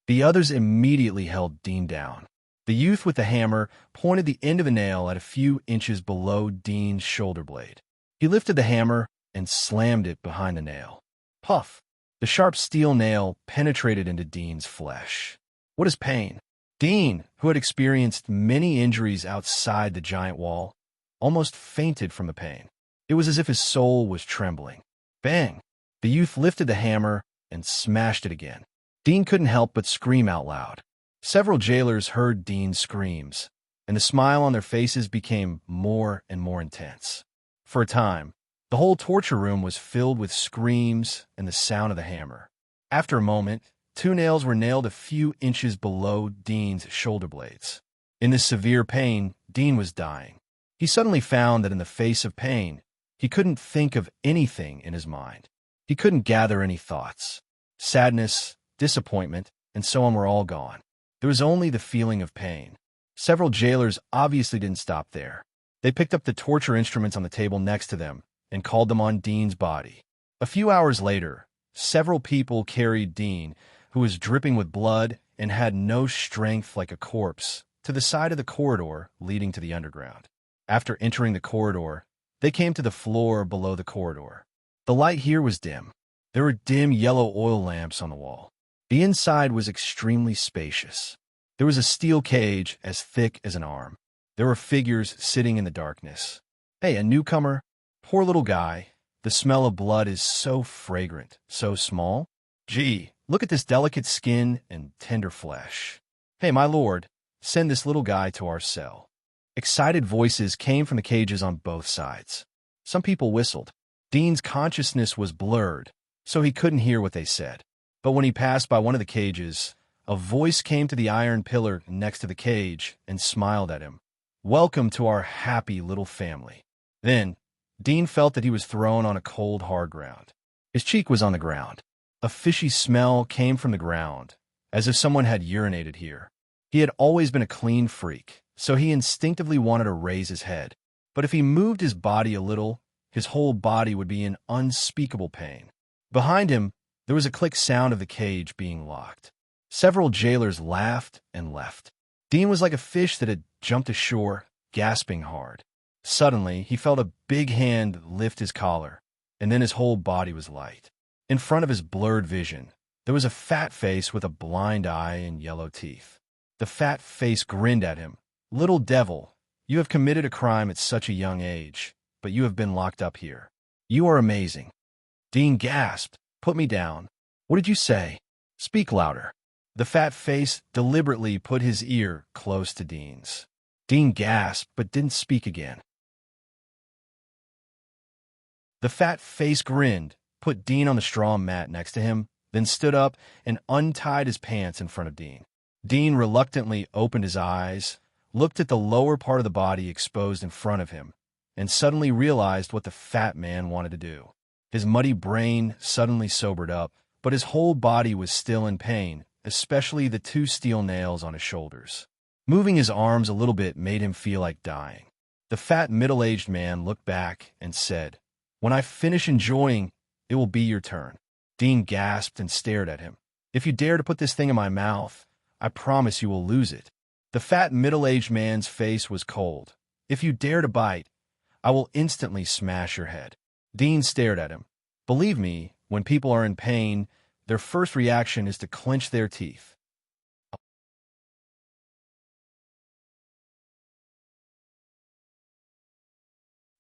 The others immediately held Dean down. The youth with the hammer pointed the end of a nail at a few inches below Dean's shoulder blade. He lifted the hammer and slammed it behind the nail. Puff! The sharp steel nail penetrated into Dean's flesh. What is pain? Dean, who had experienced many injuries outside the giant wall, almost fainted from the pain. It was as if his soul was trembling. Bang! The youth lifted the hammer and smashed it again. Dean couldn't help but scream out loud. Several jailers heard Dean's screams, and the smile on their faces became more and more intense. For a time, the whole torture room was filled with screams and the sound of the hammer. After a moment, 2 nails were nailed a few inches below Dean's shoulder blades. In this severe pain, Dean was dying. He suddenly found that in the face of pain, he couldn't think of anything in his mind. He couldn't gather any thoughts. Sadness, disappointment, and so on were all gone. There was only the feeling of pain. Several jailers obviously didn't stop there. They picked up the torture instruments on the table next to them and called them on Dean's body. A few hours later, several people carried Dean, who was dripping with blood and had no strength like a corpse, to the side of the corridor leading to the underground. After entering the corridor, they came to the floor below the corridor. The light here was dim. There were dim yellow oil lamps on the wall. The inside was extremely spacious. There was a steel cage as thick as an arm. There were figures sitting in the darkness. "Hey, a newcomer? Poor little guy. The smell of blood is so fragrant, so small. Gee, look at this delicate skin and tender flesh. Hey, my lord, send this little guy to our cell." Excited voices came from the cages on both sides. Some people whistled. Dean's consciousness was blurred, so he couldn't hear what they said. But when he passed by one of the cages, a voice came to the iron pillar next to the cage and smiled at him. "Welcome to our happy little family." Then, Dean felt that he was thrown on a cold, hard ground. His cheek was on the ground. A fishy smell came from the ground, as if someone had urinated here. He had always been a clean freak, so he instinctively wanted to raise his head. But if he moved his body a little, his whole body would be in unspeakable pain. Behind him, there was a click sound of the cage being locked. Several jailers laughed and left. Dean was like a fish that had jumped ashore, gasping hard. Suddenly, he felt a big hand lift his collar, and then his whole body was light. In front of his blurred vision, there was a fat face with a blind eye and yellow teeth. The fat face grinned at him. "Little devil, you have committed a crime at such a young age, but you have been locked up here. You are amazing." Dean gasped. "Put me down." "What did you say?" "Speak louder." The fat face deliberately put his ear close to Dean's. Dean gasped but didn't speak again. The fat face grinned, put Dean on the straw mat next to him, then stood up and untied his pants in front of Dean. Dean reluctantly opened his eyes, looked at the lower part of the body exposed in front of him, and suddenly realized what the fat man wanted to do. His muddy brain suddenly sobered up, but his whole body was still in pain, especially the 2 steel nails on his shoulders. Moving his arms a little bit made him feel like dying. The fat middle-aged man looked back and said, "When I finish enjoying, it will be your turn." Dean gasped and stared at him. "If you dare to put this thing in my mouth, I promise you will lose it." The fat middle-aged man's face was cold. "If you dare to bite, I will instantly smash your head." Dean stared at him. Believe me, when people are in pain, their first reaction is to clench their teeth.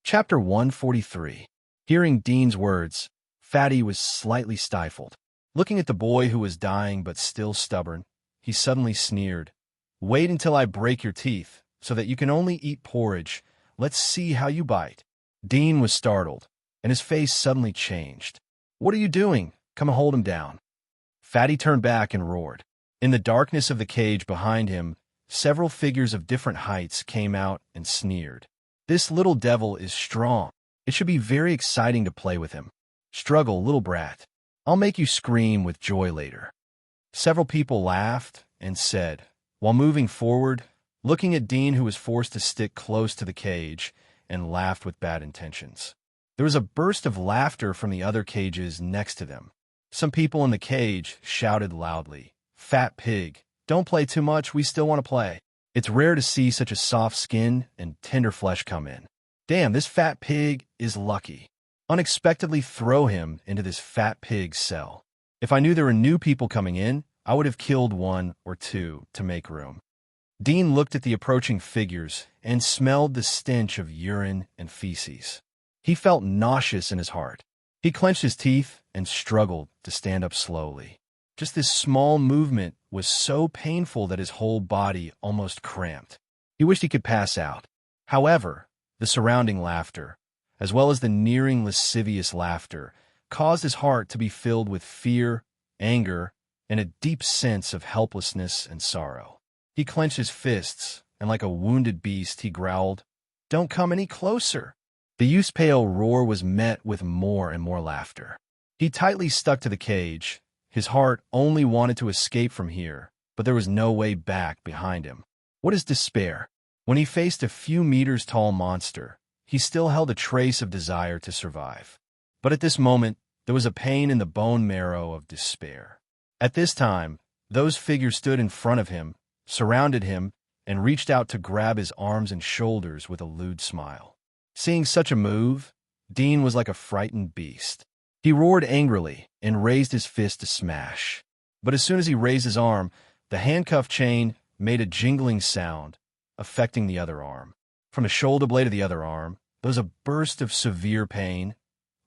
Chapter 143. Hearing Dean's words, Fatty was slightly stifled. Looking at the boy who was dying but still stubborn, he suddenly sneered. "Wait until I break your teeth, so that you can only eat porridge. Let's see how you bite." Dean was startled, and his face suddenly changed. "What are you doing? Come and hold him down." Fatty turned back and roared. In the darkness of the cage behind him, several figures of different heights came out and sneered. "This little devil is strong. It should be very exciting to play with him. Struggle, little brat. I'll make you scream with joy later." Several people laughed and said, while moving forward, looking at Dean, who was forced to stick close to the cage, and laughed with bad intentions. There was a burst of laughter from the other cages next to them. Some people in the cage shouted loudly, "Fat pig, don't play too much, we still want to play." It's rare to see such a soft skin and tender flesh come in. Damn, this fat pig is lucky. Unexpectedly throw him into this fat pig's cell. If I knew there were new people coming in, I would have killed 1 or 2 to make room. Dean looked at the approaching figures and smelled the stench of urine and feces. He felt nauseous in his heart. He clenched his teeth and struggled to stand up slowly. Just this small movement was so painful that his whole body almost cramped. He wished he could pass out. However, the surrounding laughter, as well as the nearing lascivious laughter, caused his heart to be filled with fear, anger, and a deep sense of helplessness and sorrow. He clenched his fists, and like a wounded beast, he growled, "Don't come any closer." The youth's pale roar was met with more and more laughter. He tightly stuck to the cage. His heart only wanted to escape from here, but there was no way back behind him. What is despair? When he faced a few meters tall monster, he still held a trace of desire to survive. But at this moment, there was a pain in the bone marrow of despair. At this time, those figures stood in front of him, surrounded him, and reached out to grab his arms and shoulders with a lewd smile. Seeing such a move, Dean was like a frightened beast. He roared angrily and raised his fist to smash. But as soon as he raised his arm, the handcuff chain made a jingling sound, affecting the other arm. From the shoulder blade of the other arm, there was a burst of severe pain,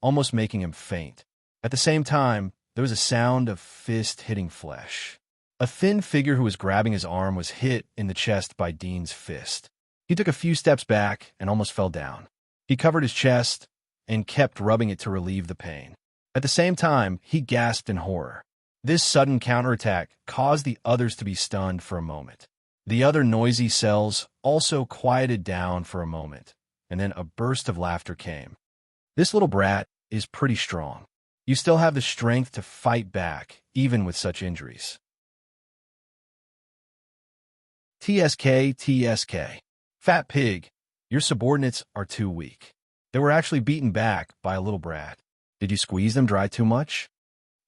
almost making him faint. At the same time, there was a sound of fist hitting flesh. A thin figure who was grabbing his arm was hit in the chest by Dean's fist. He took a few steps back and almost fell down. He covered his chest and kept rubbing it to relieve the pain. At the same time, he gasped in horror. This sudden counterattack caused the others to be stunned for a moment. The other noisy cells also quieted down for a moment, and then a burst of laughter came. "This little brat is pretty strong. You still have the strength to fight back, even with such injuries." TSK, TSK. Fat pig, your subordinates are too weak. They were actually beaten back by a little brat. Did you squeeze them dry too much?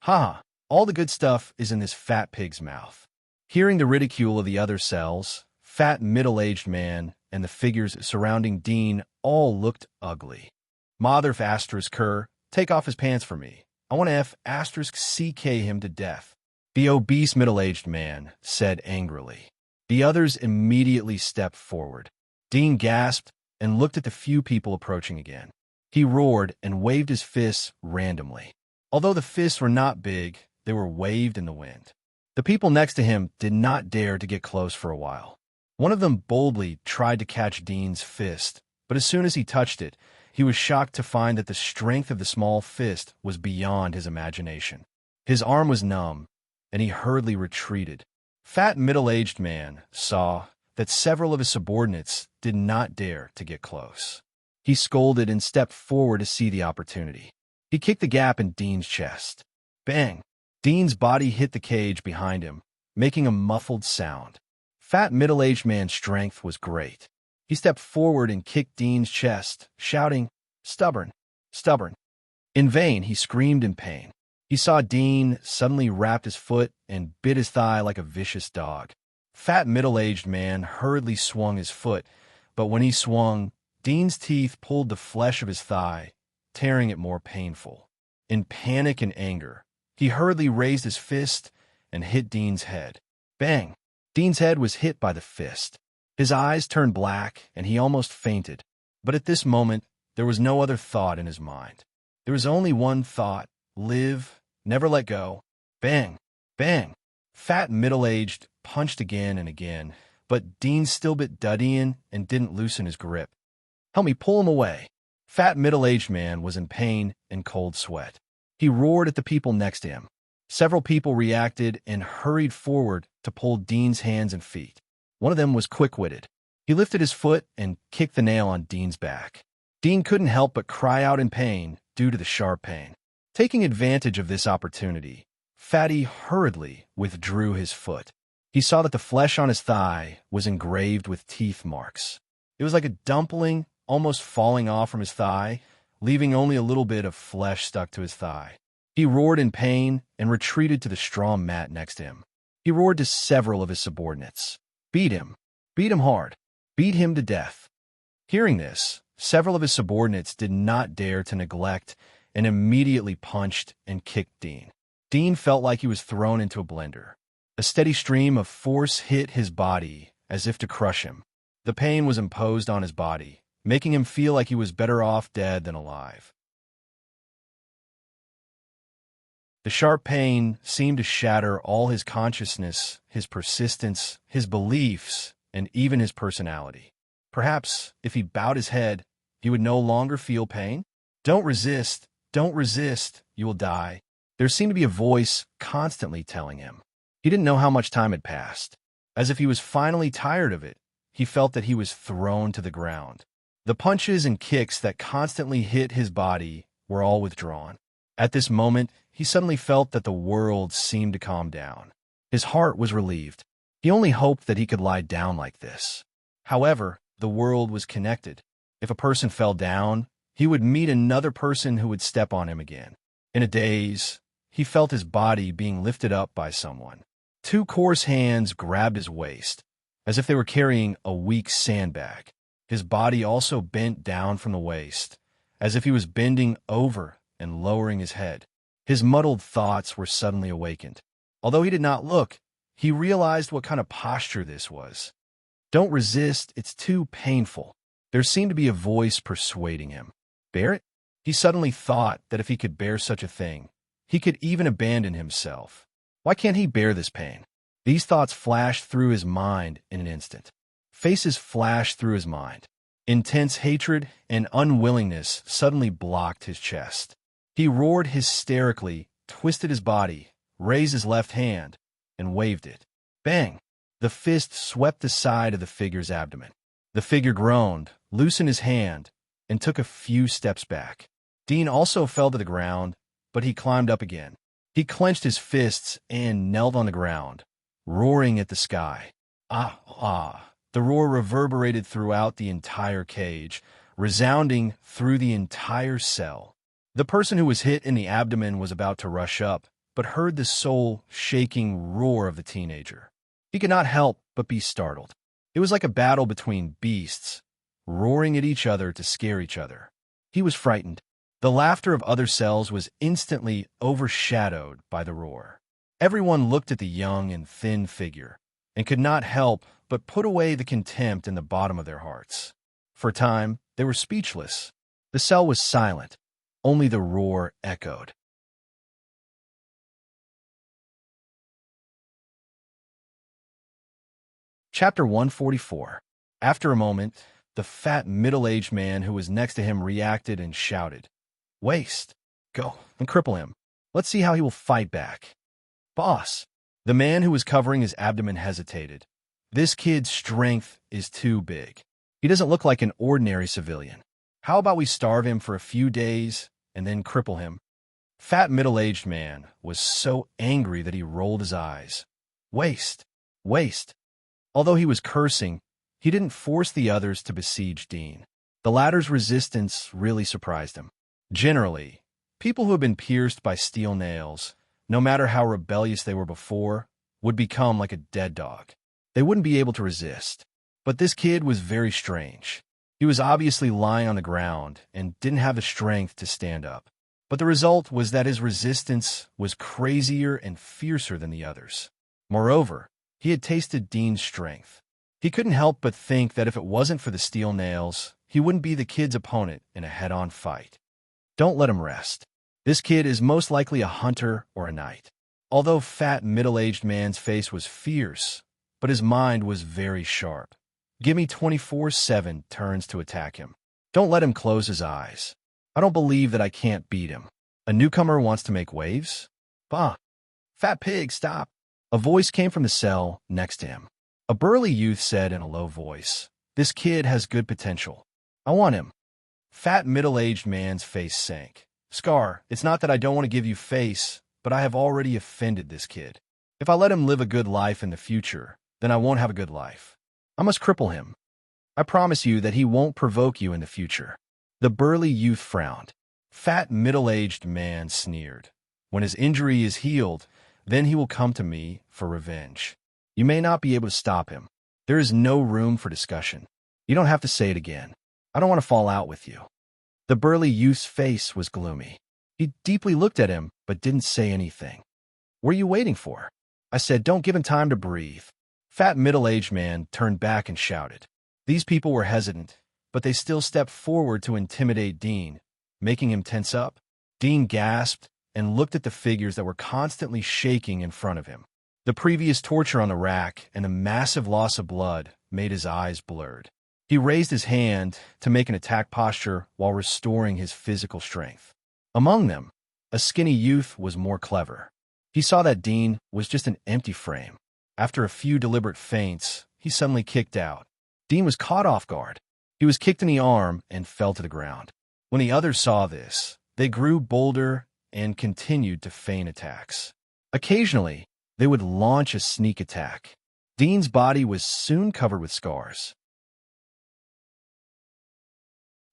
Ha! All the good stuff is in this fat pig's mouth. Hearing the ridicule of the other cells, fat middle-aged man and the figures surrounding Dean all looked ugly. Mother **Ker, take off his pants for me. I want to **CK him to death. The obese middle-aged man said angrily. The others immediately stepped forward. Dean gasped and looked at the few people approaching again. He roared and waved his fists randomly. Although the fists were not big, they were waved in the wind. The people next to him did not dare to get close for a while. One of them boldly tried to catch Dean's fist, but as soon as he touched it, he was shocked to find that the strength of the small fist was beyond his imagination. His arm was numb, and he hurriedly retreated. Fat middle-aged man saw that several of his subordinates did not dare to get close. He scolded and stepped forward to see the opportunity. He kicked the gap in Dean's chest. Bang! Dean's body hit the cage behind him, making a muffled sound. Fat middle-aged man's strength was great. He stepped forward and kicked Dean's chest, shouting, "Stubborn! Stubborn!" In vain, he screamed in pain. He saw Dean suddenly wrapped his foot and bit his thigh like a vicious dog. Fat middle-aged man hurriedly swung his foot, but when he swung, Dean's teeth pulled the flesh of his thigh, tearing it more painful. In panic and anger, he hurriedly raised his fist and hit Dean's head. Bang! Dean's head was hit by the fist. His eyes turned black, and he almost fainted. But at this moment, there was no other thought in his mind. There was only one thought: live, never let go. Bang! Bang! Fat middle-aged punched again and again, but Dean still bit Duddian and didn't loosen his grip. "Help me pull him away." Fat middle-aged man was in pain and cold sweat. He roared at the people next to him. Several people reacted and hurried forward to pull Dean's hands and feet. One of them was quick-witted. He lifted his foot and kicked the nail on Dean's back. Dean couldn't help but cry out in pain due to the sharp pain. Taking advantage of this opportunity, Fatty hurriedly withdrew his foot. He saw that the flesh on his thigh was engraved with teeth marks. It was like a dumpling almost falling off from his thigh, leaving only a little bit of flesh stuck to his thigh. He roared in pain and retreated to the straw mat next to him. He roared to several of his subordinates. "Beat him. Beat him hard. Beat him to death." Hearing this, several of his subordinates did not dare to neglect and immediately punched and kicked Dean. Dean felt like he was thrown into a blender. A steady stream of force hit his body as if to crush him. The pain was imposed on his body, making him feel like he was better off dead than alive. The sharp pain seemed to shatter all his consciousness, his persistence, his beliefs, and even his personality. Perhaps, if he bowed his head, he would no longer feel pain? Don't resist, you will die. There seemed to be a voice constantly telling him. He didn't know how much time had passed. As if he was finally tired of it, he felt that he was thrown to the ground. The punches and kicks that constantly hit his body were all withdrawn. At this moment, he suddenly felt that the world seemed to calm down. His heart was relieved. He only hoped that he could lie down like this. However, the world was connected. If a person fell down, he would meet another person who would step on him again. In a daze, he felt his body being lifted up by someone. Two coarse hands grabbed his waist, as if they were carrying a weak sandbag. His body also bent down from the waist, as if he was bending over and lowering his head. His muddled thoughts were suddenly awakened. Although he did not look, he realized what kind of posture this was. Don't resist, it's too painful. There seemed to be a voice persuading him. Bear it? He suddenly thought that if he could bear such a thing, he could even abandon himself. Why can't he bear this pain? These thoughts flashed through his mind in an instant. Faces flashed through his mind. Intense hatred and unwillingness suddenly blocked his chest. He roared hysterically, twisted his body, raised his left hand, and waved it. Bang! The fist swept the side of the figure's abdomen. The figure groaned, loosened his hand, and took a few steps back. Dean also fell to the ground, but he climbed up again. He clenched his fists and knelt on the ground, roaring at the sky. Ah, ah! The roar reverberated throughout the entire cage, resounding through the entire cell. The person who was hit in the abdomen was about to rush up, but heard the soul-shaking roar of the teenager. He could not help but be startled. It was like a battle between beasts, roaring at each other to scare each other. He was frightened. The laughter of other cells was instantly overshadowed by the roar. Everyone looked at the young and thin figure, and could not help but put away the contempt in the bottom of their hearts. For a time, they were speechless. The cell was silent. Only the roar echoed. Chapter 144. After a moment, the fat middle-aged man who was next to him reacted and shouted, "Waste! Go and cripple him. Let's see how he will fight back." "Boss!" The man who was covering his abdomen hesitated. This kid's strength is too big. He doesn't look like an ordinary civilian. How about we starve him for a few days and then cripple him? Fat middle-aged man was so angry that he rolled his eyes. Waste! Waste! Although he was cursing, he didn't force the others to besiege Dean. The latter's resistance really surprised him. Generally, people who have been pierced by steel nails, no matter how rebellious they were before, would become like a dead dog. They wouldn't be able to resist. But this kid was very strange. He was obviously lying on the ground and didn't have the strength to stand up. But the result was that his resistance was crazier and fiercer than the others. Moreover, he had tasted Dean's strength. He couldn't help but think that if it wasn't for the steel nails, he wouldn't be the kid's opponent in a head-on fight. Don't let him rest. This kid is most likely a hunter or a knight. Although fat middle-aged man's face was fierce, but his mind was very sharp. Give me 24/7 turns to attack him. Don't let him close his eyes. I don't believe that I can't beat him. A newcomer wants to make waves? Bah! Fat pig, stop! A voice came from the cell next to him. A burly youth said in a low voice, "This kid has good potential. I want him." Fat middle-aged man's face sank. Scar, it's not that I don't want to give you face, but I have already offended this kid. If I let him live a good life in the future, then I won't have a good life. I must cripple him. I promise you that he won't provoke you in the future. The burly youth frowned. Fat middle-aged man sneered. When his injury is healed, then he will come to me for revenge. You may not be able to stop him. There is no room for discussion. You don't have to say it again. I don't want to fall out with you. The burly youth's face was gloomy. He deeply looked at him, but didn't say anything. What are you waiting for? I said, don't give him time to breathe. Fat middle-aged man turned back and shouted. These people were hesitant, but they still stepped forward to intimidate Dean, making him tense up. Dean gasped and looked at the figures that were constantly shaking in front of him. The previous torture on the rack and a massive loss of blood made his eyes blurred. He raised his hand to make an attack posture while restoring his physical strength. Among them, a skinny youth was more clever. He saw that Dean was just an empty frame. After a few deliberate feints, he suddenly kicked out. Dean was caught off guard. He was kicked in the arm and fell to the ground. When the others saw this, they grew bolder and continued to feign attacks. Occasionally, they would launch a sneak attack. Dean's body was soon covered with scars.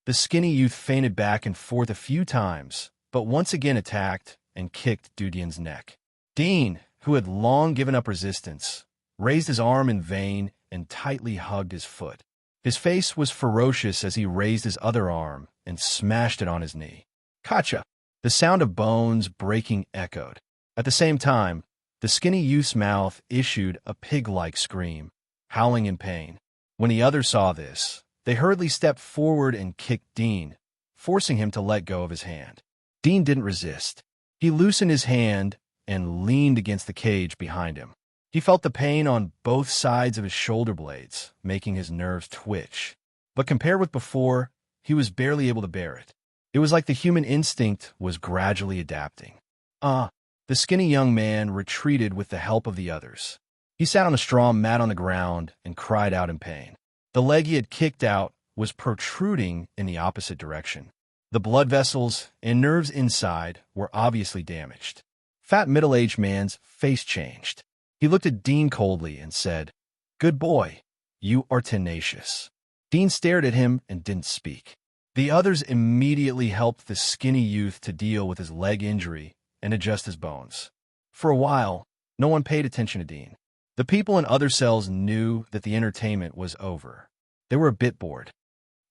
The skinny youth feinted back and forth a few times, but once again attacked and kicked Dudian's neck. Dean, who had long given up resistance, raised his arm in vain and tightly hugged his foot. His face was ferocious as he raised his other arm and smashed it on his knee. Gotcha! The sound of bones breaking echoed. At the same time, the skinny youth's mouth issued a pig-like scream, howling in pain. When the others saw this, they hurriedly stepped forward and kicked Dean, forcing him to let go of his hand. Dean didn't resist. He loosened his hand and leaned against the cage behind him. He felt the pain on both sides of his shoulder blades, making his nerves twitch. But compared with before, he was barely able to bear it. It was like the human instinct was gradually adapting. The skinny young man retreated with the help of the others. He sat on a straw mat on the ground and cried out in pain. The leg he had kicked out was protruding in the opposite direction. The blood vessels and nerves inside were obviously damaged. Fat middle-aged man's face changed. He looked at Dean coldly and said, "Good boy, you are tenacious." Dean stared at him and didn't speak. The others immediately helped the skinny youth to deal with his leg injury and adjust his bones. For a while, no one paid attention to Dean. The people in other cells knew that the entertainment was over. They were a bit bored.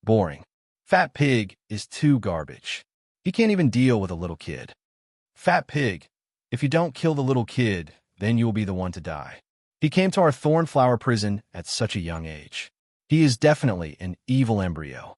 Boring. Fat Pig is too garbage. He can't even deal with a little kid. Fat Pig, if you don't kill the little kid, then you will be the one to die. He came to our Thornflower prison at such a young age. He is definitely an evil embryo.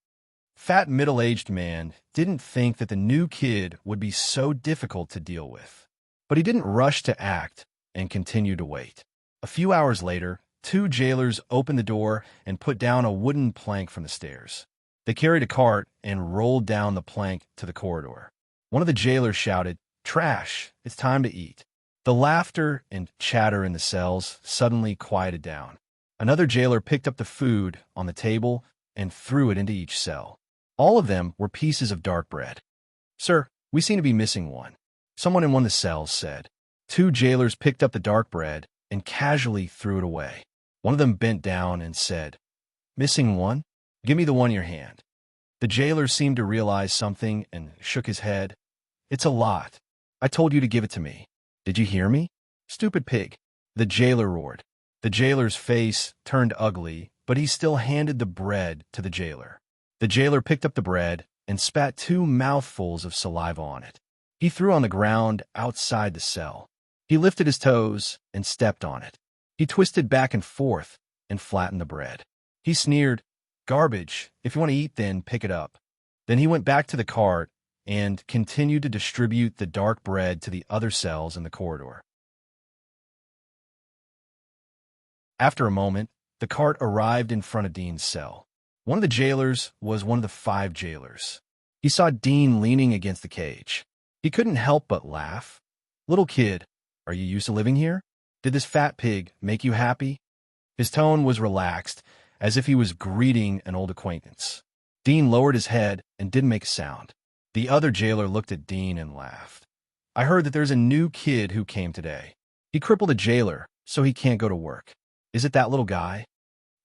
Fat middle-aged man didn't think that the new kid would be so difficult to deal with. But he didn't rush to act and continued to wait. A few hours later, 2 jailers opened the door and put down a wooden plank from the stairs. They carried a cart and rolled down the plank to the corridor. One of the jailers shouted, "Trash, it's time to eat." The laughter and chatter in the cells suddenly quieted down. Another jailer picked up the food on the table and threw it into each cell. All of them were pieces of dark bread. "Sir, we seem to be missing one," someone in one of the cells said. Two jailers picked up the dark bread and casually threw it away. One of them bent down and said, "Missing one? Give me the one in your hand." The jailer seemed to realize something and shook his head. "It's a lot. I told you to give it to me. Did you hear me? Stupid pig." The jailer roared. The jailer's face turned ugly, but he still handed the bread to the jailer. The jailer picked up the bread and spat 2 mouthfuls of saliva on it. He threw on the ground outside the cell. He lifted his toes and stepped on it. He twisted back and forth and flattened the bread. He sneered, "Garbage. If you want to eat, then pick it up." Then he went back to the cart and continued to distribute the dark bread to the other cells in the corridor. After a moment, the cart arrived in front of Dean's cell. One of the jailers was one of the 5 jailers. He saw Dean leaning against the cage. He couldn't help but laugh. "Little kid, are you used to living here? Did this fat pig make you happy?" His tone was relaxed, as if he was greeting an old acquaintance. Dean lowered his head and didn't make a sound. The other jailer looked at Dean and laughed. "I heard that there's a new kid who came today. He crippled a jailer, so he can't go to work. Is it that little guy?"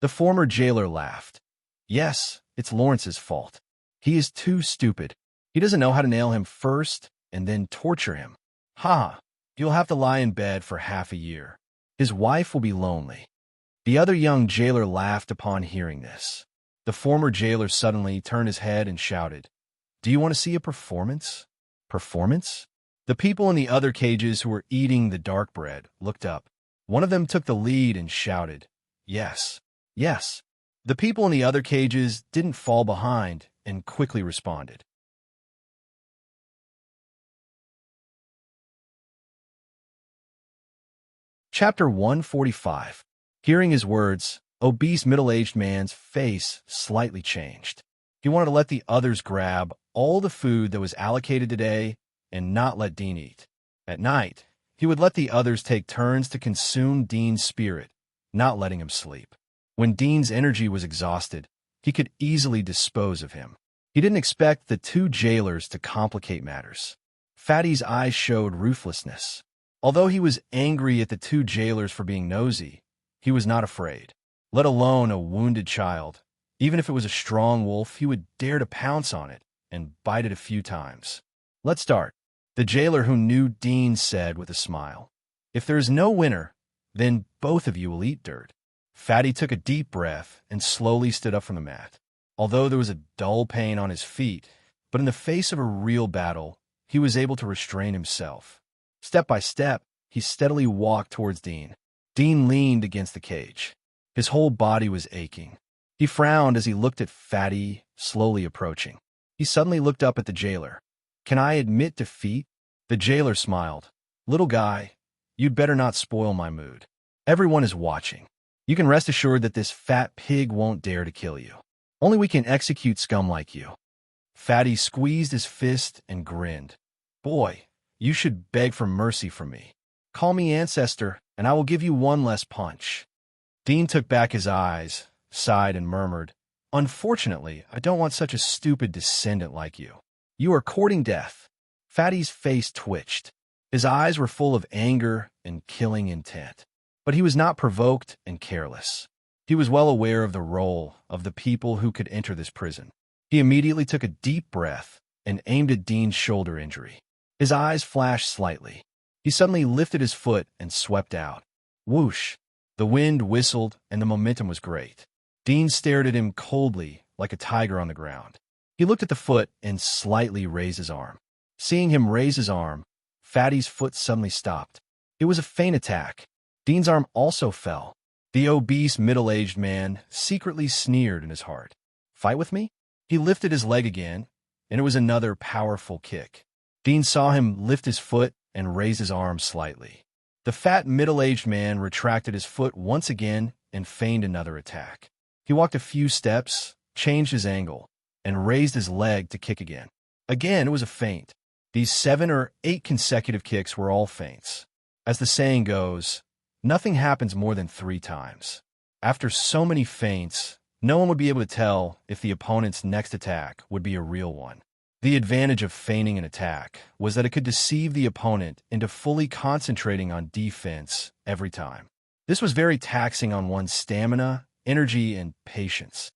The former jailer laughed. "Yes, it's Lawrence's fault. He is too stupid. He doesn't know how to nail him first and then torture him. Ha! You'll have to lie in bed for half a year. His wife will be lonely." The other young jailer laughed upon hearing this. The former jailer suddenly turned his head and shouted, "Do you want to see a performance?" "Performance?" The people in the other cages who were eating the dark bread looked up. One of them took the lead and shouted, "Yes, yes." The people in the other cages didn't fall behind and quickly responded. Chapter 145. Hearing his words, obese middle-aged man's face slightly changed. He wanted to let the others grab all the food that was allocated today and not let Dean eat. At night, he would let the others take turns to consume Dean's spirit, not letting him sleep. When Dean's energy was exhausted, he could easily dispose of him. He didn't expect the 2 jailers to complicate matters. Fatty's eyes showed ruthlessness. Although he was angry at the 2 jailers for being nosy, he was not afraid. Let alone a wounded child. Even if it was a strong wolf, he would dare to pounce on it and bite it a few times. "Let's start," the jailer who knew Dean said with a smile. "If there is no winner, then both of you will eat dirt." Fatty took a deep breath and slowly stood up from the mat. Although there was a dull pain on his feet, but in the face of a real battle, he was able to restrain himself. Step by step, he steadily walked towards Dean. Dean leaned against the cage. His whole body was aching. He frowned as he looked at Fatty slowly approaching. He suddenly looked up at the jailer. "Can I admit defeat?" The jailer smiled. "Little guy, you'd better not spoil my mood. Everyone is watching. You can rest assured that this fat pig won't dare to kill you. Only we can execute scum like you." Fatty squeezed his fist and grinned. "Boy, you should beg for mercy from me. Call me ancestor, and I will give you one less punch." Dean took back his eyes, sighed, and murmured, "Unfortunately, I don't want such a stupid descendant like you. You are courting death." Fatty's face twitched. His eyes were full of anger and killing intent. But he was not provoked and careless. He was well aware of the role of the people who could enter this prison. He immediately took a deep breath and aimed at Dean's shoulder injury. His eyes flashed slightly. He suddenly lifted his foot and swept out. Whoosh! The wind whistled and the momentum was great. Dean stared at him coldly, like a tiger on the ground. He looked at the foot and slightly raised his arm. Seeing him raise his arm, Fatty's foot suddenly stopped. It was a feint attack. Dean's arm also fell. The obese, middle-aged man secretly sneered in his heart. "Fight with me?" He lifted his leg again, and it was another powerful kick. Dean saw him lift his foot and raise his arm slightly. The fat, middle-aged man retracted his foot once again and feigned another attack. He walked a few steps, changed his angle, and raised his leg to kick again. Again, it was a feint. These 7 or 8 consecutive kicks were all feints. As the saying goes, nothing happens more than 3 times. After so many feints, no one would be able to tell if the opponent's next attack would be a real one. The advantage of feigning an attack was that it could deceive the opponent into fully concentrating on defense every time. This was very taxing on one's stamina, energy, and patience.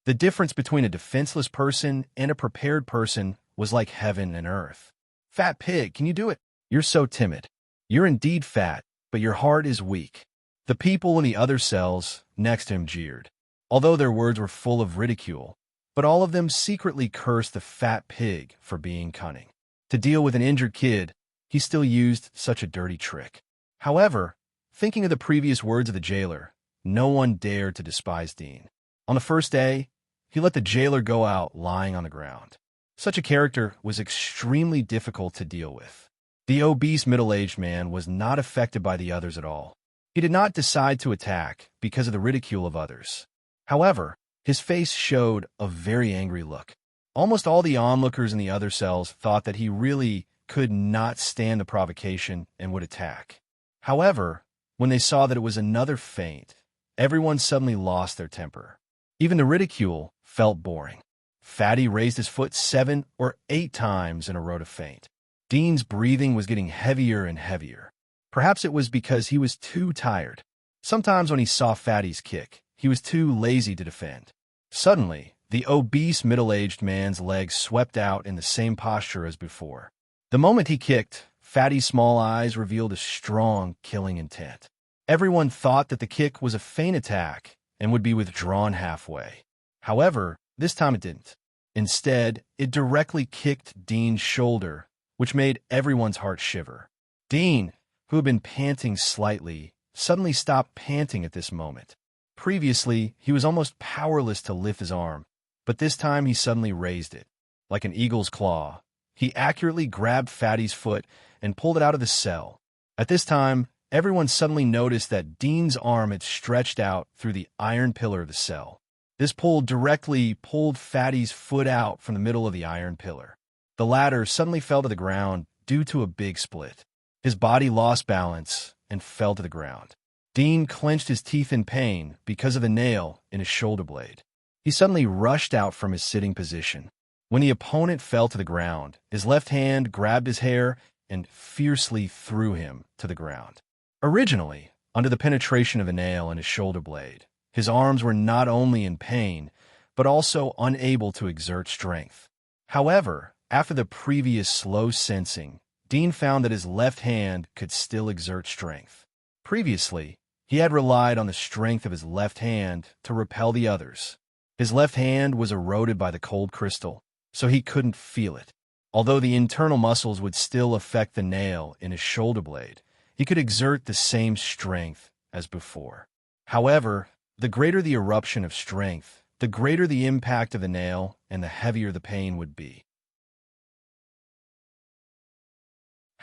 The difference between a defenseless person and a prepared person was like heaven and earth. "Fat pig, can you do it? You're so timid. You're indeed fat, but your heart is weak." The people in the other cells next to him jeered, although their words were full of ridicule, but all of them secretly cursed the fat pig for being cunning. To deal with an injured kid, he still used such a dirty trick. However, thinking of the previous words of the jailer, no one dared to despise Dean. On the first day, he let the jailer go out lying on the ground. Such a character was extremely difficult to deal with. The obese middle-aged man was not affected by the others at all. He did not decide to attack because of the ridicule of others. However, his face showed a very angry look. Almost all the onlookers in the other cells thought that he really could not stand the provocation and would attack. However, when they saw that it was another feint, everyone suddenly lost their temper. Even the ridicule felt boring. Fatty raised his foot 7 or 8 times in a row to feint. Dean's breathing was getting heavier and heavier. Perhaps it was because he was too tired. Sometimes when he saw Fatty's kick, he was too lazy to defend. Suddenly, the obese middle-aged man's legs swept out in the same posture as before. The moment he kicked, Fatty's small eyes revealed a strong, killing intent. Everyone thought that the kick was a feint attack and would be withdrawn halfway. However, this time it didn't. Instead, it directly kicked Dean's shoulder, which made everyone's heart shiver. Dean, who had been panting slightly, suddenly stopped panting at this moment. Previously, he was almost powerless to lift his arm, but this time he suddenly raised it. Like an eagle's claw, he accurately grabbed Fatty's foot and pulled it out of the cell. At this time, everyone suddenly noticed that Dean's arm had stretched out through the iron pillar of the cell. This pull directly pulled Fatty's foot out from the middle of the iron pillar. The latter suddenly fell to the ground due to a big split. His body lost balance and fell to the ground. Dean clenched his teeth in pain because of the nail in his shoulder blade. He suddenly rushed out from his sitting position. When the opponent fell to the ground, his left hand grabbed his hair and fiercely threw him to the ground. Originally, under the penetration of a nail in his shoulder blade, his arms were not only in pain, but also unable to exert strength. However, after the previous slow sensing, Dean found that his left hand could still exert strength. Previously, he had relied on the strength of his left hand to repel the others. His left hand was eroded by the cold crystal, so he couldn't feel it. Although the internal muscles would still affect the nail in his shoulder blade, he could exert the same strength as before. However, the greater the eruption of strength, the greater the impact of the nail and the heavier the pain would be.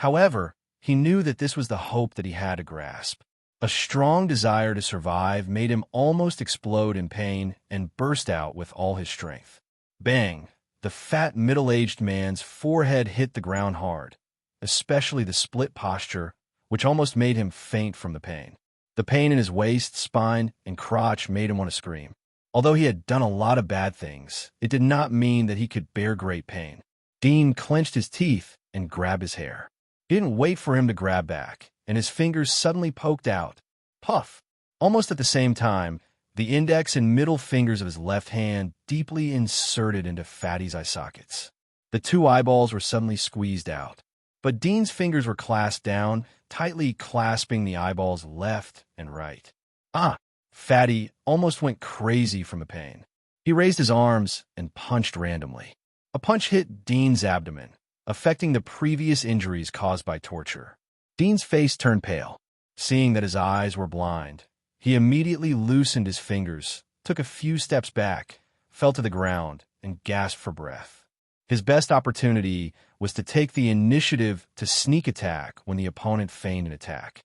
However, he knew that this was the hope that he had to grasp. A strong desire to survive made him almost explode in pain and burst out with all his strength. Bang! The fat middle-aged man's forehead hit the ground hard, especially the split posture, which almost made him faint from the pain. The pain in his waist, spine, and crotch made him want to scream. Although he had done a lot of bad things, it did not mean that he could bear great pain. Dean clenched his teeth and grabbed his hair. He didn't wait for him to grab back, and his fingers suddenly poked out. Puff! Almost at the same time, the index and middle fingers of his left hand deeply inserted into Fatty's eye sockets. The 2 eyeballs were suddenly squeezed out, but Dean's fingers were clasped down, tightly clasping the eyeballs left and right. Ah! Fatty almost went crazy from the pain. He raised his arms and punched randomly. A punch hit Dean's abdomen, affecting the previous injuries caused by torture. Dean's face turned pale. Seeing that his eyes were blind, he immediately loosened his fingers, took a few steps back, fell to the ground, and gasped for breath. His best opportunity was to take the initiative to sneak attack when the opponent feigned an attack.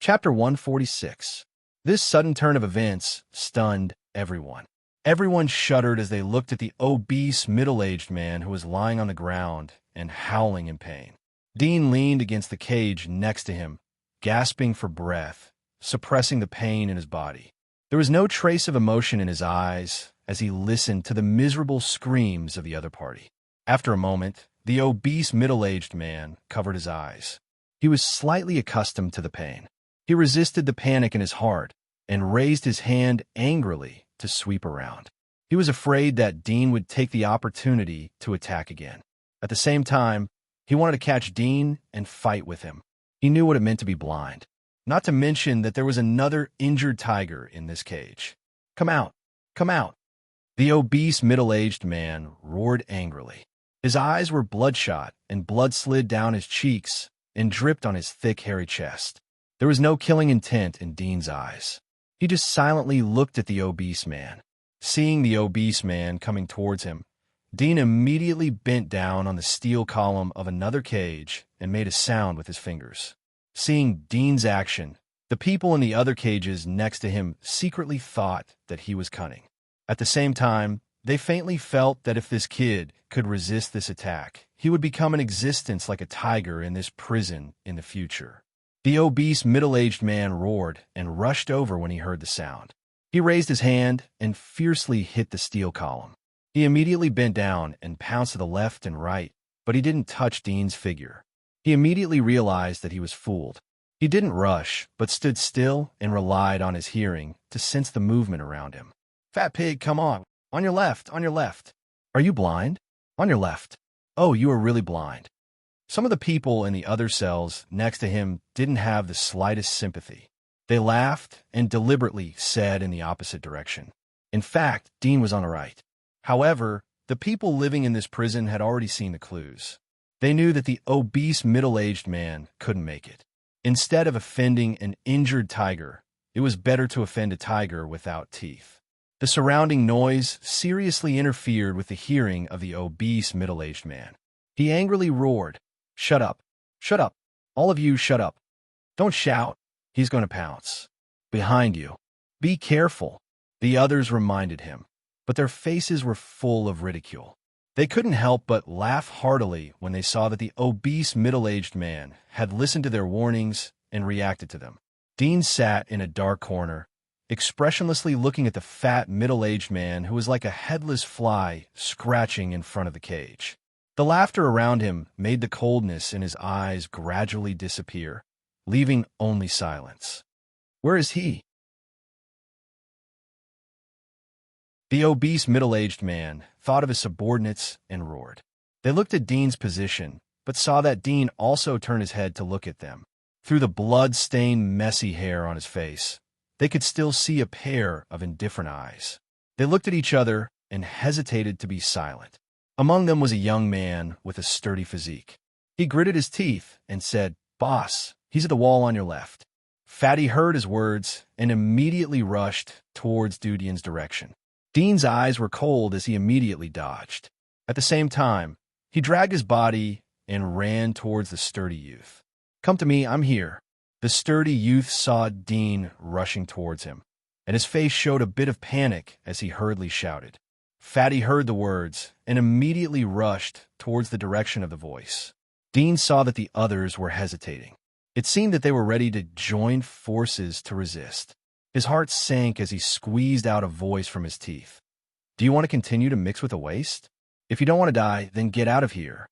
Chapter 146. This sudden turn of events stunned everyone. Everyone shuddered as they looked at the obese, middle-aged man who was lying on the ground and howling in pain. Dean leaned against the cage next to him, gasping for breath, suppressing the pain in his body. There was no trace of emotion in his eyes as he listened to the miserable screams of the other party. After a moment, the obese, middle-aged man covered his eyes. He was slightly accustomed to the pain. He resisted the panic in his heart and raised his hand angrily to sweep around. He was afraid that Dean would take the opportunity to attack again. At the same time, he wanted to catch Dean and fight with him. He knew what it meant to be blind. Not to mention that there was another injured tiger in this cage. "Come out! Come out!" The obese, middle-aged man roared angrily. His eyes were bloodshot, and blood slid down his cheeks and dripped on his thick, hairy chest. There was no killing intent in Dean's eyes. He just silently looked at the obese man. Seeing the obese man coming towards him, Dean immediately bent down on the steel column of another cage and made a sound with his fingers. Seeing Dean's action, the people in the other cages next to him secretly thought that he was cunning. At the same time, they faintly felt that if this kid could resist this attack, he would become an existence like a tiger in this prison in the future. The obese, middle-aged man roared and rushed over when he heard the sound. He raised his hand and fiercely hit the steel column. He immediately bent down and pounced to the left and right, but he didn't touch Dean's figure. He immediately realized that he was fooled. He didn't rush, but stood still and relied on his hearing to sense the movement around him. "Fat pig, come on! On your left, on your left! Are you blind? On your left! Oh, you are really blind!" Some of the people in the other cells next to him didn't have the slightest sympathy. They laughed and deliberately said in the opposite direction. In fact, Dean was on the right. However, the people living in this prison had already seen the clues. They knew that the obese, middle-aged man couldn't make it. Instead of offending an injured tiger, it was better to offend a tiger without teeth. The surrounding noise seriously interfered with the hearing of the obese, middle-aged man. He angrily roared, "Shut up! Shut up! All of you shut up! Don't shout! He's going to pounce. Behind you. Be careful," the others reminded him, but their faces were full of ridicule. They couldn't help but laugh heartily when they saw that the obese, middle-aged man had listened to their warnings and reacted to them. Dean sat in a dark corner, expressionlessly looking at the fat, middle-aged man who was like a headless fly scratching in front of the cage. The laughter around him made the coldness in his eyes gradually disappear, leaving only silence. "Where is he?" The obese, middle-aged man thought of his subordinates and roared. They looked at Dean's position, but saw that Dean also turned his head to look at them. Through the blood-stained, messy hair on his face, they could still see a pair of indifferent eyes. They looked at each other and hesitated to be silent. Among them was a young man with a sturdy physique. He gritted his teeth and said, "Boss, he's at the wall on your left." Fatty heard his words and immediately rushed towards Dudian's direction. Dean's eyes were cold as he immediately dodged. At the same time, he dragged his body and ran towards the sturdy youth. "Come to me, I'm here." The sturdy youth saw Dean rushing towards him, and his face showed a bit of panic as he hurriedly shouted. Fatty heard the words and immediately rushed towards the direction of the voice. Dean saw that the others were hesitating. It seemed that they were ready to join forces to resist. His heart sank as he squeezed out a voice from his teeth. "Do you want to continue to mix with the waste? If you don't want to die, then get out of here."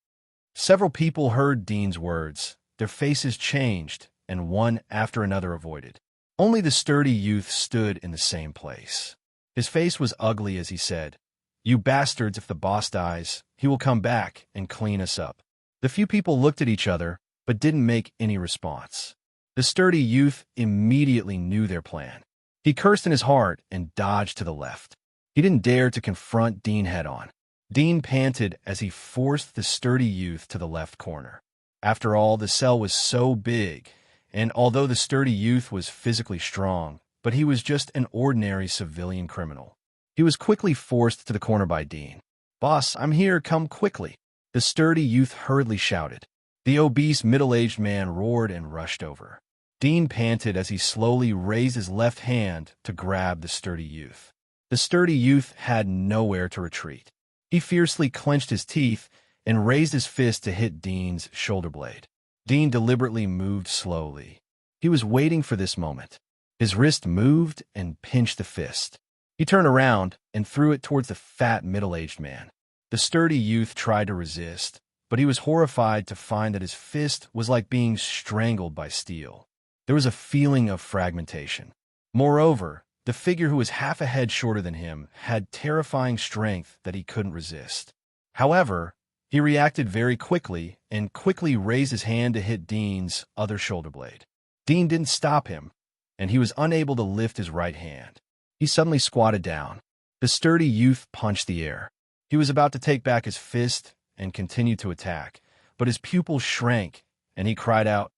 Several people heard Dean's words. Their faces changed, and one after another avoided. Only the sturdy youth stood in the same place. His face was ugly as he said, "You bastards, if the boss dies, he will come back and clean us up." The few people looked at each other, but didn't make any response. The sturdy youth immediately knew their plan. He cursed in his heart and dodged to the left. He didn't dare to confront Dean head-on. Dean panted as he forced the sturdy youth to the left corner. After all, the cell was so big, and although the sturdy youth was physically strong, but he was just an ordinary civilian criminal. He was quickly forced to the corner by Dean. "Boss, I'm here, come quickly." The sturdy youth hurriedly shouted. The obese, middle-aged man roared and rushed over. Dean panted as he slowly raised his left hand to grab the sturdy youth. The sturdy youth had nowhere to retreat. He fiercely clenched his teeth and raised his fist to hit Dean's shoulder blade. Dean deliberately moved slowly. He was waiting for this moment. His wrist moved and pinched the fist. He turned around and threw it towards the fat, middle-aged man. The sturdy youth tried to resist, but he was horrified to find that his fist was like being strangled by steel. There was a feeling of fragmentation. Moreover, the figure who was half a head shorter than him had terrifying strength that he couldn't resist. However, he reacted very quickly and quickly raised his hand to hit Dean's other shoulder blade. Dean didn't stop him, and he was unable to lift his right hand. He suddenly squatted down. The sturdy youth punched the air. He was about to take back his fist and continue to attack, but his pupils shrank, and he cried out,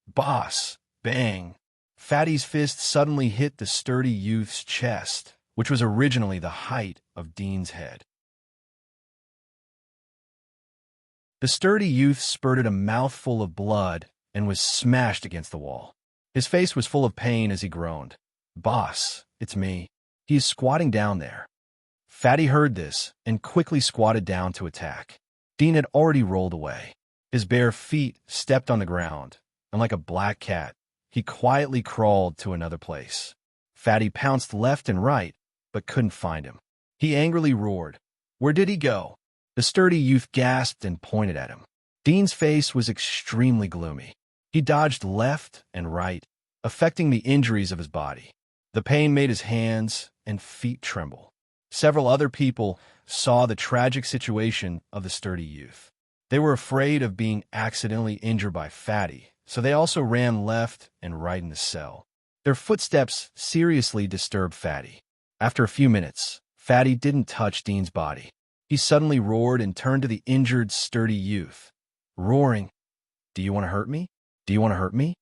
"Boss!" Bang! Fatty's fist suddenly hit the sturdy youth's chest, which was originally the height of Dean's head. The sturdy youth spurted a mouthful of blood and was smashed against the wall. His face was full of pain as he groaned. "Boss, it's me." He is squatting down there. Fatty heard this and quickly squatted down to attack. Dean had already rolled away. His bare feet stepped on the ground, and like a black cat, he quietly crawled to another place. Fatty pounced left and right, but couldn't find him. He angrily roared. Where did he go? The sturdy youth gasped and pointed at him. Dean's face was extremely gloomy. He dodged left and right, affecting the injuries of his body. The pain made his hands and feet tremble. Several other people saw the tragic situation of the sturdy youth. They were afraid of being accidentally injured by Fatty, so they also ran left and right in the cell. Their footsteps seriously disturbed Fatty. After a few minutes, Fatty didn't touch Dean's body. He suddenly roared and turned to the injured, sturdy youth, roaring, "Do you want to hurt me? Do you want to hurt me?"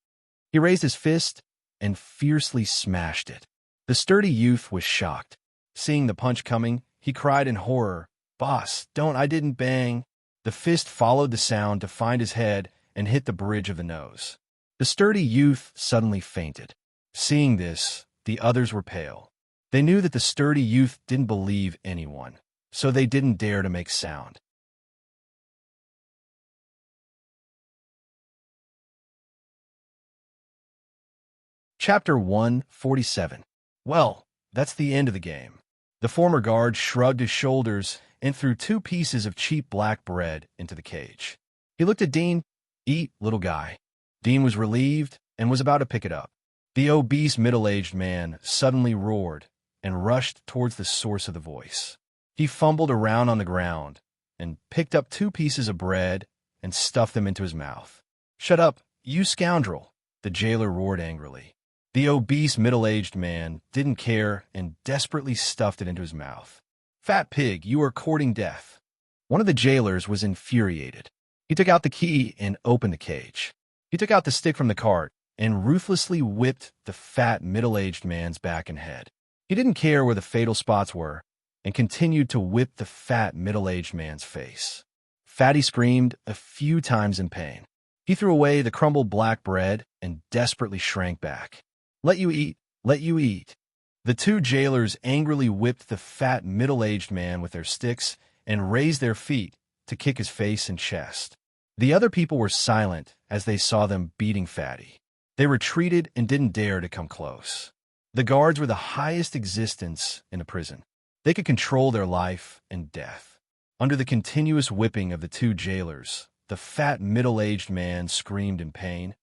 He raised his fist and fiercely smashed it. The sturdy youth was shocked. Seeing the punch coming, he cried in horror, "Boss, don't, I didn't bang." The fist followed the sound to find his head and hit the bridge of the nose. The sturdy youth suddenly fainted. Seeing this, the others were pale. They knew that the sturdy youth didn't believe anyone, so they didn't dare to make sound. Chapter 147. Well, that's the end of the game. The former guard shrugged his shoulders and threw 2 pieces of cheap black bread into the cage. He looked at Dean. "Eat, little guy." Dean was relieved and was about to pick it up. The obese middle-aged man suddenly roared and rushed towards the source of the voice. He fumbled around on the ground and picked up 2 pieces of bread and stuffed them into his mouth. "Shut up, you scoundrel!" the jailer roared angrily. The obese middle-aged man didn't care and desperately stuffed it into his mouth. "Fat pig, you are courting death." One of the jailers was infuriated. He took out the key and opened the cage. He took out the stick from the cart and ruthlessly whipped the fat middle-aged man's back and head. He didn't care where the fatal spots were and continued to whip the fat middle-aged man's face. Fatty screamed a few times in pain. He threw away the crumbled black bread and desperately shrank back. "Let you eat, let you eat." The 2 jailers angrily whipped the fat middle-aged man with their sticks and raised their feet to kick his face and chest. The other people were silent as they saw them beating Fatty. They retreated and didn't dare to come close. The guards were the highest existence in the prison. They could control their life and death. Under the continuous whipping of the 2 jailers, the fat middle-aged man screamed in pain.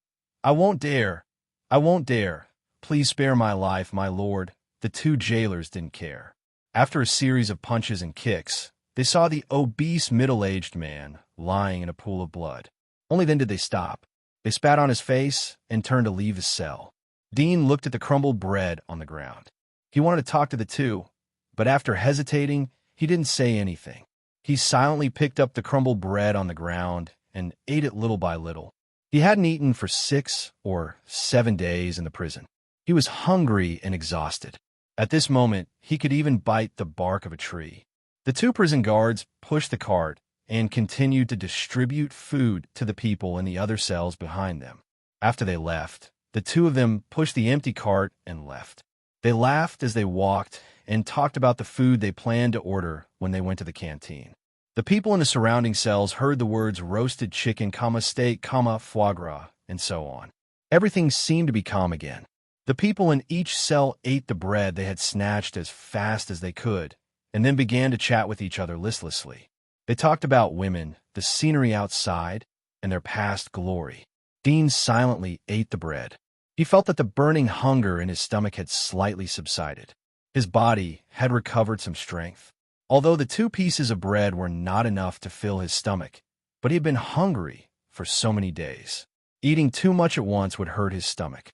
"I won't dare! I won't dare! Please spare my life, my lord." The 2 jailers didn't care. After a series of punches and kicks, they saw the obese middle-aged man lying in a pool of blood. Only then did they stop. They spat on his face and turned to leave his cell. Dean looked at the crumbled bread on the ground. He wanted to talk to the 2, but after hesitating, he didn't say anything. He silently picked up the crumbled bread on the ground and ate it little by little. He hadn't eaten for 6 or 7 days in the prison. He was hungry and exhausted. At this moment, he could even bite the bark of a tree. The 2 prison guards pushed the cart and continued to distribute food to the people in the other cells behind them. After they left, the 2 of them pushed the empty cart and left. They laughed as they walked and talked about the food they planned to order when they went to the canteen. The people in the surrounding cells heard the words roasted chicken, steak, foie gras, and so on. Everything seemed to be calm again. The people in each cell ate the bread they had snatched as fast as they could, and then began to chat with each other listlessly. They talked about women, the scenery outside, and their past glory. Dean silently ate the bread. He felt that the burning hunger in his stomach had slightly subsided. His body had recovered some strength. Although the 2 pieces of bread were not enough to fill his stomach, but he had been hungry for so many days. Eating too much at once would hurt his stomach.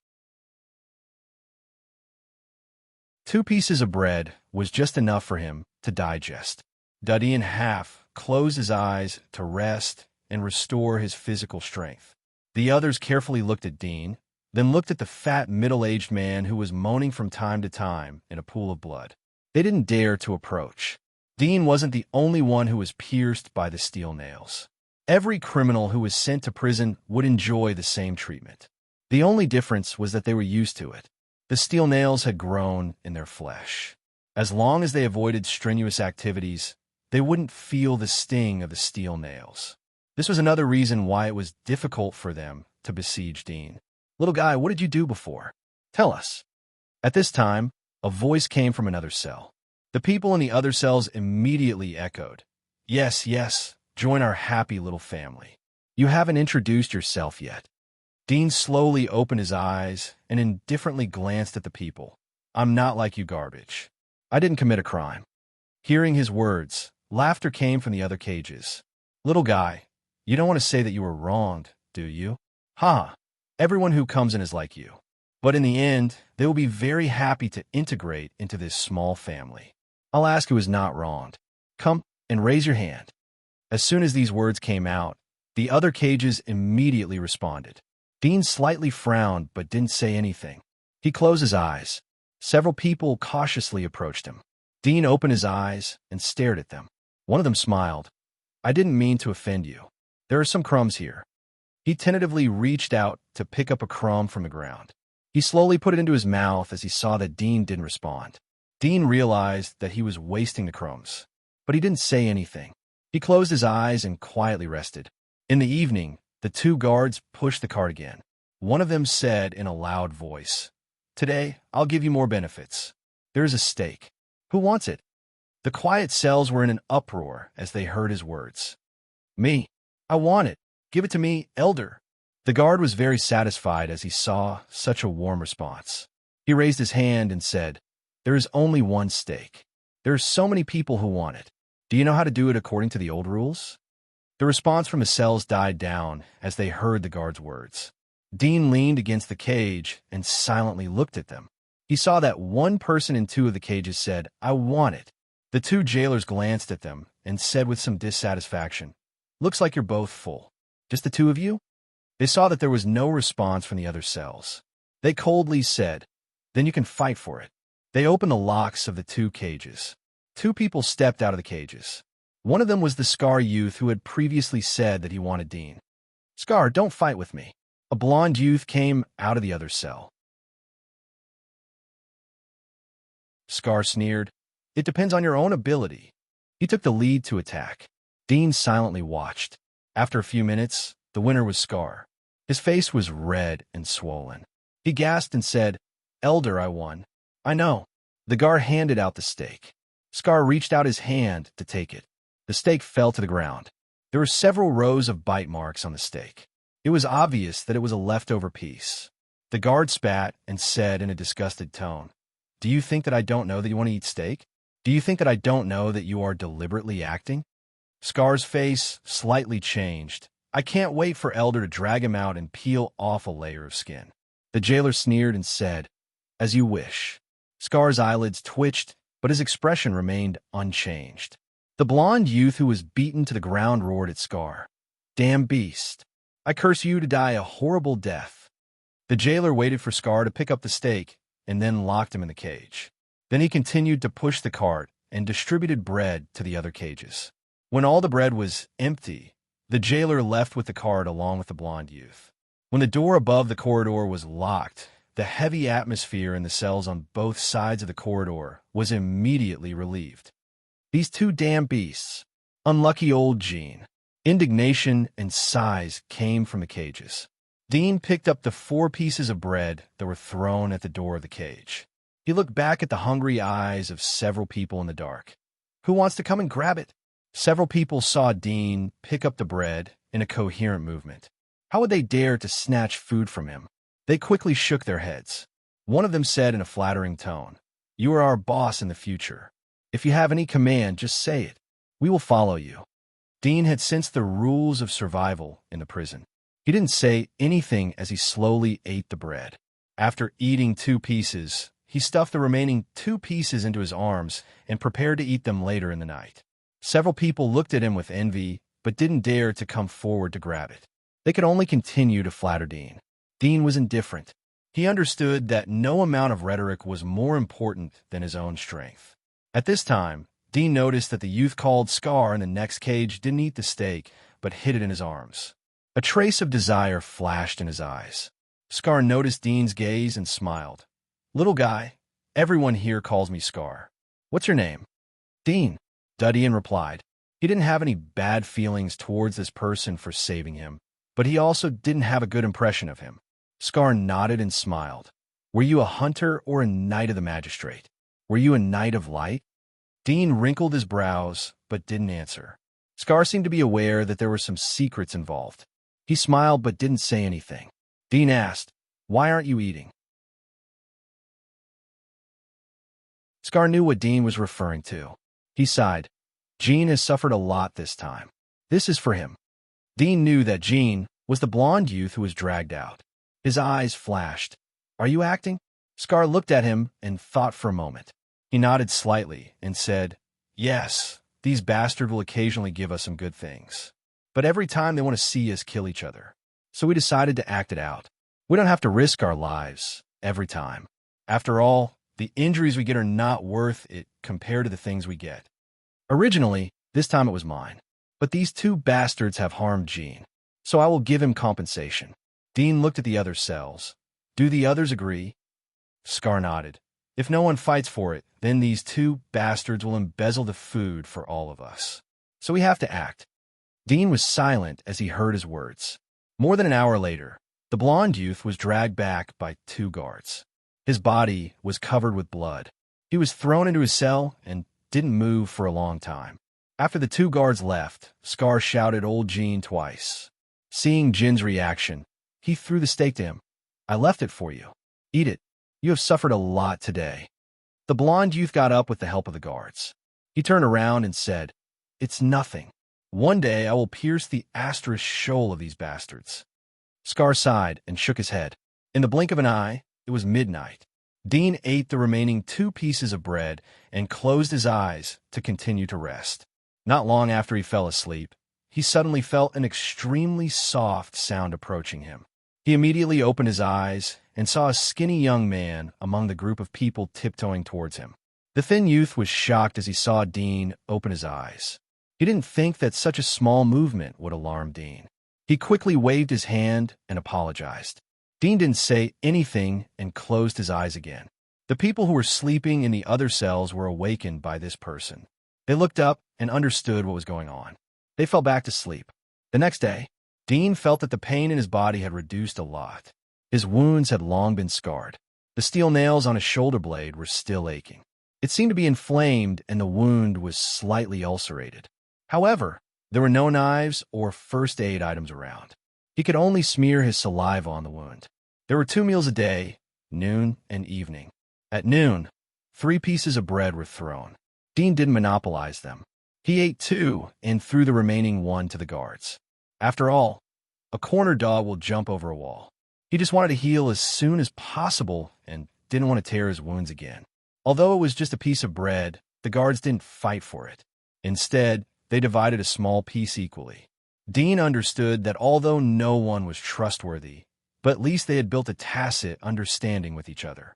2 pieces of bread was just enough for him to digest. Dean closed his eyes to rest and restore his physical strength. The others carefully looked at Dean, then looked at the fat, middle-aged man who was moaning from time to time in a pool of blood. They didn't dare to approach. Dean wasn't the only one who was pierced by the steel nails. Every criminal who was sent to prison would enjoy the same treatment. The only difference was that they were used to it. The steel nails had grown in their flesh. As long as they avoided strenuous activities, they wouldn't feel the sting of the steel nails. This was another reason why it was difficult for them to besiege Dean. "Little guy, what did you do before? Tell us." At this time, a voice came from another cell. The people in the other cells immediately echoed, "Yes, yes, join our happy little family. You haven't introduced yourself yet." Dean slowly opened his eyes and indifferently glanced at the people. "I'm not like you garbage. I didn't commit a crime." Hearing his words, laughter came from the other cages. "Little guy, you don't want to say that you were wronged, do you? Ha! Everyone who comes in is like you. But in the end, they will be very happy to integrate into this small family. I'll ask who is not wronged. Come and raise your hand." As soon as these words came out, the other cages immediately responded. Dean slightly frowned but didn't say anything. He closed his eyes. Several people cautiously approached him. Dean opened his eyes and stared at them. One of them smiled. "I didn't mean to offend you. There are some crumbs here." He tentatively reached out to pick up a crumb from the ground. He slowly put it into his mouth as he saw that Dean didn't respond. Dean realized that he was wasting the crumbs, but he didn't say anything. He closed his eyes and quietly rested. In the evening, the 2 guards pushed the cart again. One of them said in a loud voice, "Today, I'll give you more benefits. There's a steak. Who wants it?" The quiet cells were in an uproar as they heard his words. "Me. I want it. Give it to me, elder." The guard was very satisfied as he saw such a warm response. He raised his hand and said, "There is only one steak. There are so many people who want it. Do you know how to do it according to the old rules?" The response from the cells died down as they heard the guard's words. Dean leaned against the cage and silently looked at them. He saw that one person in 2 of the cages said, "I want it." The 2 jailers glanced at them and said with some dissatisfaction, "Looks like you're both full. Just the 2 of you?" They saw that there was no response from the other cells. They coldly said, "Then you can fight for it." They opened the locks of the 2 cages. 2 people stepped out of the cages. One of them was the Scar youth who had previously said that he wanted Dean. "Scar, don't fight with me." A blonde youth came out of the other cell. Scar sneered, "It depends on your own ability." He took the lead to attack. Dean silently watched. After a few minutes, the winner was Scar. His face was red and swollen. He gasped and said, "Elder, I won." "I know." The guard handed out the steak. Scar reached out his hand to take it. The steak fell to the ground. There were several rows of bite marks on the steak. It was obvious that it was a leftover piece. The guard spat and said in a disgusted tone, "Do you think that I don't know that you want to eat steak? Do you think that I don't know that you are deliberately acting?" Scar's face slightly changed. "I can't wait for Elder to drag him out and peel off a layer of skin." The jailer sneered and said, "As you wish." Scar's eyelids twitched, but his expression remained unchanged. The blonde youth who was beaten to the ground roared at Scar, "Damn beast! I curse you to die a horrible death." The jailer waited for Scar to pick up the steak and then locked him in the cage. Then he continued to push the cart and distributed bread to the other cages. When all the bread was empty, the jailer left with the cart along with the blonde youth. When the door above the corridor was locked, the heavy atmosphere in the cells on both sides of the corridor was immediately relieved. These two damn beasts. Unlucky old Jean. Indignation and sighs came from the cages. Dean picked up the 4 pieces of bread that were thrown at the door of the cage. He looked back at the hungry eyes of several people in the dark. Who wants to come and grab it? Several people saw Dean pick up the bread in a coherent movement. How would they dare to snatch food from him? They quickly shook their heads. One of them said in a flattering tone, "You are our boss in the future. If you have any command, just say it. We will follow you." Dean had sensed the rules of survival in the prison. He didn't say anything as he slowly ate the bread. After eating 2 pieces, he stuffed the remaining 2 pieces into his arms and prepared to eat them later in the night. Several people looked at him with envy, but didn't dare to come forward to grab it. They could only continue to flatter Dean. Dean was indifferent. He understood that no amount of rhetoric was more important than his own strength. At this time, Dean noticed that the youth called Scar in the next cage didn't eat the steak, but hid it in his arms. A trace of desire flashed in his eyes. Scar noticed Dean's gaze and smiled. "Little guy, everyone here calls me Scar. What's your name?" "Dean," Dudian replied. He didn't have any bad feelings towards this person for saving him, but he also didn't have a good impression of him. Scar nodded and smiled. "Were you a hunter or a knight of the magistrate? Were you a knight of light?" Dean wrinkled his brows, but didn't answer. Scar seemed to be aware that there were some secrets involved. He smiled but didn't say anything. Dean asked, "Why aren't you eating?" Scar knew what Dean was referring to. He sighed. "Jean has suffered a lot this time. This is for him." Dean knew that Jean was the blonde youth who was dragged out. His eyes flashed. "Are you acting?" Scar looked at him and thought for a moment. He nodded slightly and said, "Yes, these bastards will occasionally give us some good things. But every time they want to see us kill each other. So we decided to act it out. We don't have to risk our lives every time. After all, the injuries we get are not worth it compared to the things we get. Originally, this time it was mine. But these 2 bastards have harmed Jean, so I will give him compensation." Dean looked at the other cells. "Do the others agree?" Scar nodded. "If no one fights for it, then these 2 bastards will embezzle the food for all of us. So we have to act." Dean was silent as he heard his words. More than an hour later, the blonde youth was dragged back by 2 guards. His body was covered with blood. He was thrown into his cell and didn't move for a long time. After the 2 guards left, Scar shouted "Old Jean" twice. Seeing Jin's reaction, he threw the steak to him. "I left it for you. Eat it. You have suffered a lot today." The blonde youth got up with the help of the guards. He turned around and said, "It's nothing. One day I will pierce the asterisk shoal of these bastards." Scar sighed and shook his head. In the blink of an eye, it was midnight. Dean ate the remaining 2 pieces of bread and closed his eyes to continue to rest. Not long after he fell asleep, he suddenly felt an extremely soft sound approaching him. He immediately opened his eyes and saw a skinny young man among the group of people tiptoeing towards him. The thin youth was shocked as he saw Dean open his eyes. He didn't think that such a small movement would alarm Dean. He quickly waved his hand and apologized. Dean didn't say anything and closed his eyes again. The people who were sleeping in the other cells were awakened by this person. They looked up and understood what was going on. They fell back to sleep. The next day, Dean felt that the pain in his body had reduced a lot. His wounds had long been scarred. The steel nails on his shoulder blade were still aching. It seemed to be inflamed and the wound was slightly ulcerated. However, there were no knives or first aid items around. He could only smear his saliva on the wound. There were 2 meals a day, noon and evening. At noon, 3 pieces of bread were thrown. Dean didn't monopolize them. He ate 2 and threw the remaining 1 to the guards. After all, a corner dog will jump over a wall. He just wanted to heal as soon as possible and didn't want to tear his wounds again. Although it was just a piece of bread, the guards didn't fight for it. Instead, they divided a small piece equally. Dean understood that although no one was trustworthy, but at least they had built a tacit understanding with each other.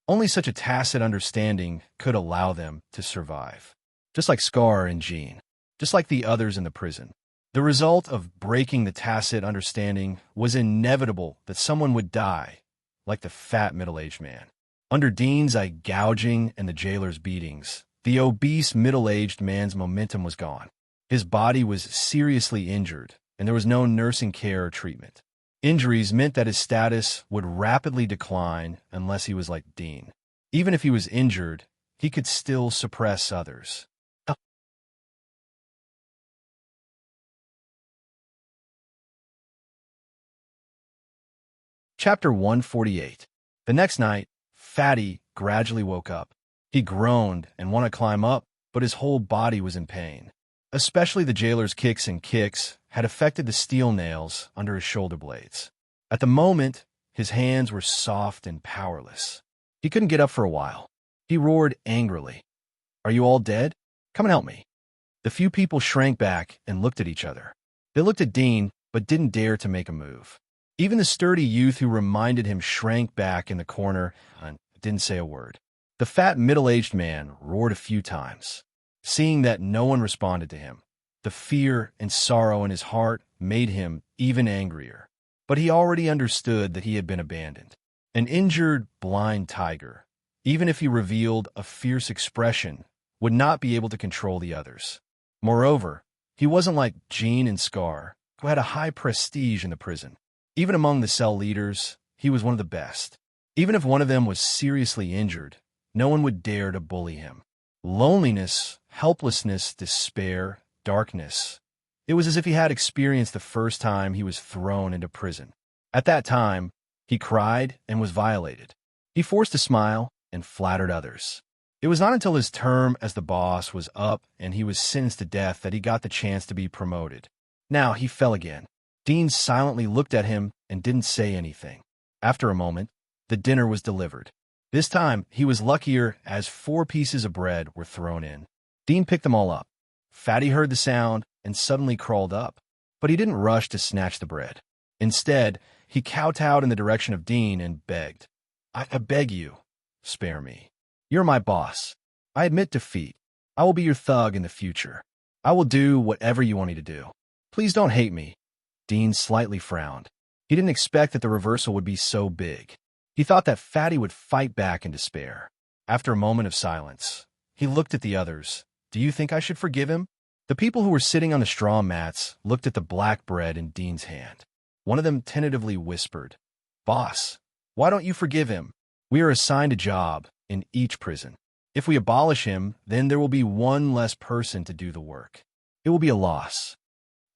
Only such a tacit understanding could allow them to survive. Just like Scar and Jean, just like the others in the prison. The result of breaking the tacit understanding was inevitable that someone would die, like the fat middle-aged man. Under Dean's eye gouging and the jailer's beatings, the obese middle-aged man's momentum was gone. His body was seriously injured, and there was no nursing care or treatment. Injuries meant that his status would rapidly decline unless he was like Dean. Even if he was injured, he could still suppress others. Chapter 148. The next night, Fatty gradually woke up. He groaned and wanted to climb up, but his whole body was in pain. Especially the jailer's kicks had affected the steel nails under his shoulder blades. At the moment, his hands were soft and powerless. He couldn't get up for a while. He roared angrily. "Are you all dead? Come and help me." The few people shrank back and looked at each other. They looked at Dean, but didn't dare to make a move. Even the sturdy youth who reminded him shrank back in the corner and didn't say a word. The fat middle-aged man roared a few times. Seeing that no one responded to him, the fear and sorrow in his heart made him even angrier. But he already understood that he had been abandoned. An injured, blind tiger, even if he revealed a fierce expression, would not be able to control the others. Moreover, he wasn't like Jean and Scar, who had a high prestige in the prison. Even among the cell leaders, he was one of the best. Even if one of them was seriously injured, no one would dare to bully him. Loneliness, helplessness, despair, darkness. It was as if he had experienced the first time he was thrown into prison. At that time, he cried and was violated. He forced a smile and flattered others. It was not until his term as the boss was up and he was sentenced to death that he got the chance to be promoted. Now he fell again. Dean silently looked at him and didn't say anything. After a moment, the dinner was delivered. This time, he was luckier as 4 pieces of bread were thrown in. Dean picked them all up. Fatty heard the sound and suddenly crawled up, but he didn't rush to snatch the bread. Instead, he kowtowed in the direction of Dean and begged, I beg you, spare me. You're my boss. I admit defeat. I will be your thug in the future. I will do whatever you want me to do. Please don't hate me." Dean slightly frowned. He didn't expect that the reversal would be so big. He thought that Fatty would fight back in despair. After a moment of silence, he looked at the others. "Do you think I should forgive him?" The people who were sitting on the straw mats looked at the black bread in Dean's hand. One of them tentatively whispered, "Boss, why don't you forgive him? We are assigned a job in each prison. If we abolish him, then there will be one less person to do the work. It will be a loss."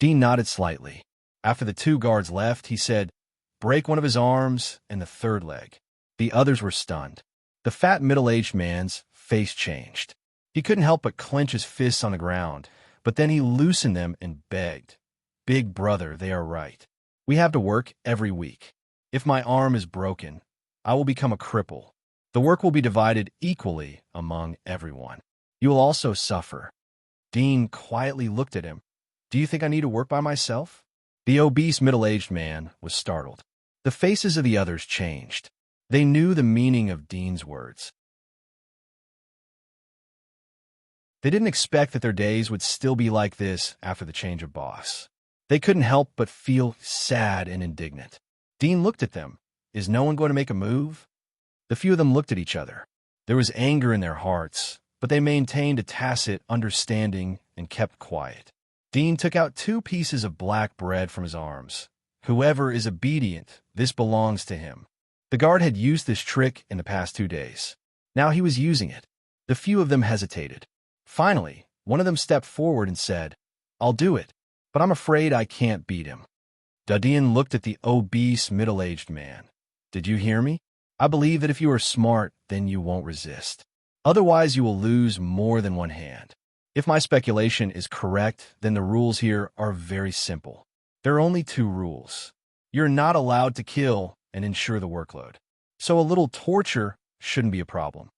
Dean nodded slightly. After the 2 guards left, he said, "Break one of his arms and the 3rd leg." The others were stunned. The fat middle-aged man's face changed. He couldn't help but clench his fists on the ground, but then he loosened them and begged, "Big brother, they are right. We have to work every week. If my arm is broken, I will become a cripple. The work will be divided equally among everyone. You will also suffer." Dean quietly looked at him. "Do you think I need to work by myself?" The obese middle-aged man was startled. The faces of the others changed. They knew the meaning of Dean's words. They didn't expect that their days would still be like this after the change of boss. They couldn't help but feel sad and indignant. Dean looked at them. Is no one going to make a move? The few of them looked at each other. There was anger in their hearts, but they maintained a tacit understanding and kept quiet. Dean took out 2 pieces of black bread from his arms. "Whoever is obedient, this belongs to him." The guard had used this trick in the past 2 days. Now he was using it. The few of them hesitated. Finally, one of them stepped forward and said, "I'll do it, but I'm afraid I can't beat him." Dean looked at the obese middle-aged man. "Did you hear me? I believe that if you are smart, then you won't resist. Otherwise, you will lose more than one hand. If my speculation is correct, then the rules here are very simple. There are only 2 rules. You're not allowed to kill and ensure the workload. So a little torture shouldn't be a problem."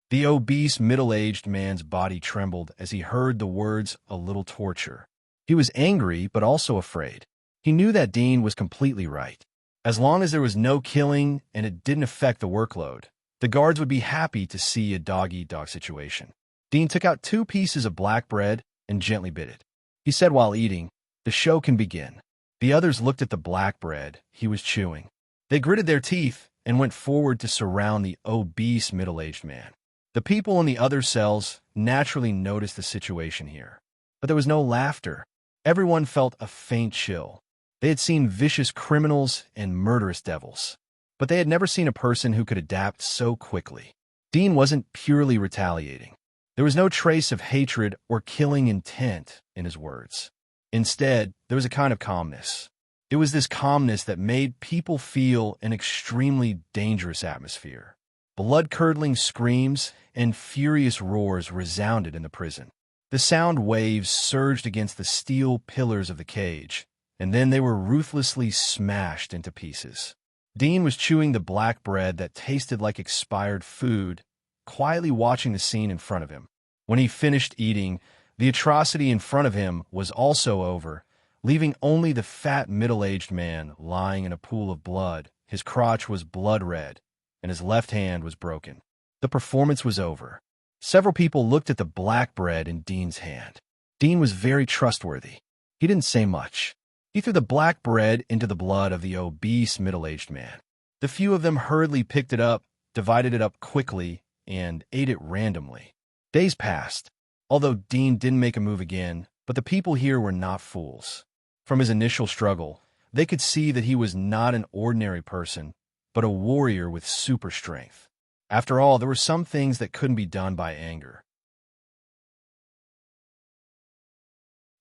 The obese middle-aged man's body trembled as he heard the words "a little torture." He was angry, but also afraid. He knew that Dean was completely right. As long as there was no killing and it didn't affect the workload, the guards would be happy to see a dog-eat-dog situation. Dean took out 2 pieces of black bread and gently bit it. He said while eating, The show can begin. The others looked at the black bread he was chewing. They gritted their teeth and went forward to surround the obese middle-aged man. The people in the other cells naturally noticed the situation here. But there was no laughter. Everyone felt a faint chill. They had seen vicious criminals and murderous devils. But they had never seen a person who could adapt so quickly. Dean wasn't purely retaliating. There was no trace of hatred or killing intent in his words. Instead, there was a kind of calmness. It was this calmness that made people feel an extremely dangerous atmosphere. Blood-curdling screams and furious roars resounded in the prison. The sound waves surged against the steel pillars of the cage, and then they were ruthlessly smashed into pieces. Dean was chewing the black bread that tasted like expired food, quietly watching the scene in front of him. When he finished eating, the atrocity in front of him was also over, leaving only the fat middle-aged man lying in a pool of blood. His crotch was blood red, and his left hand was broken. The performance was over. Several people looked at the black bread in Dean's hand. Dean was very trustworthy. He didn't say much. He threw the black bread into the blood of the obese middle-aged man. The few of them hurriedly picked it up, divided it up quickly, and ate it randomly. Days passed, although Dean didn't make a move again, but the people here were not fools. From his initial struggle, they could see that he was not an ordinary person, but a warrior with super strength. After all, there were some things that couldn't be done by anger.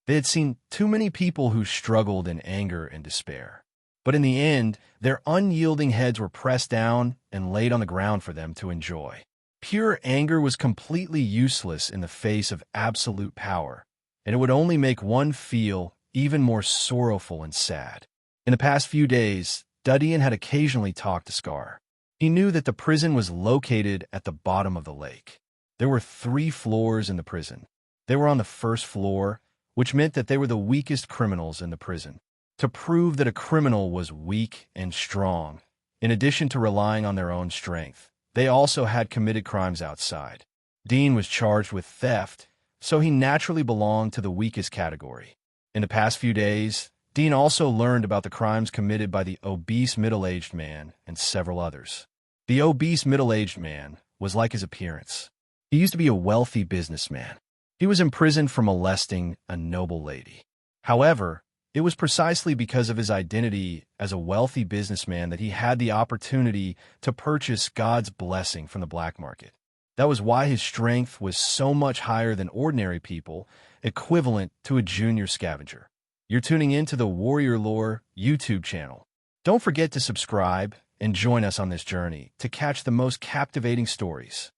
They had seen too many people who struggled in anger and despair. But in the end, their unyielding heads were pressed down and laid on the ground for them to enjoy. Pure anger was completely useless in the face of absolute power, and it would only make one feel even more sorrowful and sad. In the past few days, Dudian had occasionally talked to Scar. He knew that the prison was located at the bottom of the lake. There were 3 floors in the prison. They were on the first floor, which meant that they were the weakest criminals in the prison. To prove that a criminal was weak and strong, in addition to relying on their own strength, they also had committed crimes outside. Dean was charged with theft, so he naturally belonged to the weakest category. In the past few days, Dean also learned about the crimes committed by the obese middle-aged man and several others. The obese middle-aged man was like his appearance. He used to be a wealthy businessman. He was imprisoned for molesting a noble lady. However, it was precisely because of his identity as a wealthy businessman that he had the opportunity to purchase God's blessing from the black market. That was why his strength was so much higher than ordinary people, equivalent to a junior scavenger. You're tuning in to the Warrior Lore YouTube channel. Don't forget to subscribe and join us on this journey to catch the most captivating stories.